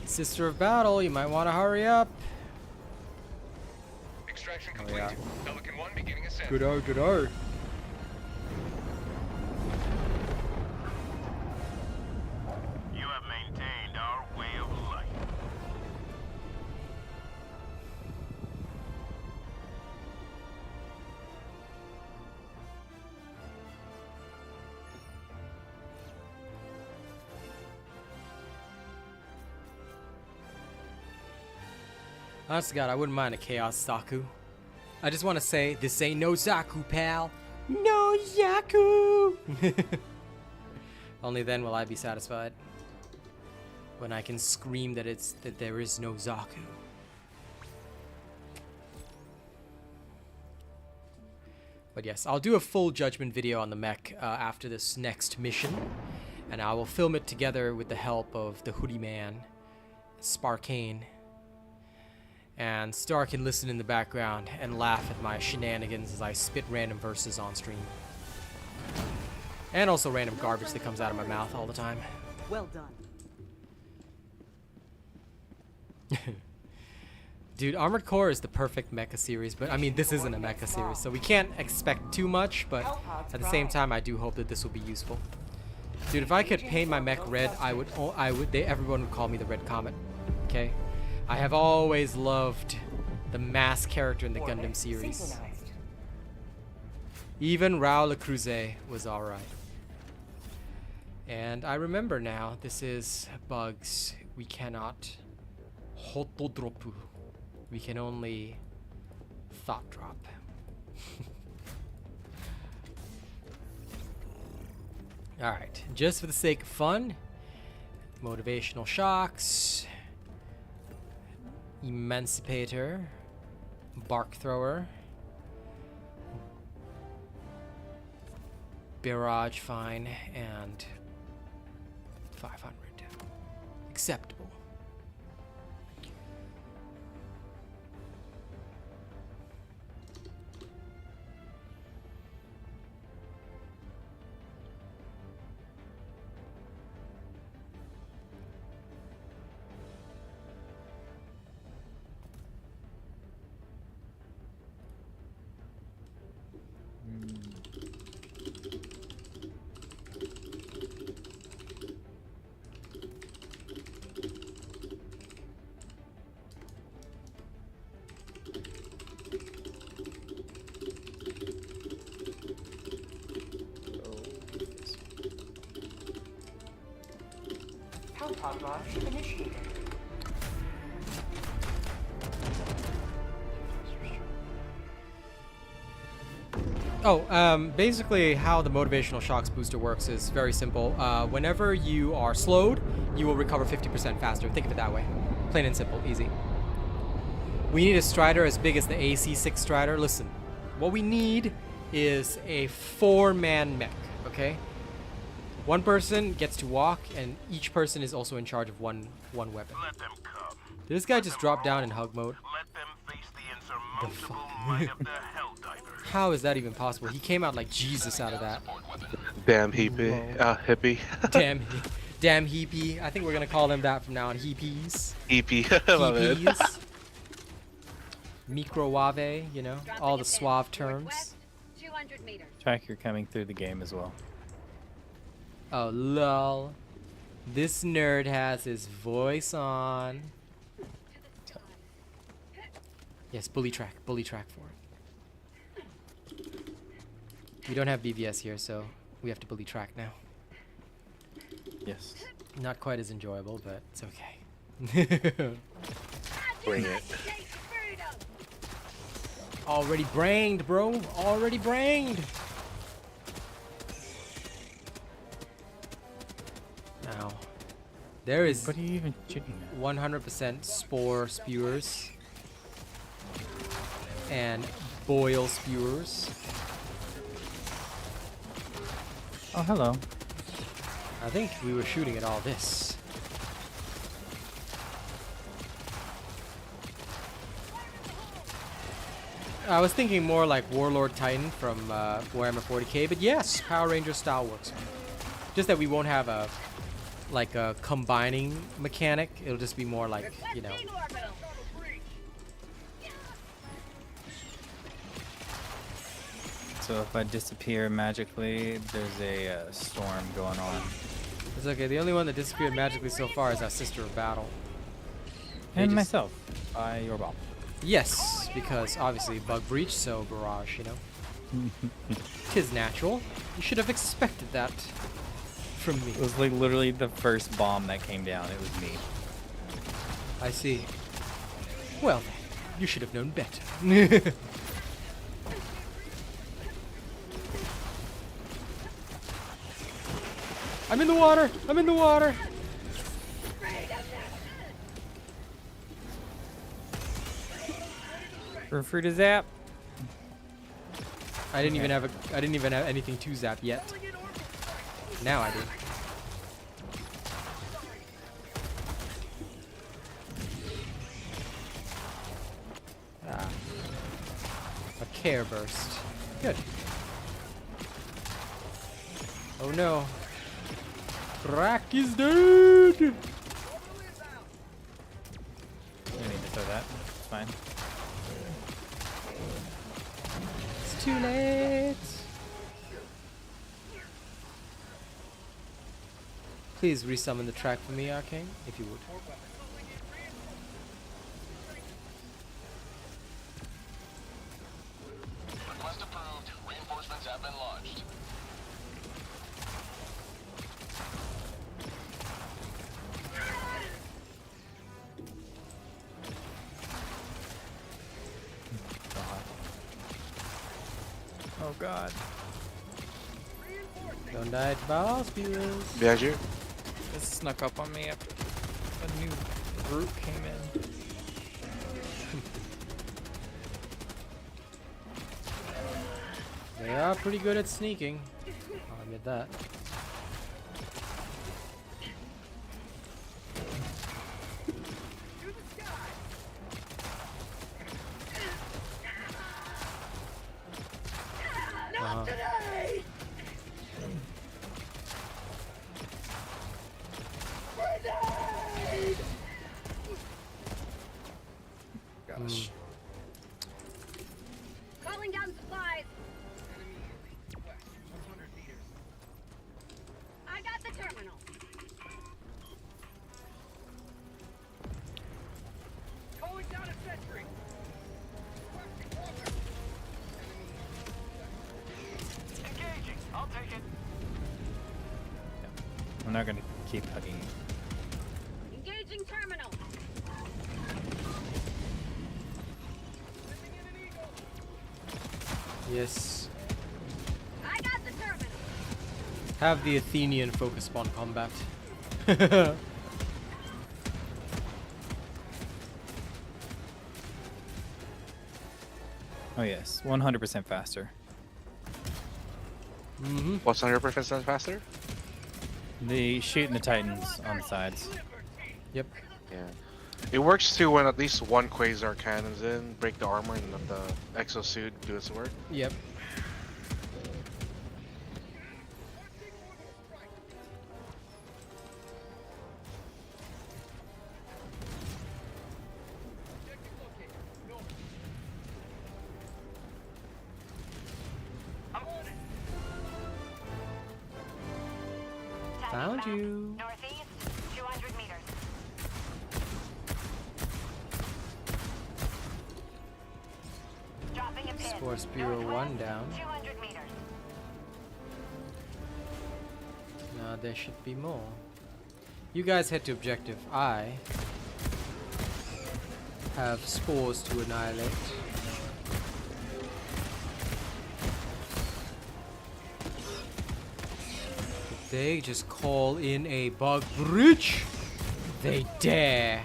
Sister of Battle, you might want to hurry up. Extraction complete. yeah. Pelican 1 beginning ascent. Good art, good art. You have maintained our way of life. Honest to God, I wouldn't mind a Chaos Zaku. I just want to say, this ain't no Zaku, pal. No Zaku! Only then will I be satisfied. When I can scream that there is no Zaku. But yes, I'll do a full judgment video on the mech after this next mission. And I will film it together with the help of the Hoodie Man, Sparkane. And Star can listen in the background and laugh at my shenanigans as I spit random verses on stream. And also random garbage that comes out of my mouth all the time. Well done. Dude, Armored Core is the perfect mecha series, but I mean, this isn't a mecha series, so we can't expect too much, but at the same time, I do hope that this will be useful. Dude, if I could paint my mech red, everyone would call me the Red Comet, okay? I have always loved the mass character in the Gundam series. Synchronized. Even Raoul Creuset was alright. And I remember now, this is bugs. We cannot hotodropu. We can only thought drop. Alright, just for the sake of fun, motivational shocks, Emancipator, Bark Thrower, Barrage fine, and 500. Acceptable. Pod launch initiated. Oh, basically how the motivational shocks booster works is very simple. Whenever you are slowed, you will recover 50% faster. Think of it that way. Plain and simple, easy. We need a Strider as big as the AC-6 Strider. Listen, what we need is a 4-man mech, okay? One person gets to walk, and each person is also in charge of one weapon. Let them come. Did this guy just drop down in hug mode? Let them face the insurmountable might of the Helldivers. How is that even possible? He came out like Jesus out of that. Damn hippie. Damn heapy. I think we're gonna call them that from now on. Heapies. Hippie. My bad. Heapies. Microwave, you know, all the suave terms. Northwest, 200 meters. Track, you're coming through the game as well. Oh, lol. This nerd has his voice on. Yes, bully track for it. We don't have BVS here, so we have to bully track now. Yes. Not quite as enjoyable, but it's okay. Bring it. Already brained, bro. Already brained. Now, there is What are you even shooting at? 100% spore spewers and boil spewers. Oh, hello. I think we were shooting at all this. I was thinking more like Warlord Titan from Warhammer 40k, but yes, Power Ranger style works. Just that we won't have a combining mechanic. It'll just be more like, you know. So if I disappear magically, there's a storm going on. It's okay. The only one that disappeared magically so far is our Sister of Battle. They And just- myself, by your bomb. Yes, because obviously bug breach, so barrage, you know. 'Tis natural. You should have expected that from me. It was like literally the first bomb that came down. It was me. I see. Well, then, you should have known better. I'm in the water! I'm in the water! Feel free to zap. I didn't even have anything to zap yet. Now I do. Ah. A care burst. Good. Oh no. Rack is dead! You need to throw that. It's fine. It's too late. Please resummon the track for me, Arcane, if you would. been launched. Oh god. Don't die to ball spewers. Behind you. This snuck up on me after a new group came in. They are pretty good at sneaking. I'll admit that. Not today! Grenade! Gosh. Calling down supplies. I got the terminal. Calling down a sentry. Engaging. I'll take it. I'm not gonna keep hugging you. Engaging terminal. Yes. I got the terminal. Have the Athenian focus upon combat. Oh yes, 100% faster. Mm-hmm. What's 100% faster? The shooting the titans on the sides. Yep. Yeah. It works too when at least one quasar cannon's in, break the armor, and let the exosuit do its work. Yep. Found you. Northeast, 200 meters. Dropping a pin. Spore Spear 1 down. 200 meters. Now there should be more. You guys head to objective. I have spores to annihilate. They just call in a bug breach. They dare.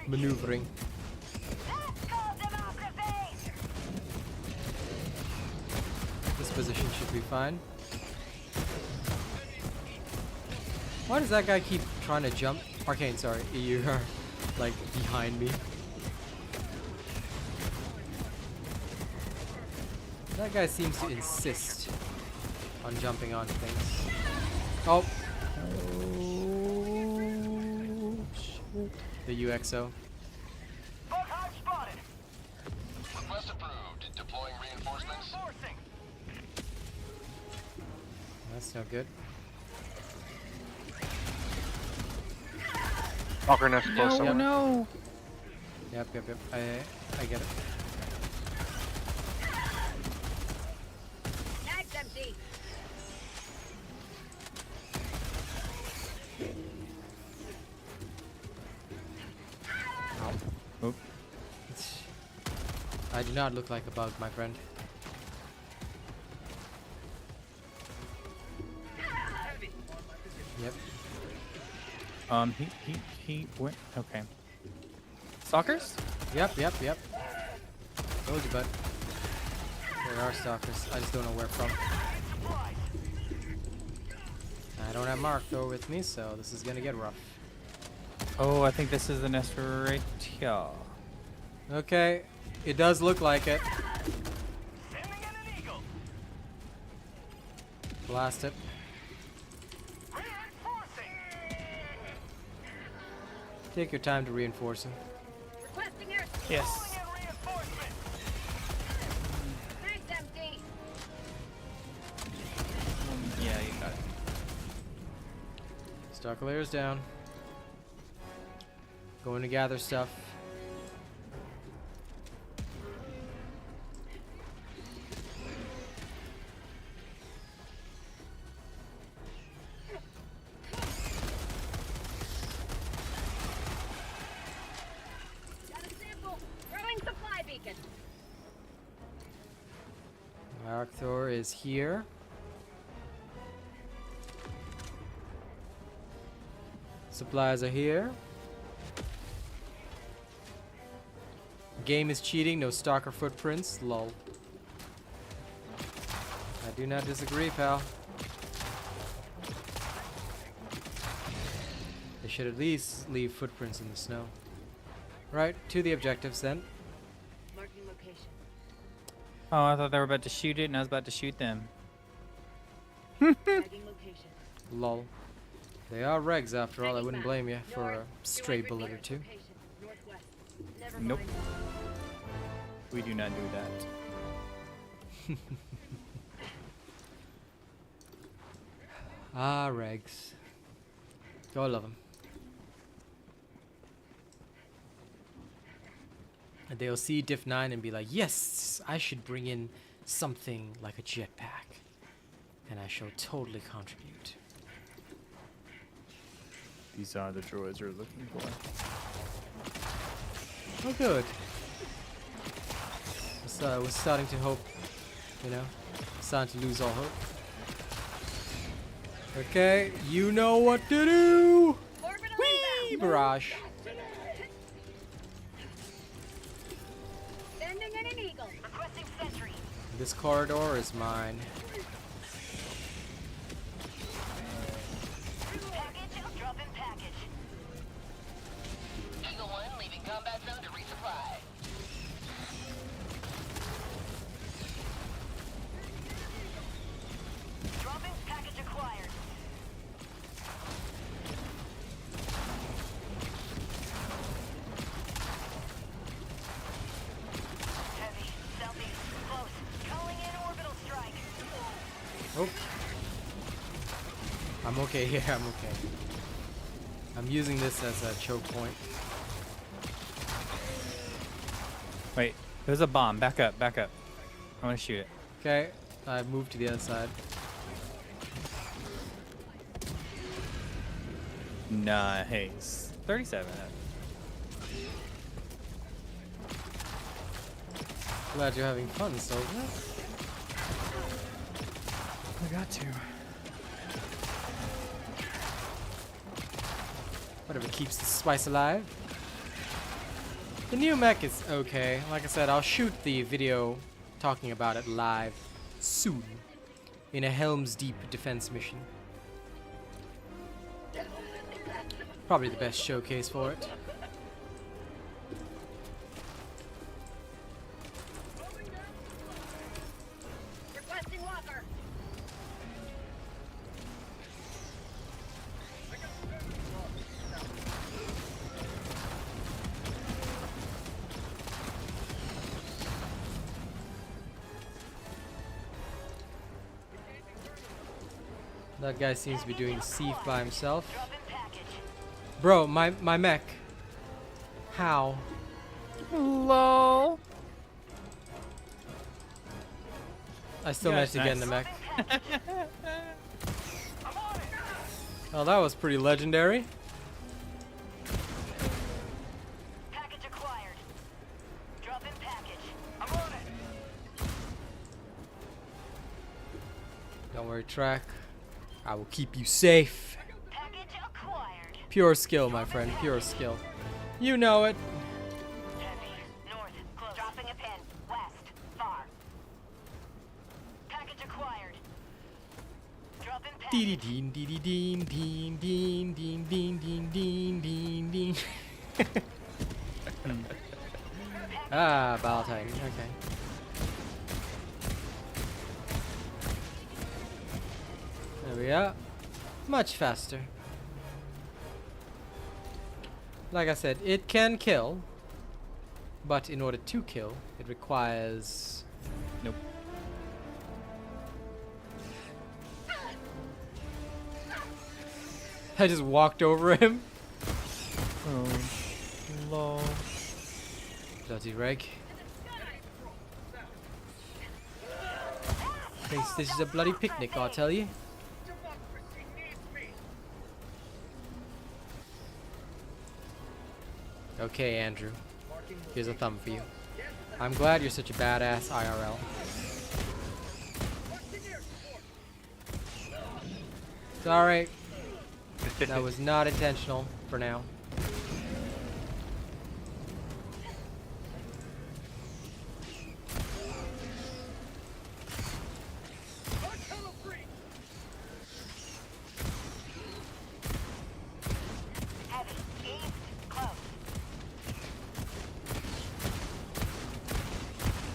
Maneuvering. That's called democracy! This position should be fine. Why does that guy keep trying to jump? Arcane, sorry. You are like behind me. That guy seems to insist on jumping on things. Oh. The UXO. Bug hive spotted. Request approved. Deploying reinforcements. Reinforcing. That's no good. Walker nest close somewhere. No! Yep. I get it. Mag's empty. Oop. I do not look like a bug, my friend. Yep. He went. Okay. Stalkers? Yep. Told you, bud. There are stalkers. I just don't know where from. I don't have Mark though with me, so this is gonna get rough. Oh, I think this is the nest right here. Okay, it does look like it. Sending in an eagle. Blast it. Reinforcing. Take your time to reinforce him. Requesting air. Yes. Calling in reinforcements. Mag's empty. Yeah, you got it. Stalker layers down. Going to gather stuff. Arcthor is here. Supplies are here. Game is cheating, no stalker footprints. Lol. I do not disagree, pal. They should at least leave footprints in the snow. Right, to the objectives then. Marking location. Oh, I thought they were about to shoot it, and I was about to shoot them. Tagging location. Lol. They are regs after all, I wouldn't blame you for a North. stray bullet or two. Location. Northwest. Never Nope. mind. We do not do that. Ah, regs. Go, I love them. And they'll see Diff 9 and be like, yes, I should bring in something like a jetpack. And I shall totally contribute. These are the droids you're looking for. Oh, good. Was starting to hope, you know, starting to lose all hope. Okay, you know what to do! Orbital Whee! inbound. Barrage. Sending in an eagle. Requesting sentry. This corridor is mine. Package, drop in package. Eagle 1 leaving combat zone to resupply. Dropping package acquired. Heavy, southeast, close. Calling in orbital strike. Oh. I'm okay here, I'm okay. I'm using this as a choke point. Wait, there's a bomb. Back up, back up. I want to shoot it. Okay, I've moved to the other side. Nice. 37. Glad you're having fun, soldier. I got to. Whatever keeps the spice alive. The new mech is okay. Like I said, I'll shoot the video talking about it live soon in a Helm's Deep defense mission. Probably the best showcase for it. Requesting walker. That guy seems to be doing the siege by himself. Drop in package. Bro, my mech. How? Lol. I still Yeah, managed to get in the nice. mech. Oh, that was pretty legendary. Package acquired. Drop in package. I'm on it. Don't worry, Track. I will keep you safe. Package acquired. Pure skill, my friend. Pure skill. You know it. Heavy. North. Close. Dropping a pin. West. Far. Package acquired. Drop in package. Dee deen dee dee deen deen deen deen deen deen deen deen deen. Ah, Baltang. Okay. There we are. Much faster. Like I said, it can kill, but in order to kill, it requires. Nope. I just walked over him. Oh, lol. Bloody reg. Thinks this is a bloody picnic, I'll tell you. Okay, Andrew. Here's a thumb for you. I'm glad you're such a badass IRL. Sorry. That was not intentional for now. Heavy. East. Close.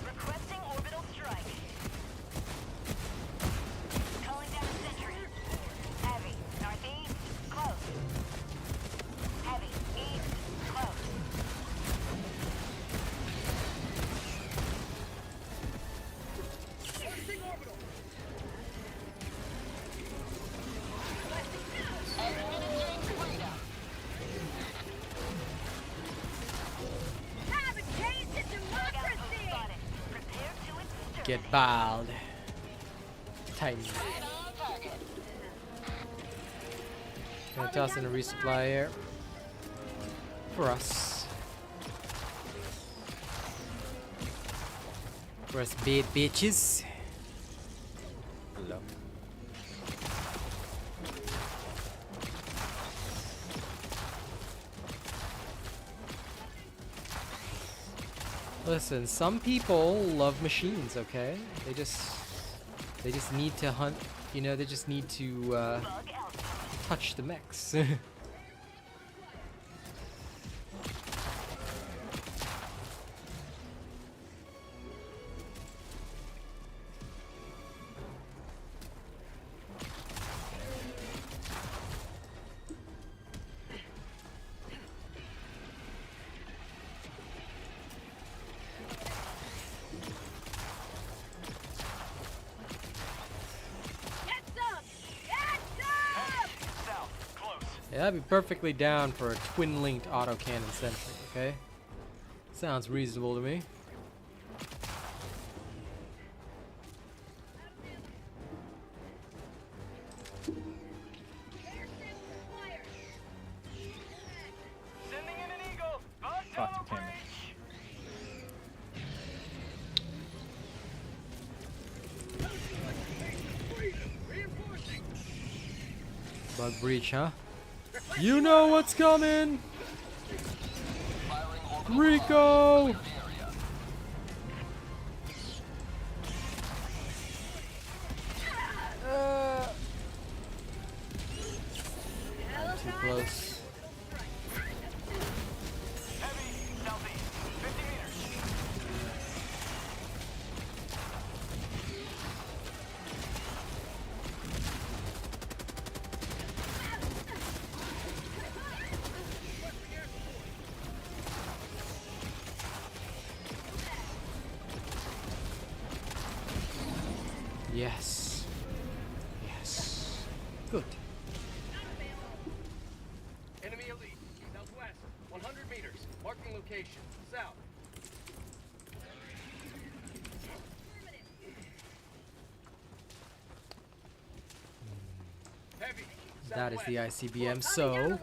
Requesting orbital strike. Calling down a sentry. Heavy. Northeast. Close. Heavy. East. Close. Have a taste of democracy! Spotted. Prepare to exterminate. Get balled. Titan. Gonna toss in a resupply here. For us. For us bad bitches. Hello. Listen, some people love machines, okay? They just need to hunt, you know, they just need to touch the mechs. Get some! Get some! South. Close. Yeah, I'd be perfectly down for a twin-linked autocannon sentry, okay? Sounds reasonable to me. Sending in an eagle. Fuck, damn it. Bug breach, huh? You know what's coming! Rico! Too close. Heavy. Southeast. 50 meters. Yes. Yes. Good. Enemy elite. Southwest. 100 meters. Marking location. South. Heavy. That is the Southwest. ICBM, so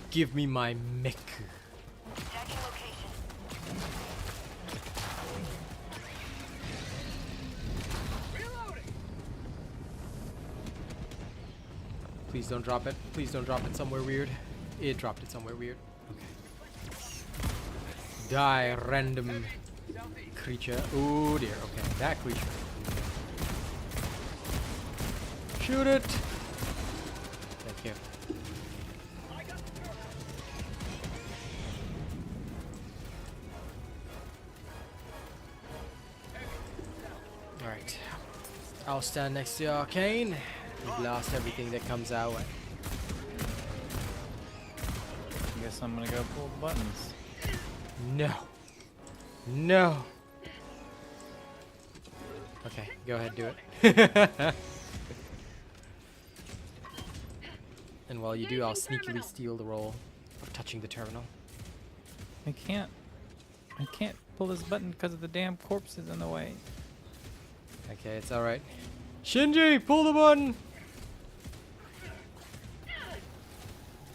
give me my mech. Tagging location. Reloading. Please don't drop it. Please don't drop it somewhere weird. It dropped it somewhere weird. Okay. Die, random Southeast. creature. Oh dear. Okay, that creature. Shoot it. Thank you. All right. I'll stand next to the arcane and blast everything that comes our way. Guess I'm gonna go pull the buttons. No. No. Okay, go ahead, do it. And while you do, I'll sneakily steal the role of touching the terminal. I can't pull this button because of the damn corpses in the way. Okay, it's alright. Shinji, pull the button!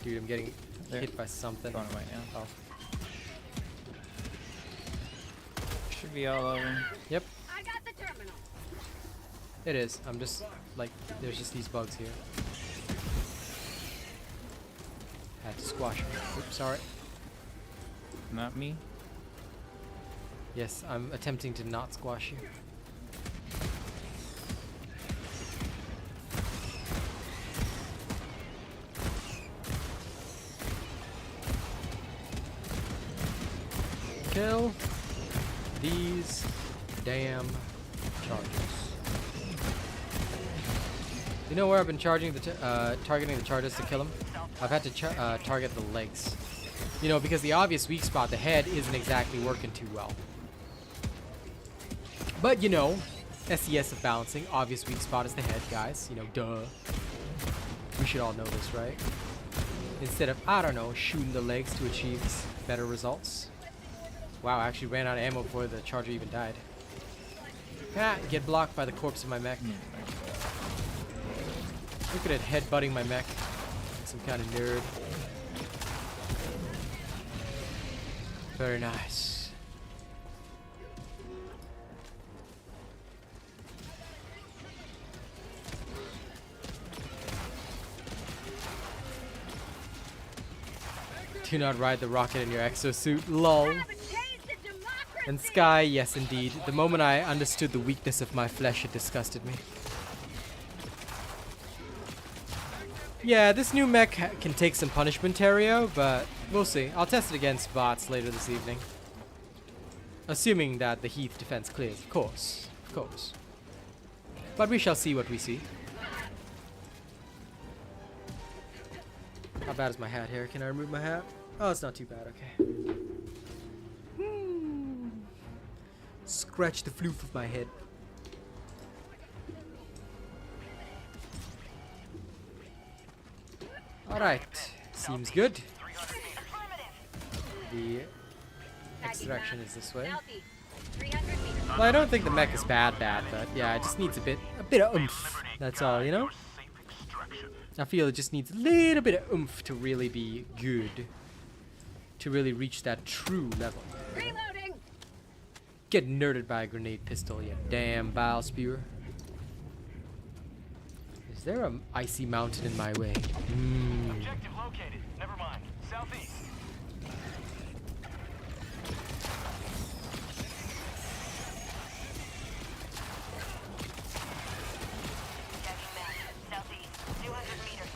Dude, I'm getting There. hit by something. Going away now. Oh. Should be all over. Yep, I got the terminal. it is. I'm just, like, there's just these bugs here. Squash me. Oops, sorry. Not me. Yes, I'm attempting to not squash you. Kill these damn charges. You know where I've been targeting the charges to kill them? I've had to target the legs. You know, because the obvious weak spot, the head, isn't exactly working too well. But you know, SES of balancing, obvious weak spot is the head, guys. You know, duh. We should all know this, right? Instead of, I don't know, shooting the legs to achieve better results. Wow, I actually ran out of ammo before the charger even died. Ah, get blocked by the corpse of my mech. Look at it headbutting my mech. Like some kind of nerd. Very nice. Do not ride the rocket in your exosuit, lol. And Sky, yes indeed. The moment I understood the weakness of my flesh, it disgusted me. Yeah, this new mech can take some punishment, Terrio, but we'll see. I'll test it against bots later this evening. Assuming that the Heath defense clears, of course. Of course. But we shall see what we see. How bad is my hat here? Can I remove my hat? Oh, it's not too bad, okay. Scratch the floof of my head. Alright, seems good. The extraction is this way. Well, I don't think the mech is bad, but yeah, it just needs a bit of oomph. That's all, you know? I feel it just needs a little bit of oomph to really be good. To really reach that true level. Reloading. Get nerded by a grenade pistol, you damn bile spewer. Is there an icy mountain in my way? Objective located. Never mind. Southeast. Checking map. Southeast. 200 meters.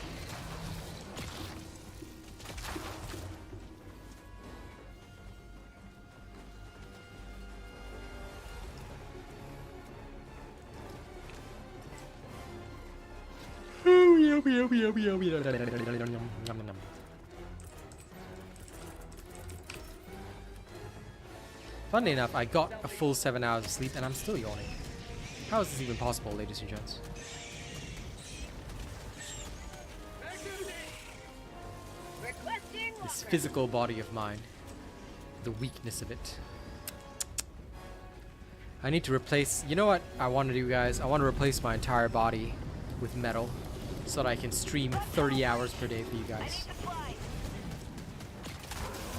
Funnily enough, I got a full 7 hours of sleep and I'm still yawning. How is this even possible, ladies and gents? This physical body of mine. The weakness of it. I need to replace... You know what I want to do, guys? I want to replace my entire body with metal so that I can stream 30 hours per day for you guys.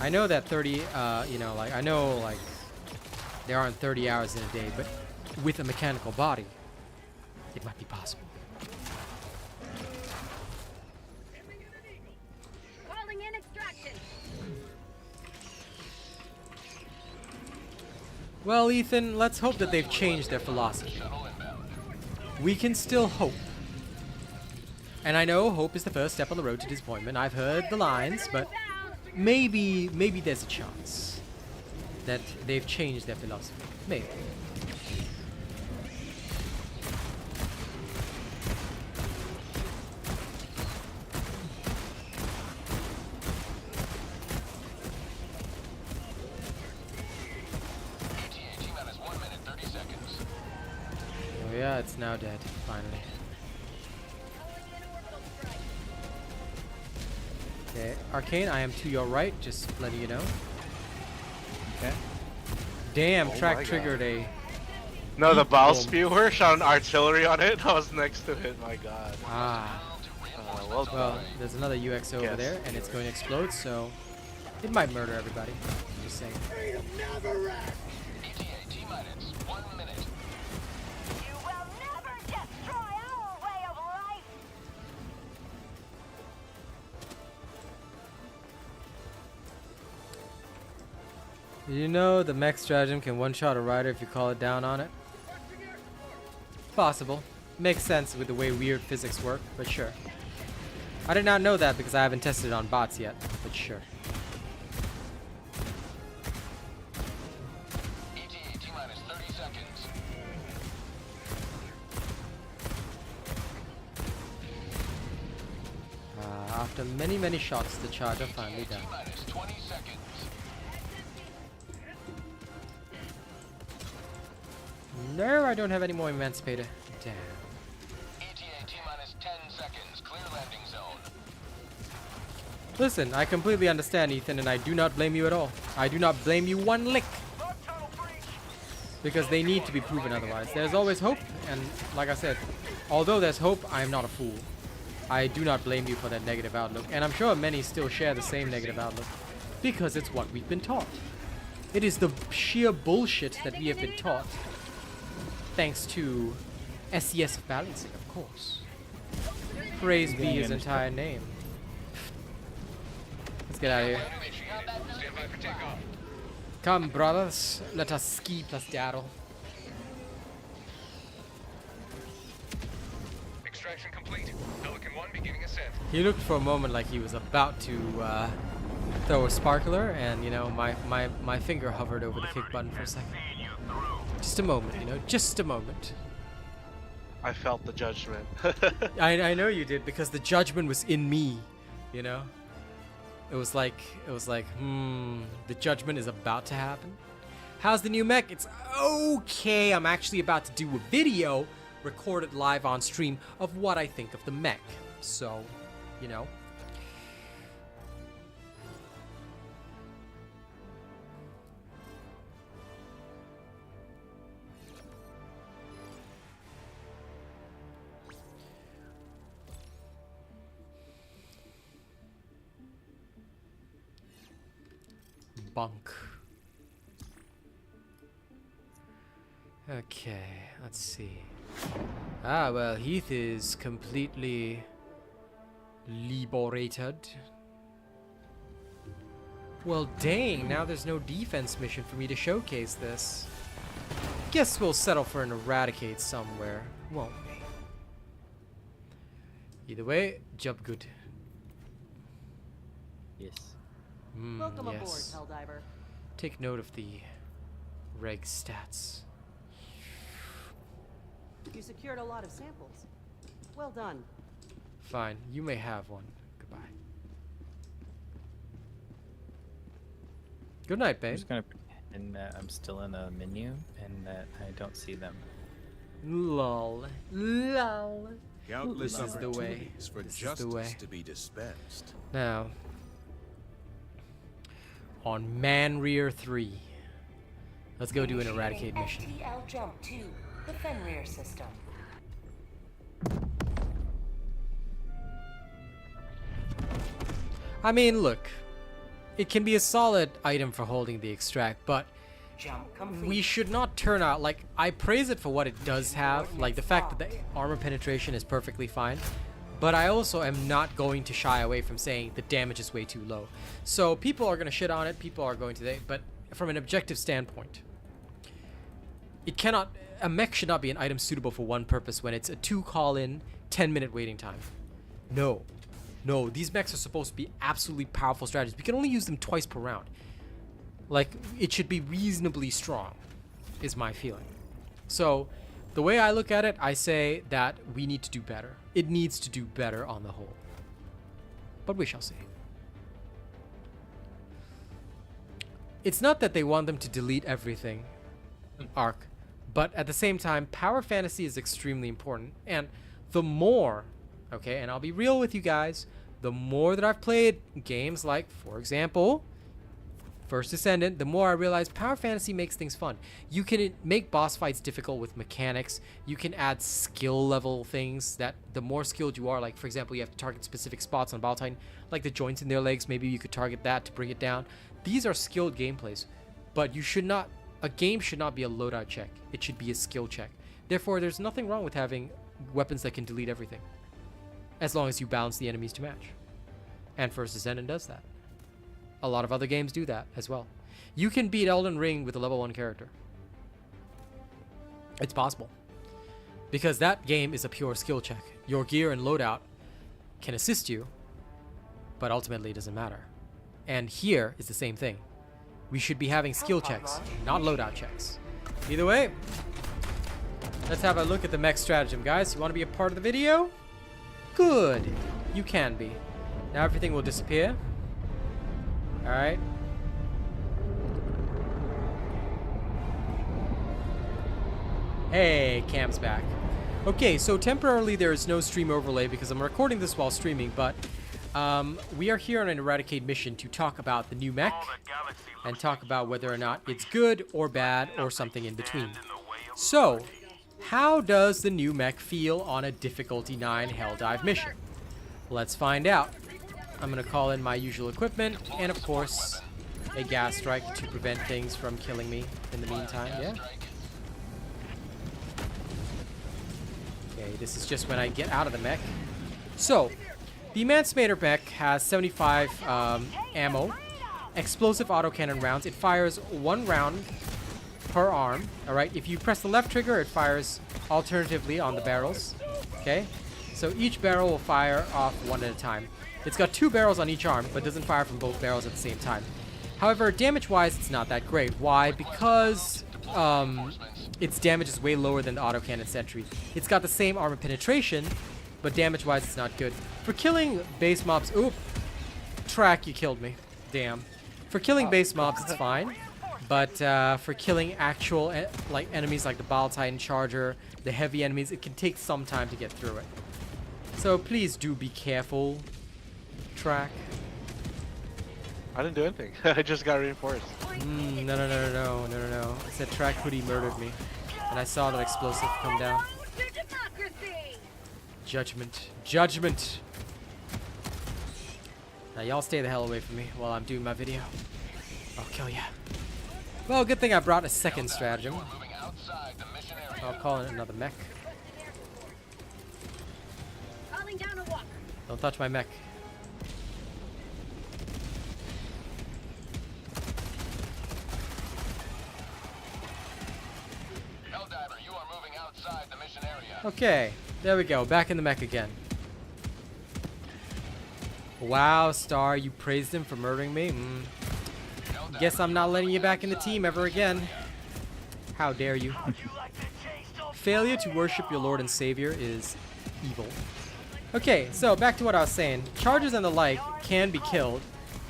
I know that 30, you know, like, I know, like, there aren't 30 hours in a day, but with a mechanical body, it might be possible. Calling in extraction. Well, Ethan, let's hope that they've changed their philosophy. We can still hope. And I know hope is the first step on the road to disappointment. I've heard the lines, but maybe there's a chance that they've changed their philosophy. Maybe. T-minus 1 minute 30 seconds. Oh yeah, it's now dead, finally. Okay, Arcane, I am to your right, just letting you know. Okay. Damn, Oh track my triggered God. a... No, the bile Boom. spewer shot an artillery on it. I was next to it. My God. Ah. Well Well, done. there's another UXO over Yes. there, and it's going to explode, so... It might murder everybody. Just saying. ETA T-minus 1 minute. You will never destroy our way of life. You know the mech stratagem can one-shot a rider if you call it down on it? Possible. Makes sense with the way weird physics work, but sure. I did not know that because I haven't tested it on bots yet, but sure. ETA T-minus 30 seconds. After many, many shots, the charger finally died. T-minus 20 seconds. No, I don't have any more Emancipator. Damn. ETA T-minus 10 seconds. Clear landing zone. Listen, I completely understand, Ethan, and I do not blame you at all. I do not blame you one lick. Because they need to be proven otherwise. There's always hope, and like I said, although there's hope, I am not a fool. I do not blame you for that negative outlook, and I'm sure many still share the same negative outlook, because it's what we've been taught. It is the sheer bullshit that we have been taught, thanks to SES balancing, of course. Praise be his entire name. Let's get out of here. Stand by for takeoff. Come, brothers, let us ski plus Daryl. Extraction complete. Pelican 1 beginning ascent. He looked for a moment like he was about to throw a sparkler, and you know, my finger hovered over the kick button for a second. Just a moment, you know, just a moment. I felt the judgment. I know you did, because the judgment was in me, you know. It was like, the judgment is about to happen. How's the new mech? It's okay. I'm actually about to do a video recorded live on stream of what I think of the mech. So, you know. Bunk. Okay, let's see. Ah, well, Heath is completely liberated. Well, dang, now there's no defense mission for me to showcase this. Guess we'll settle for an Eradicate somewhere, won't we? Either way, job good. Yes. Welcome Yes. aboard, Helldiver. Take note of the reg stats. You secured a lot of samples. Well done. Fine, you may have one. Goodbye. Good night, I'm babe. just gonna pretend that I'm still in the menu and that I don't see them. Lol. Lol. Countless This is the way. opportunities for This is the way. justice to be dispensed. Now, on Man-Rear 3, let's go do an Eradicate mission. FTL jump to the Fenrir system. I mean, look, it can be a solid item for holding the extract, but Jump complete. we should not turn out, like, I praise it for what it does have, like the fact that the armor penetration is perfectly fine, but I also am not going to shy away from saying the damage is way too low. So people are going to shit on it, people are going to, but from an objective standpoint, it cannot, a mech should not be an item suitable for one purpose when it's a 2 call-in, 10-minute waiting time. No. No, these mechs are supposed to be absolutely powerful strategies. We can only use them twice per round. Like, it should be reasonably strong, is my feeling. So, the way I look at it, I say that we need to do better. It needs to do better on the whole. But we shall see. It's not that they want them to delete everything, Arc, but at the same time, power fantasy is extremely important. And the more, okay, and I'll be real with you guys, the more that I've played games like, for example, First Descendant, the more I realize power fantasy makes things fun. You can make boss fights difficult with mechanics. You can add skill level things that the more skilled you are, like for example, you have to target specific spots on Battle Titan, like the joints in their legs, maybe you could target that to bring it down. These are skilled gameplays, but you should not, a game should not be a loadout check. It should be a skill check. Therefore, there's nothing wrong with having weapons that can delete everything, as long as you balance the enemies to match. And First Descendant does that. A lot of other games do that as well. You can beat Elden Ring with a level 1 character. It's possible. Because that game is a pure skill check. Your gear and loadout can assist you, but ultimately it doesn't matter. And here is the same thing. We should be having skill checks, not loadout checks. Either way, let's have a look at the mech stratagem, guys. You want to be a part of the video? Good. You can be. Now everything will disappear. Alright. Hey, Cam's back. Okay, so temporarily there is no stream overlay because I'm recording this while streaming, but we are here on an Eradicate mission to talk about the new mech and talk about whether or not it's good or bad or something in between. So, how does the new mech feel on a difficulty 9 Helldive mission? Let's find out. I'm going to call in my usual equipment and, of course, a gas strike to prevent things from killing me in the meantime. Yeah. Okay, this is just when I get out of the mech. So, the Emancipator mech has 75 ammo, explosive autocannon rounds. It fires 1 round per arm. Alright, if you press the left trigger, it fires alternatively on the barrels. Okay, so each barrel will fire off 1 at a time. It's got 2 barrels on each arm, but doesn't fire from both barrels at the same time. However, damage-wise, it's not that great. Why? Because its damage is way lower than the autocannon sentry. It's got the same armor penetration, but damage-wise, it's not good. For killing base mobs... Oop! Track, you killed me. Damn. For killing base mobs, it's fine. But for killing actual like enemies like the Bile Titan Charger, the heavy enemies, it can take some time to get through it. So please do be careful, Track. I didn't do anything. I just got reinforced. No. I said Track Hoodie murdered me. And I saw that explosive come down. Judgment. Judgment! Now y'all stay the hell away from me while I'm doing my video. I'll kill ya. Well, good thing I brought a second stratagem. I'll call it another mech. Don't touch my mech. Helldiver, you are moving outside the mission area. Okay, there we go. Back in the mech again. Wow, Star, you praised him for murdering me? Guess I'm not letting you back in the team ever again. How dare you? Failure to worship your Lord and Savior is evil. Okay, so back to what I was saying. Chargers and the like can be killed,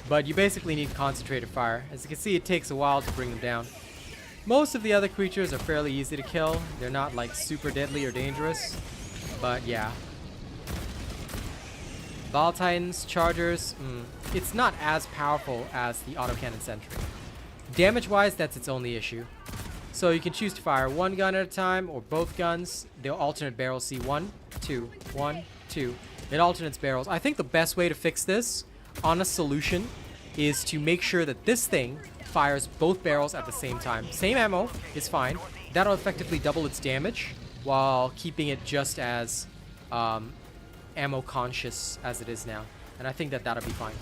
but you basically need concentrated fire. As you can see, it takes a while to bring them down. Most of the other creatures are fairly easy to kill. They're not like super deadly or dangerous, but yeah. Bile Titans, Chargers, it's not as powerful as the autocannon sentry. Damage-wise, that's its only issue. So you can choose to fire 1 gun at a time or both guns. They'll alternate barrels. See, 1, 2, 1, 2. It alternates barrels. I think the best way to fix this on a solution is to make sure that this thing fires both barrels at the same time. Same ammo is fine. That'll effectively double its damage while keeping it just as ammo conscious as it is now, and I think that that'll be fine.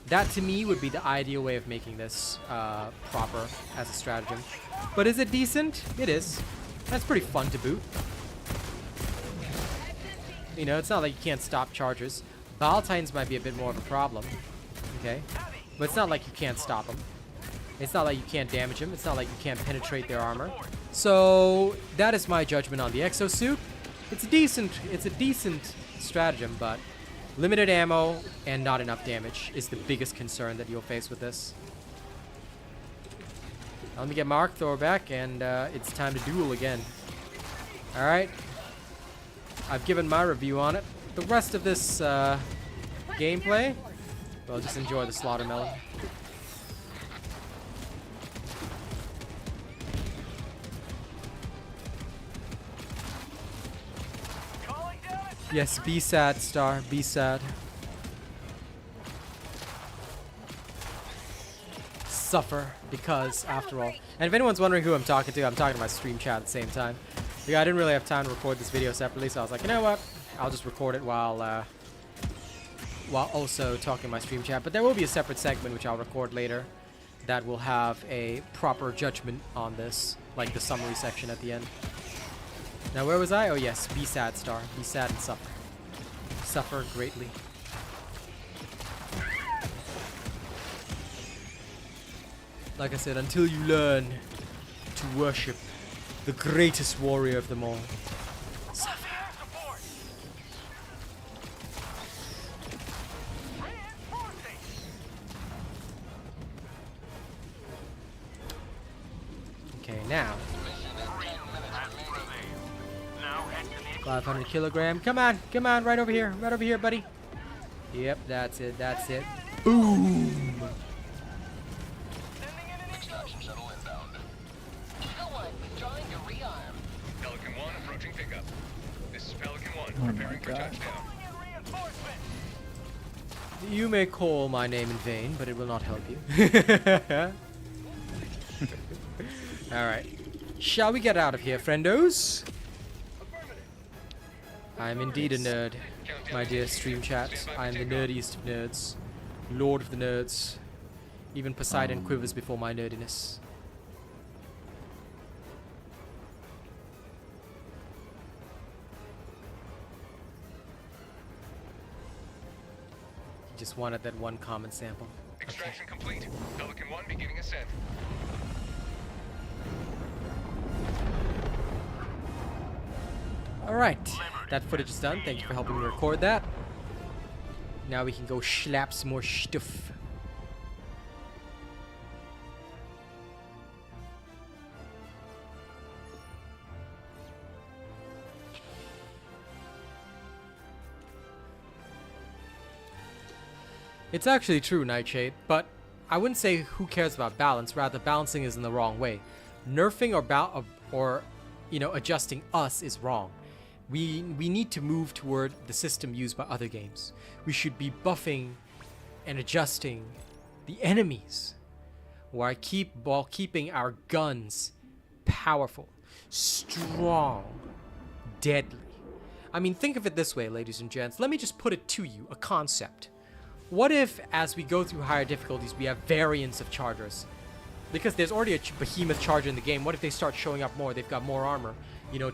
That to me would be the ideal way of making this proper as a stratagem. But is it decent? It is. That's pretty fun to boot. You know, it's not like you can't stop chargers. Bile Titans might be a bit more of a problem, okay? But it's not like you can't stop them. It's not like you can't damage them. It's not like you can't penetrate their armor. So that is my judgment on the Exosuit. It's a decent stratagem, but limited ammo and not enough damage is the biggest concern that you'll face with this. Now let me get Mark Thor back, and it's time to duel again. Alright. I've given my review on it. The rest of this gameplay, well, just enjoy the Slaughtermelon. Yes, be sad, Star. Be sad. Suffer, because after all. And if anyone's wondering who I'm talking to my stream chat at the same time. Yeah, I didn't really have time to record this video separately, so I was like, you know what? I'll just record it while also talking to my stream chat. But there will be a separate segment which I'll record later. that will have a proper judgment on this, like the summary section at the end. Now, where was I? Oh, yes. Be sad, Star. Be sad and suffer. Suffer greatly. Like I said, until you learn to worship the greatest warrior of them all. Suffer. Okay, now. 500 kilogram. Come on, come on, right over here, buddy. Yep, that's it, that's it. Boom! Extraction shuttle inbound. Eagle 1, withdrawing to rearm. Pelican 1 approaching pickup. This is Pelican 1, preparing for touchdown. You may call my name in vain, but it will not help you. Alright. Shall we get out of here, friendos? I am indeed a nerd, my dear stream chat. I am the nerdiest of nerds. Lord of the nerds. Even Poseidon quivers before my nerdiness. He just wanted that one common sample. Extraction complete. Pelican 1 beginning ascent. Alright, that footage is done. Thank you for helping me record that. Now we can go schlap some more stuff. It's actually true, Nightshade, but I wouldn't say who cares about balance, rather balancing is in the wrong way. Nerfing or adjusting us is wrong. We need to move toward the system used by other games. We should be buffing and adjusting the enemies while keeping our guns powerful, strong, deadly. I mean, think of it this way, ladies and gents. Let me just put it to you, a concept. What if, as we go through higher difficulties, we have variants of chargers? Because there's already a behemoth charger in the game. What if they start showing up more? They've got more armor,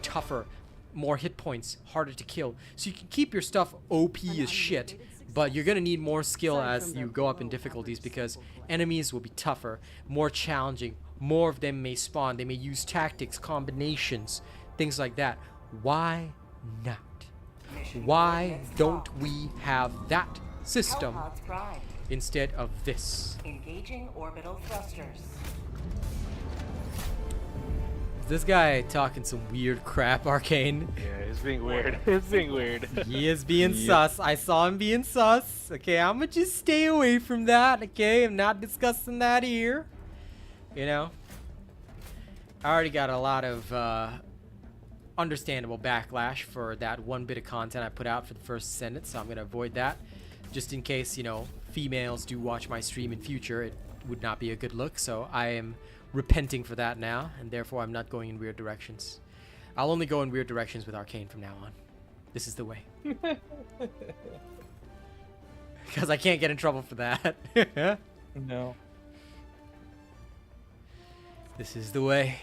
tougher, more hit points, harder to kill. So you can keep your stuff OP as shit, but you're gonna need more skill as you go up in difficulties because enemies will be tougher, more challenging, more of them may spawn, they may use tactics, combinations, things like that. Why not? Why don't we have that system instead of this? Engaging orbital thrusters. This guy talking some weird crap, Arcane. Yeah, it's being weird. It's being weird. He is being sus. I saw him being sus. Okay, I'm gonna just stay away from that. Okay, I'm not discussing that here. I already got a lot of understandable backlash for that one bit of content I put out for the first sentence, so I'm gonna avoid that. Just in case, females do watch my stream in future, it would not be a good look, so I am repenting for that now, and therefore I'm not going in weird directions. I'll only go in weird directions with Arcane from now on. This is the way. Because I can't get in trouble for that. No. This is the way.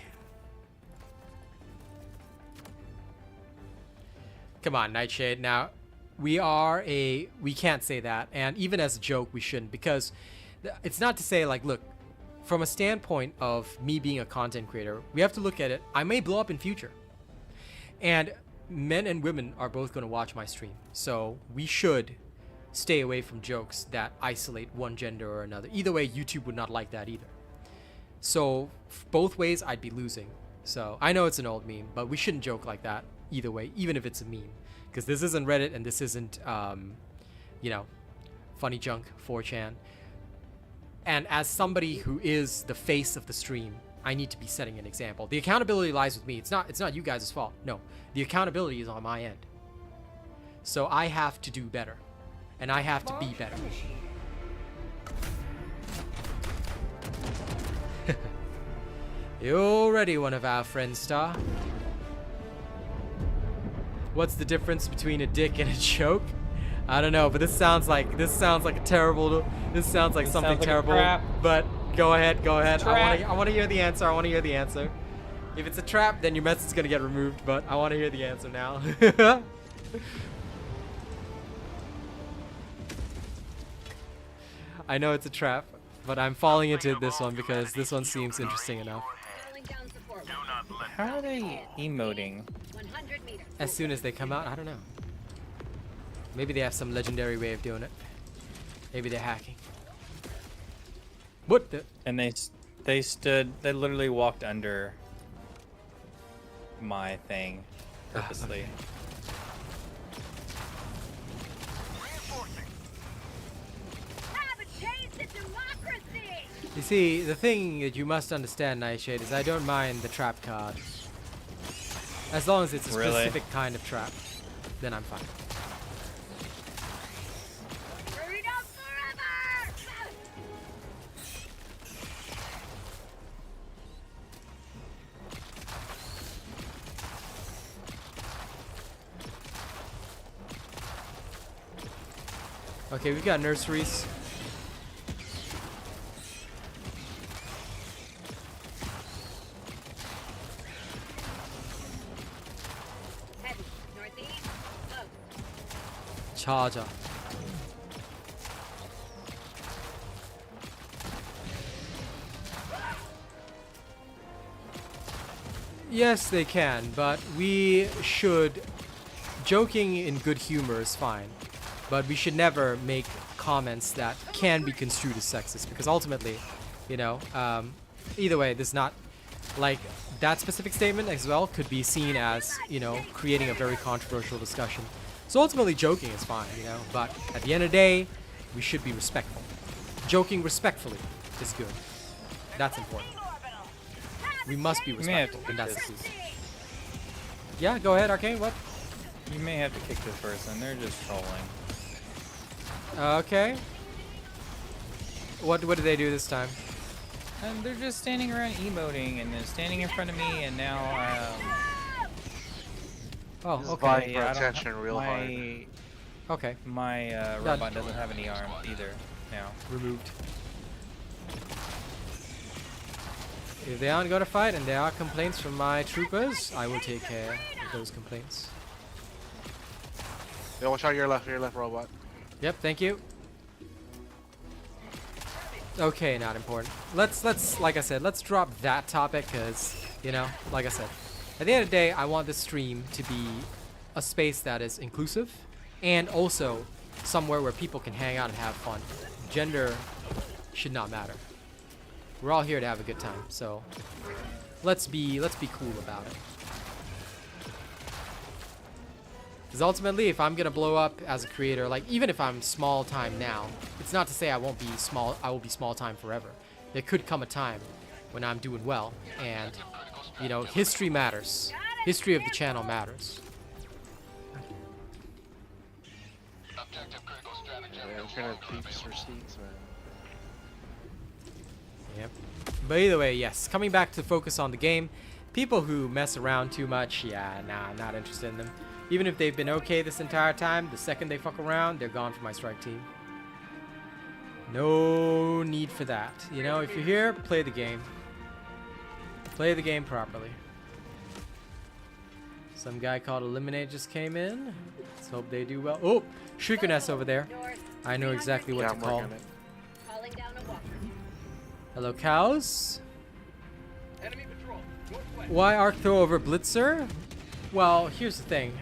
Come on, Nightshade. Now, we can't say that, and even as a joke, we shouldn't, because it's not to say, like, look, from a standpoint of me being a content creator, we have to look at it. I may blow up in future. And men and women are both going to watch my stream. So we should stay away from jokes that isolate one gender or another. Either way, YouTube would not like that either. So both ways, I'd be losing. So I know it's an old meme, but we shouldn't joke like that either way, even if it's a meme. Because this isn't Reddit and this isn't, funny junk, 4chan. And as somebody who is the face of the stream, I need to be setting an example. The accountability lies with me. It's not you guys' fault. No, the accountability is on my end. So I have to do better, and I have to be better. You're already one of our friends, Star. What's the difference between a dick and a joke? I don't know, but this sounds like a terrible. This sounds like something terrible. But Go ahead, go ahead. Trap. I want to hear the answer. I want to hear the answer. If it's a trap, then your message is gonna get removed. But I want to hear the answer now. I know it's a trap, but I'm falling into this one because this one seems interesting enough. Calling down support. Do not let How are they emoting? 100 meters. As soon as they come out, I don't know. Maybe they have some legendary way of doing it. Maybe they're hacking. What the? And they literally walked under my thing purposely. Have a taste of democracy. You see, the thing that you must understand, Nightshade, is I don't mind the trap card. As long as it's a Really? specific kind of trap, then I'm fine. Freedom forever. Okay, we've got nurseries. Heavy. Northeast. Low. Charger. Yes, they can, but we should. Joking in good humor is fine, but we should never make comments that can be construed as sexist because ultimately, you know, either way, this is not like that specific statement as well could be seen as, you know, creating a very controversial discussion. So ultimately, joking is fine, you know, but at the end of the day, we should be respectful. Joking respectfully is good. That's important. We must be may have to respectful, pick and that's this. the key. Yeah, go ahead, Arcane. What? You may have to kick this person. They're just trolling. Okay. What did they do this time? And they're just standing around emoting, and they're standing in front of me, and now Oh, This is okay. vying for I don't attention have- real hard. Okay, My robot doesn't have any arm either now. removed. If they aren't gonna fight and there are complaints from my troopers, I will take care of those complaints. Yo, watch out your left, robot. Yep, thank you. Okay, not important. Let's like I said, let's drop that topic because, you know, like I said, at the end of the day, I want this stream to be a space that is inclusive and also somewhere where people can hang out and have fun. Gender should not matter. We're all here to have a good time, so let's be cool about it. Because ultimately, if I'm gonna blow up as a creator, like even if I'm small time now, it's not to say I won't be small. I will be small time forever. There could come a time when I'm doing well, and you know, history matters. History of the channel matters. Objective critical stratagem. Yeah, I'm trying to peeps receipts, man. Yep. But either way, yes. Coming back to focus on the game, people who mess around too much, yeah, nah, not interested in them. Even if they've been okay this entire time, the second they fuck around, they're gone from my strike team. No need for that. You know, if you're here, play the game. Play the game properly. Some guy called Eliminate just came in. Let's hope they do well. Oh, Shrieker over there. North. I know exactly what Yeah, to I'm call. working on it. Calling down a walker. Hello, cows. Enemy patrol. Northwest. Why Arc Throw over Blitzer? Well, here's the thing.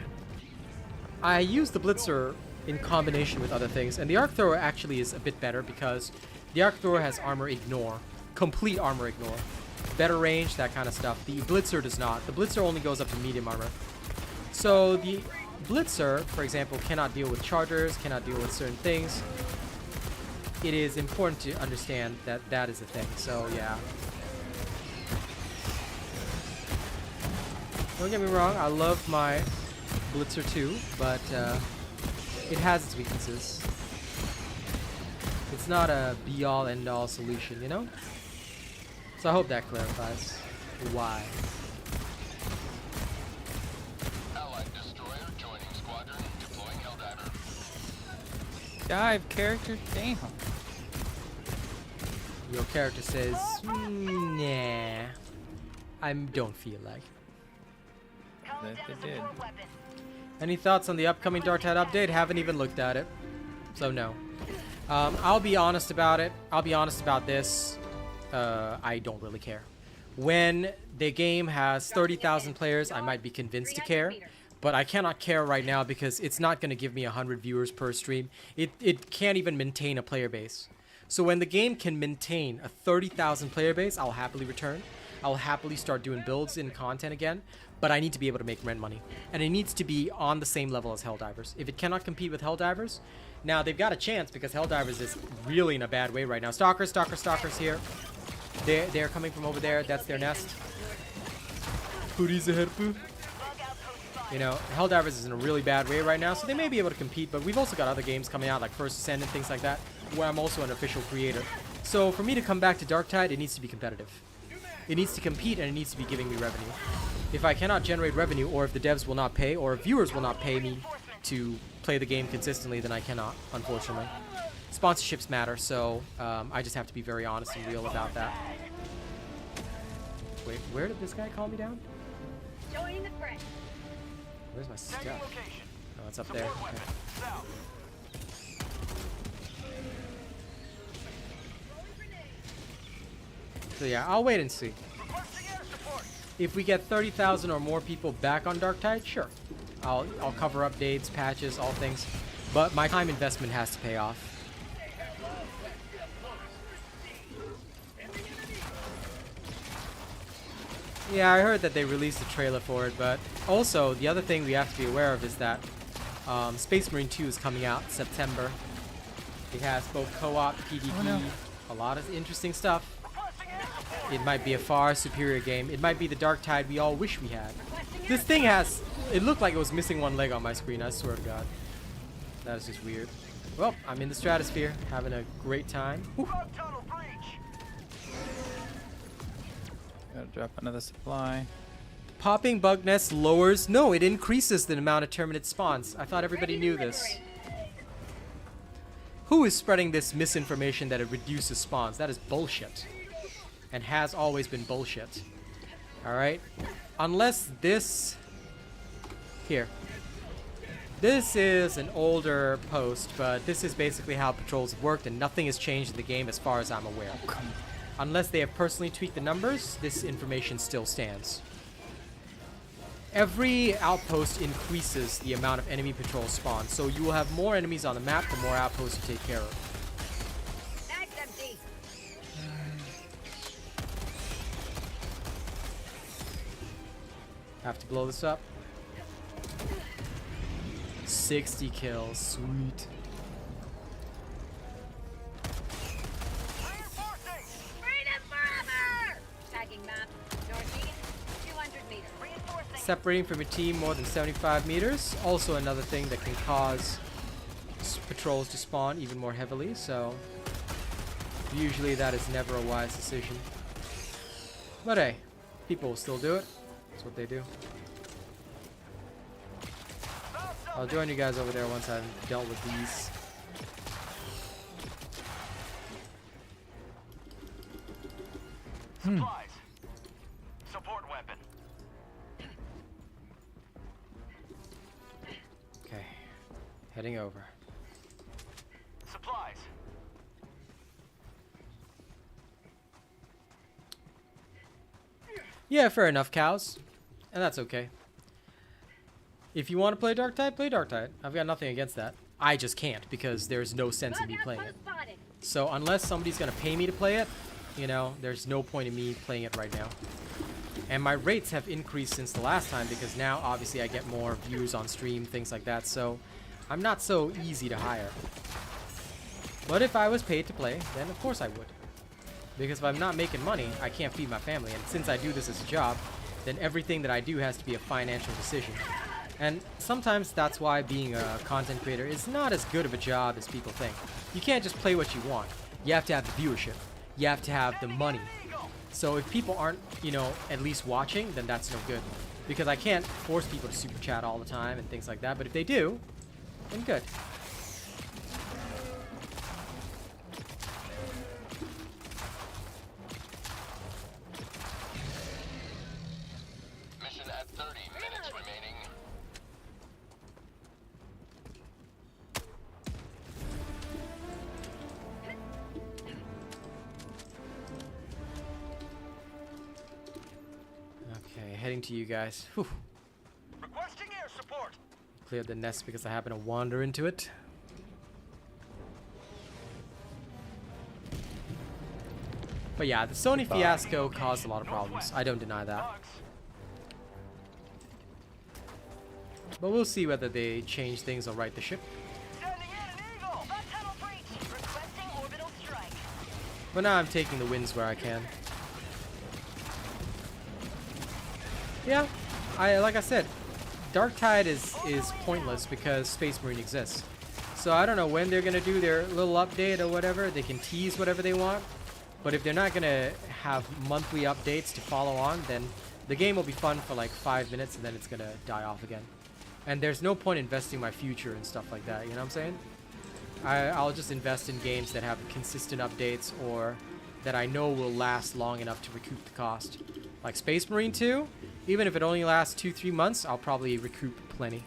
I use the Blitzer in combination with other things, and the Arc Thrower actually is a bit better because the Arc Thrower has armor ignore. Complete armor ignore. Better range, that kind of stuff. The Blitzer does not. The Blitzer only goes up to medium armor. So the Blitzer, for example, cannot deal with chargers, cannot deal with certain things. It is important to understand that that is a thing. So yeah. Don't get me wrong, I love my Blitzer too, but it has its weaknesses. It's not a be-all, end-all solution, you know? So I hope that clarifies why. Allied destroyer joining squadron. Deploying Helldiver. Dive character, damn. Your character says, nah, I don't feel like it. Calling That down they a did. support weapon. Any thoughts on the upcoming Dark Tide update? Haven't even looked at it, so no. I'll be honest about it. I'll be honest about this. I don't really care. When the game has 30,000 players, I might be convinced to care. But I cannot care right now because it's not going to give me 100 viewers per stream. It can't even maintain a player base. So when the game can maintain a 30,000 player base, I'll happily return. I'll happily start doing builds and content again. But I need to be able to make rent money. And it needs to be on the same level as Helldivers. If it cannot compete with Helldivers, now they've got a chance because Helldivers is really in a bad way right now. Stalkers here. They're coming from over there. That's their nest. You know, Helldivers is in a really bad way right now, so they may be able to compete, but we've also got other games coming out like First Ascend and things like that, where I'm also an official creator. So for me to come back to Dark Tide, it needs to be competitive. It needs to compete and it needs to be giving me revenue. If I cannot generate revenue, or if the devs will not pay, or if viewers will not pay me to play the game consistently, then I cannot, unfortunately. Sponsorships matter, so I just have to be very honest and real about that. Wait, where did this guy call me down? Joining the fray. Where's my stuff? Tagging location. Oh, it's up there. Support Okay. weapon. South. So yeah, I'll wait and see. Requesting air support. If we get 30,000 or more people back on Dark Tide, sure. I'll cover updates, patches, all things. But my time investment has to pay off. Yeah, I heard that they released a trailer for it, but also the other thing we have to be aware of is that Space Marine 2 is coming out September. It has both co-op, PvP, a lot of interesting stuff. It might be a far superior game. It might be the Dark Tide we all wish we had. This thing has... It looked like it was missing one leg on my screen, I swear to God. That is just weird. Well, I'm in the stratosphere, having a great time. Whew. Tunnel breach. Gotta drop another supply. Popping bug nest lowers... No, it increases the amount of Terminid spawns. I thought everybody knew this. Who is spreading this misinformation that it reduces spawns? That is bullshit. And has always been bullshit. Alright? Unless this... Here. This is an older post, but this is basically how patrols have worked, and nothing has changed in the game as far as I'm aware. Unless they have personally tweaked the numbers, this information still stands. Every outpost increases the amount of enemy patrols spawned, so you will have more enemies on the map the more outposts you take care of. That's empty. Have to blow this up. 60 kills, sweet. Freedom forever! Tagging map. Northeast, 200 meters. Reinforcing. Separating from a team more than 75 meters. Also another thing that can cause patrols to spawn even more heavily, so usually that is never a wise decision. But hey, people will still do it. That's what they do. I'll join you guys over there once I've dealt with these. Supplies. Support weapon. Okay, heading over. Supplies. Yeah, fair enough, cows. And that's okay. If you want to play Dark Tide, play Dark Tide. I've got nothing against that. I just can't because there's no sense in me playing it. Spotted. So unless somebody's going to pay me to play it, you know, there's no point in me playing it right now. And my rates have increased since the last time because now obviously I get more views on stream, things like that. So I'm not so easy to hire. But if I was paid to play, then of course I would. Because if I'm not making money, I can't feed my family. And since I do this as a job, then everything that I do has to be a financial decision. And sometimes that's why being a content creator is not as good of a job as people think. You can't just play what you want. You have to have the viewership. You have to have the money. So if people aren't, you know, at least watching, then that's no good. Because I can't force people to super chat all the time and things like that. But if they do, then good. 30 minutes remaining. Okay, heading to you guys. Whew. Requesting air support. Cleared the nest because I happen to wander into it. But yeah, the Sony fiasco caused a lot of problems. I don't deny that. Bugs. But we'll see whether they change things or right the ship. Sending in an eagle. Bug tunnel breach. Requesting orbital strike. But now I'm taking the wins where I can. Yeah, like I said, Dark Tide is pointless because Space Marine exists. So I don't know when they're gonna do their little update or whatever. They can tease whatever they want. But if they're not gonna have monthly updates to follow on, then the game will be fun for like 5 minutes and then it's gonna die off again. And there's no point investing my future and stuff like that, you know what I'm saying? I'll just invest in games that have consistent updates or that I know will last long enough to recoup the cost. Like Space Marine 2, even if it only lasts 2-3 months, I'll probably recoup plenty.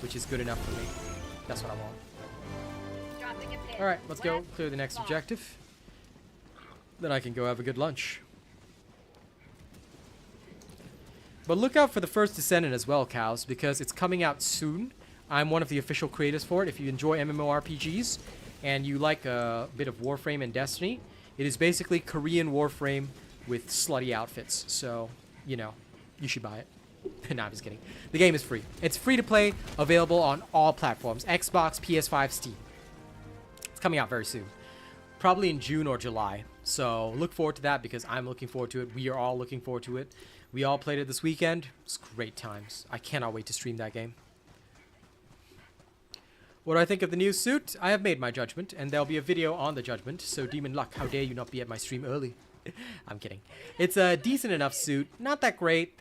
Which is good enough for me. That's what I want. Dropping a pin. Alright, let's go Last clear the next lock. objective. Then I can go have a good lunch. But look out for the first Descendant as well, cows, because it's coming out soon. I'm one of the official creators for it. If you enjoy MMORPGs and you like a bit of Warframe and Destiny, it is basically Korean Warframe with slutty outfits. So, you know, you should buy it. No, I'm just kidding. The game is free. It's free to play, available on all platforms. Xbox, PS5, Steam. It's coming out very soon. Probably in June or July. So look forward to that because I'm looking forward to it. We are all looking forward to it. We all played it this weekend. It's great times. I cannot wait to stream that game. What do I think of the new suit? I have made my judgment, and there'll be a video on the judgment. So Demon Luck, how dare you not be at my stream early? I'm kidding. It's a decent enough suit. Not that great,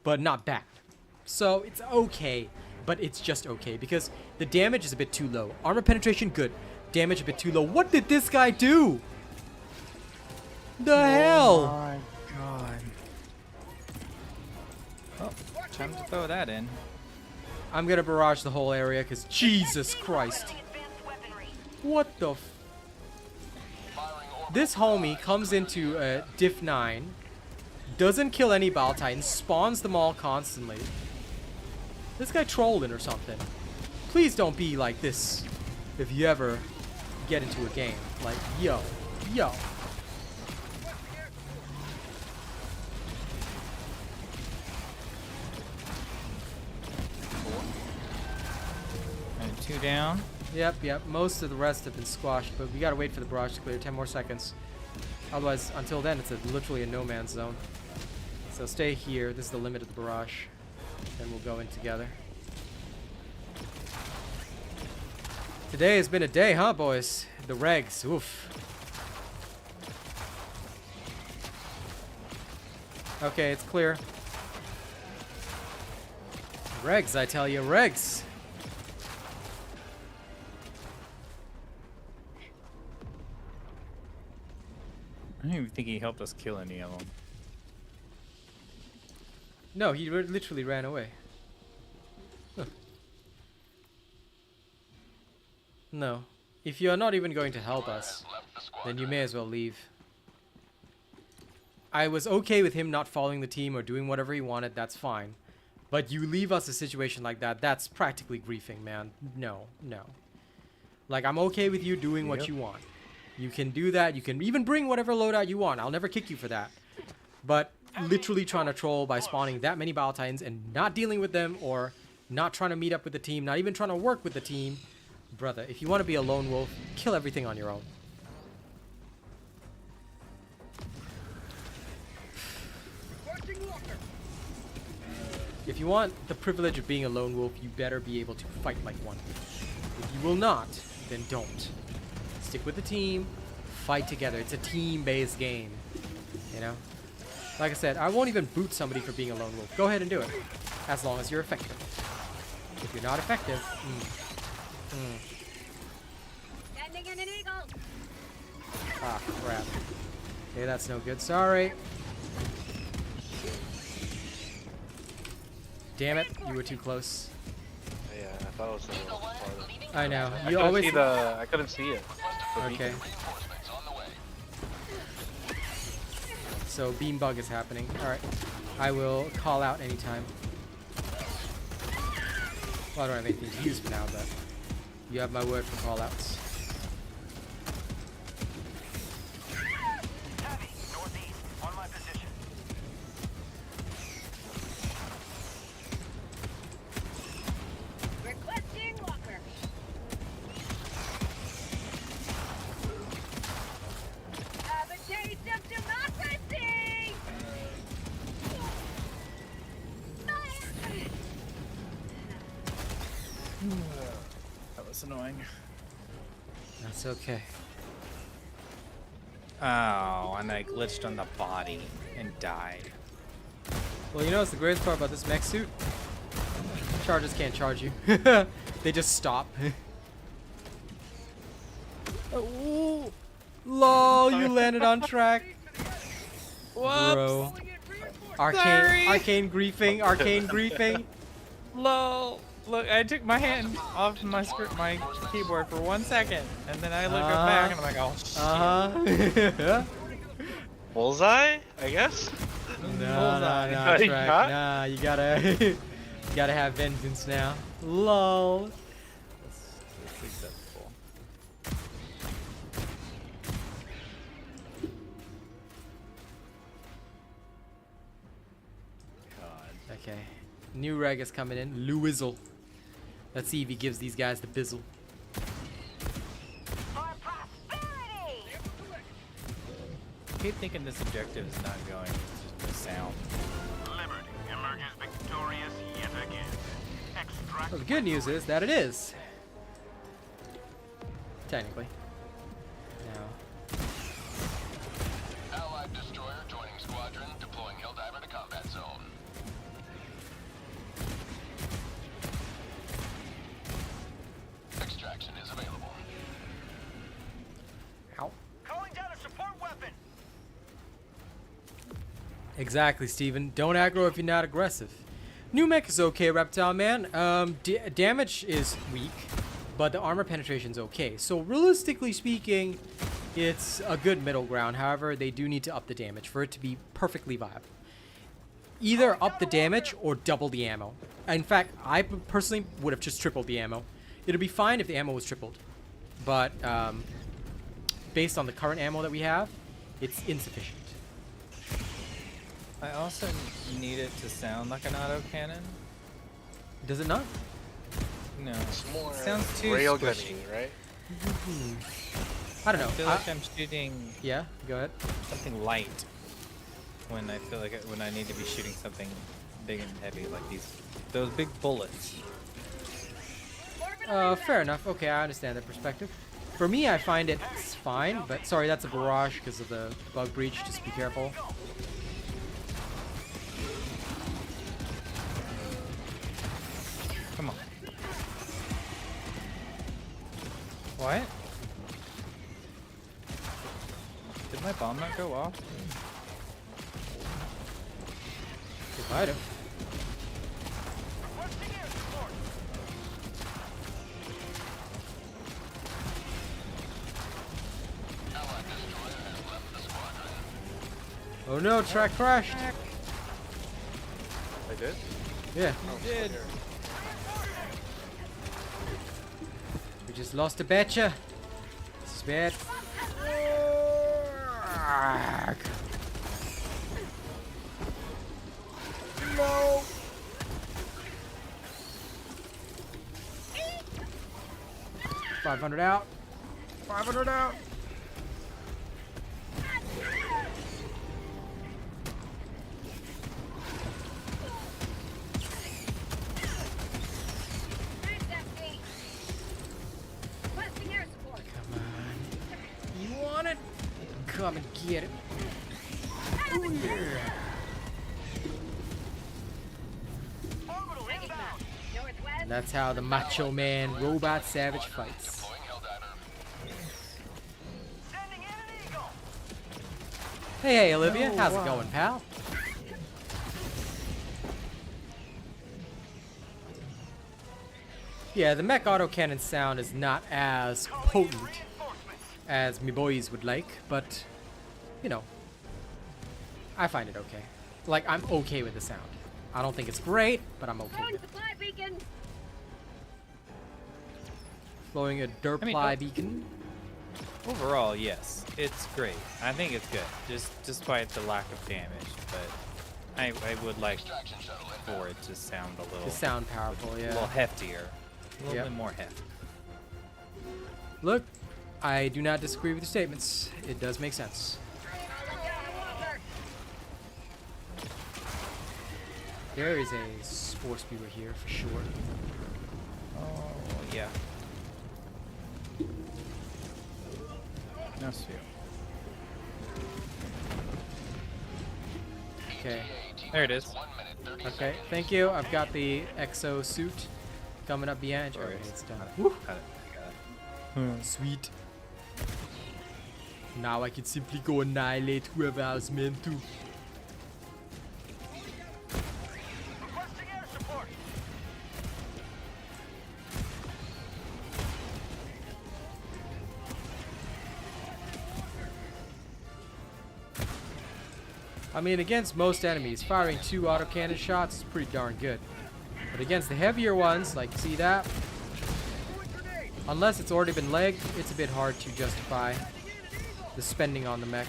but not bad. So it's okay, but it's just okay because the damage is a bit too low. Armor penetration, good. Damage a bit too low. What did this guy do? The hell? Oh my god. Oh, time to throw that in. I'm gonna barrage the whole area because Jesus Christ. Requesting advanced weaponry. What the f... This homie comes into Diff 9, doesn't kill any Battle Titans, spawns them all constantly. This guy trolling or something. Please don't be like this if you ever get into a game. Like, yo. And 2 down. Yep. Most of the rest have been squashed, but we gotta wait for the barrage to clear. 10 more seconds. Otherwise, until then, it's literally a no man's zone. So stay here. This is the limit of the barrage. Then we'll go in together. Today has been a day, huh, boys? The regs. Oof. Okay, it's clear. Regs, I tell you, regs. I don't even think he helped us kill any of them. No, he literally ran away. Huh. No. If you are not even going to help us, then you may as well leave. I was okay with him not following the team or doing whatever he wanted, that's fine. But you leave us a situation like that, that's practically griefing, man. No. Like, I'm okay with you doing what you want. You can do that, you can even bring whatever loadout you want. I'll never kick you for that. But literally trying to troll by spawning that many Battle Titans and not dealing with them or not trying to meet up with the team, not even trying to work with the team. Brother, if you want to be a lone wolf, kill everything on your own. If you want the privilege of being a lone wolf, you better be able to fight like one. If you will not, then don't. Stick with the team, fight together. It's a team-based game, you know? Like I said, I won't even boot somebody for being a lone wolf. Go ahead and do it, as long as you're effective. If you're not effective, Sending in an eagle. Ah, crap. Okay, that's no good. Sorry. damn it, you were too close. Yeah, I thought it was a little farther. I know. I You couldn't always. see the. I couldn't see it. The Okay. So beam bug is happening. All right. I will call out anytime. Well, I don't have anything to use for now, but you have my word for call outs. Heavy, northeast, on my position. Requesting walker. Have a taste of democracy! That was annoying. That's okay. Oh, and I glitched on the body and died. Well, you know what's the greatest part about this mech suit? Charges can't charge you. They just stop. Oh, lol, you landed on track. Bro. Arcane griefing, arcane griefing. Lol. Look, I took my hand off my keyboard for 1 second, and then I look back and I'm like, oh shit. Bullseye, I guess. No, You track. got? Nah, you gotta, you gotta have vengeance now. Lol. That's acceptable. God. Okay. New reg is coming in. Louizzle. Let's see if he gives these guys the bizzle. For prosperity! I keep thinking this objective is not going. It's just the sound. Liberty emerges victorious yet again. Extract. Well, the good news is that it is. Technically. Now. Allied destroyer joining squadron, deploying Helldiver to combat zone. Extraction is available. Ow. Calling down a support weapon. Exactly, Steven. Don't aggro if you're not aggressive. New mech is okay, Reptile Man. Damage is weak, but the armor penetration's okay. So realistically speaking, it's a good middle ground. However, they do need to up the damage for it to be perfectly viable. Either up the damage or double the ammo. In fact, I personally would have just tripled the ammo. It'd be fine if the ammo was tripled, but based on the current ammo that we have, it's insufficient. I also need it to sound like an autocannon. Does it not? No. It's more It sounds too railgunning, squishy. right? I don't know. I feel like I'm shooting Yeah, go ahead. something light when I feel like when I need to be shooting something big and heavy, like those big bullets. Fair enough. Okay, I understand that perspective. For me, I find it's fine, but sorry, that's a barrage because of the bug breach. Just be careful. Come on. What? Did my bomb not go off? It might have. Requesting air support. Allied destroyer has left the squadron. Oh no, track crashed. I did. Yeah, Did. we just lost a betcha. This is bad. No. $500 out. 500 out. Requesting air support. Come on. You want it? Come and get it. Ooh, yeah. Orbital inbound. Northwest. That's how the Macho Man Robot Savage fights. Deploying Helldiver. Sending in an eagle. Hey, Olivia, how's it going, pal? Yeah, the mech autocannon sound is not as potent as me boys would like, but, you know, I find it okay. Like, I'm okay with the sound. I don't think it's great, but I'm okay Throwing with it. supply beacon. Flowing a derply beacon. Overall, yes, it's great. I think it's good, just despite the lack of damage. But I would like for it to sound a little. To sound powerful, yeah. A little heftier, a little bit more hefty. Look, I do not disagree with your statements. It does make sense. There is a spore speeder here for sure. Oh yeah. No seal. Okay. There it is. Okay, thank you. I've got the exosuit coming up behind you. Okay, it's done. Woo. Got it. Sweet. Now I can simply go annihilate whoever I was meant to. Requesting air support. I mean, against most enemies, firing 2 autocannon shots is pretty darn good. But against the heavier ones, like, see that? Unless it's already been legged, it's a bit hard to justify the spending on the mech.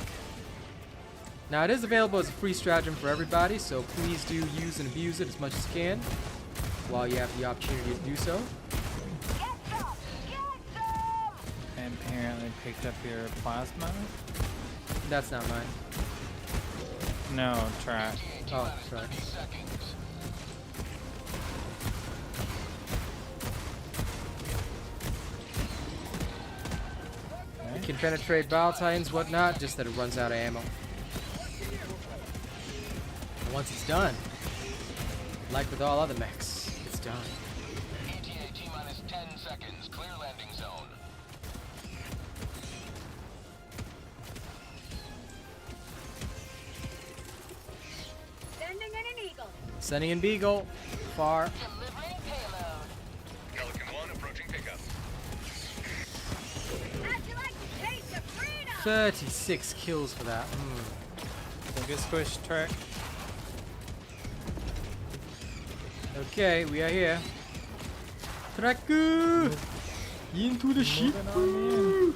Now, it is available as a free stratagem for everybody, so please do use and abuse it as much as you can while you have the opportunity to do so. And apparently picked up your plasma. That's not mine. No, trash. Oh, sorry. It can penetrate battle titans, whatnot, just that it runs out of ammo. And once it's done, like with all other mechs, it's done. ETA T-minus 10 seconds. Clear landing zone. Sending in an eagle. Sending in Beagle. Far. Delivering payload. Pelican 1 approaching pickup. How'd you like to taste of freedom? 36 kills for that. Don't get squished, track. Okay, we are here. Tracker! Into the ship! Pelican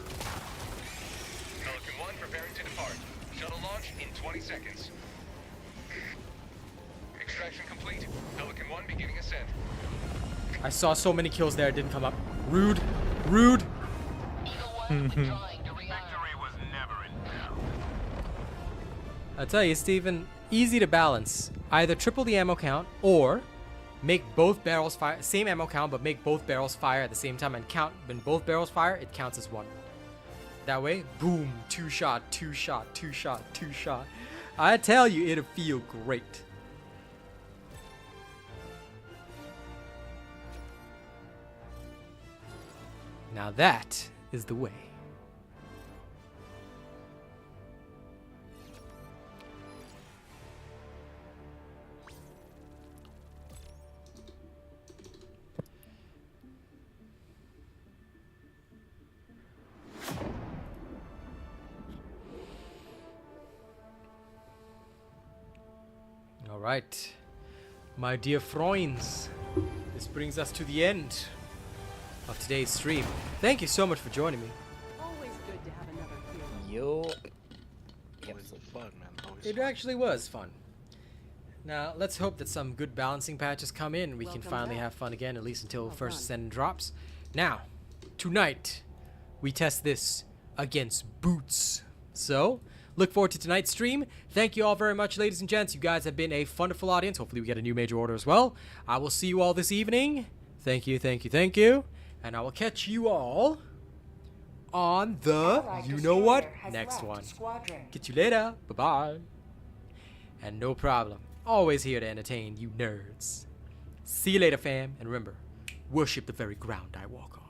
1 preparing to depart. Shuttle launch in 20 seconds. Extraction complete. Pelican 1 beginning ascent. I saw so many kills there, it didn't come up. Rude. Rude. Eagle 1 withdrawing to rearm. Victory was never in doubt. I tell you, Steven, easy to balance. Either triple the ammo count or make both barrels fire, same ammo count, but make both barrels fire at the same time and count when both barrels fire, it counts as one. That way, boom, 2 shot, 2 shot, 2 shot, 2 shot. I tell you, it'll feel great. Now that is the way. All right, my dear friends, this brings us to the end of today's stream. Thank you so much for joining me. Always good to have another hero. Yo. Always fun, man. Always It fun. actually was fun. Now, let's hope that some good balancing patches come in and we can Welcome finally back. have fun again, at least until Well First done. Ascendant drops. Now, tonight, we test this against Boots. So, look forward to tonight's stream. Thank you all very much, ladies and gents. You guys have been a wonderful audience. Hopefully we get a new major order as well. I will see you all this evening. Thank you, thank you, thank you. And I will catch you all on the, you know what, next one. Get you later. Bye-bye. And no problem. Always here to entertain you nerds. See you later, fam. And remember, worship the very ground I walk on.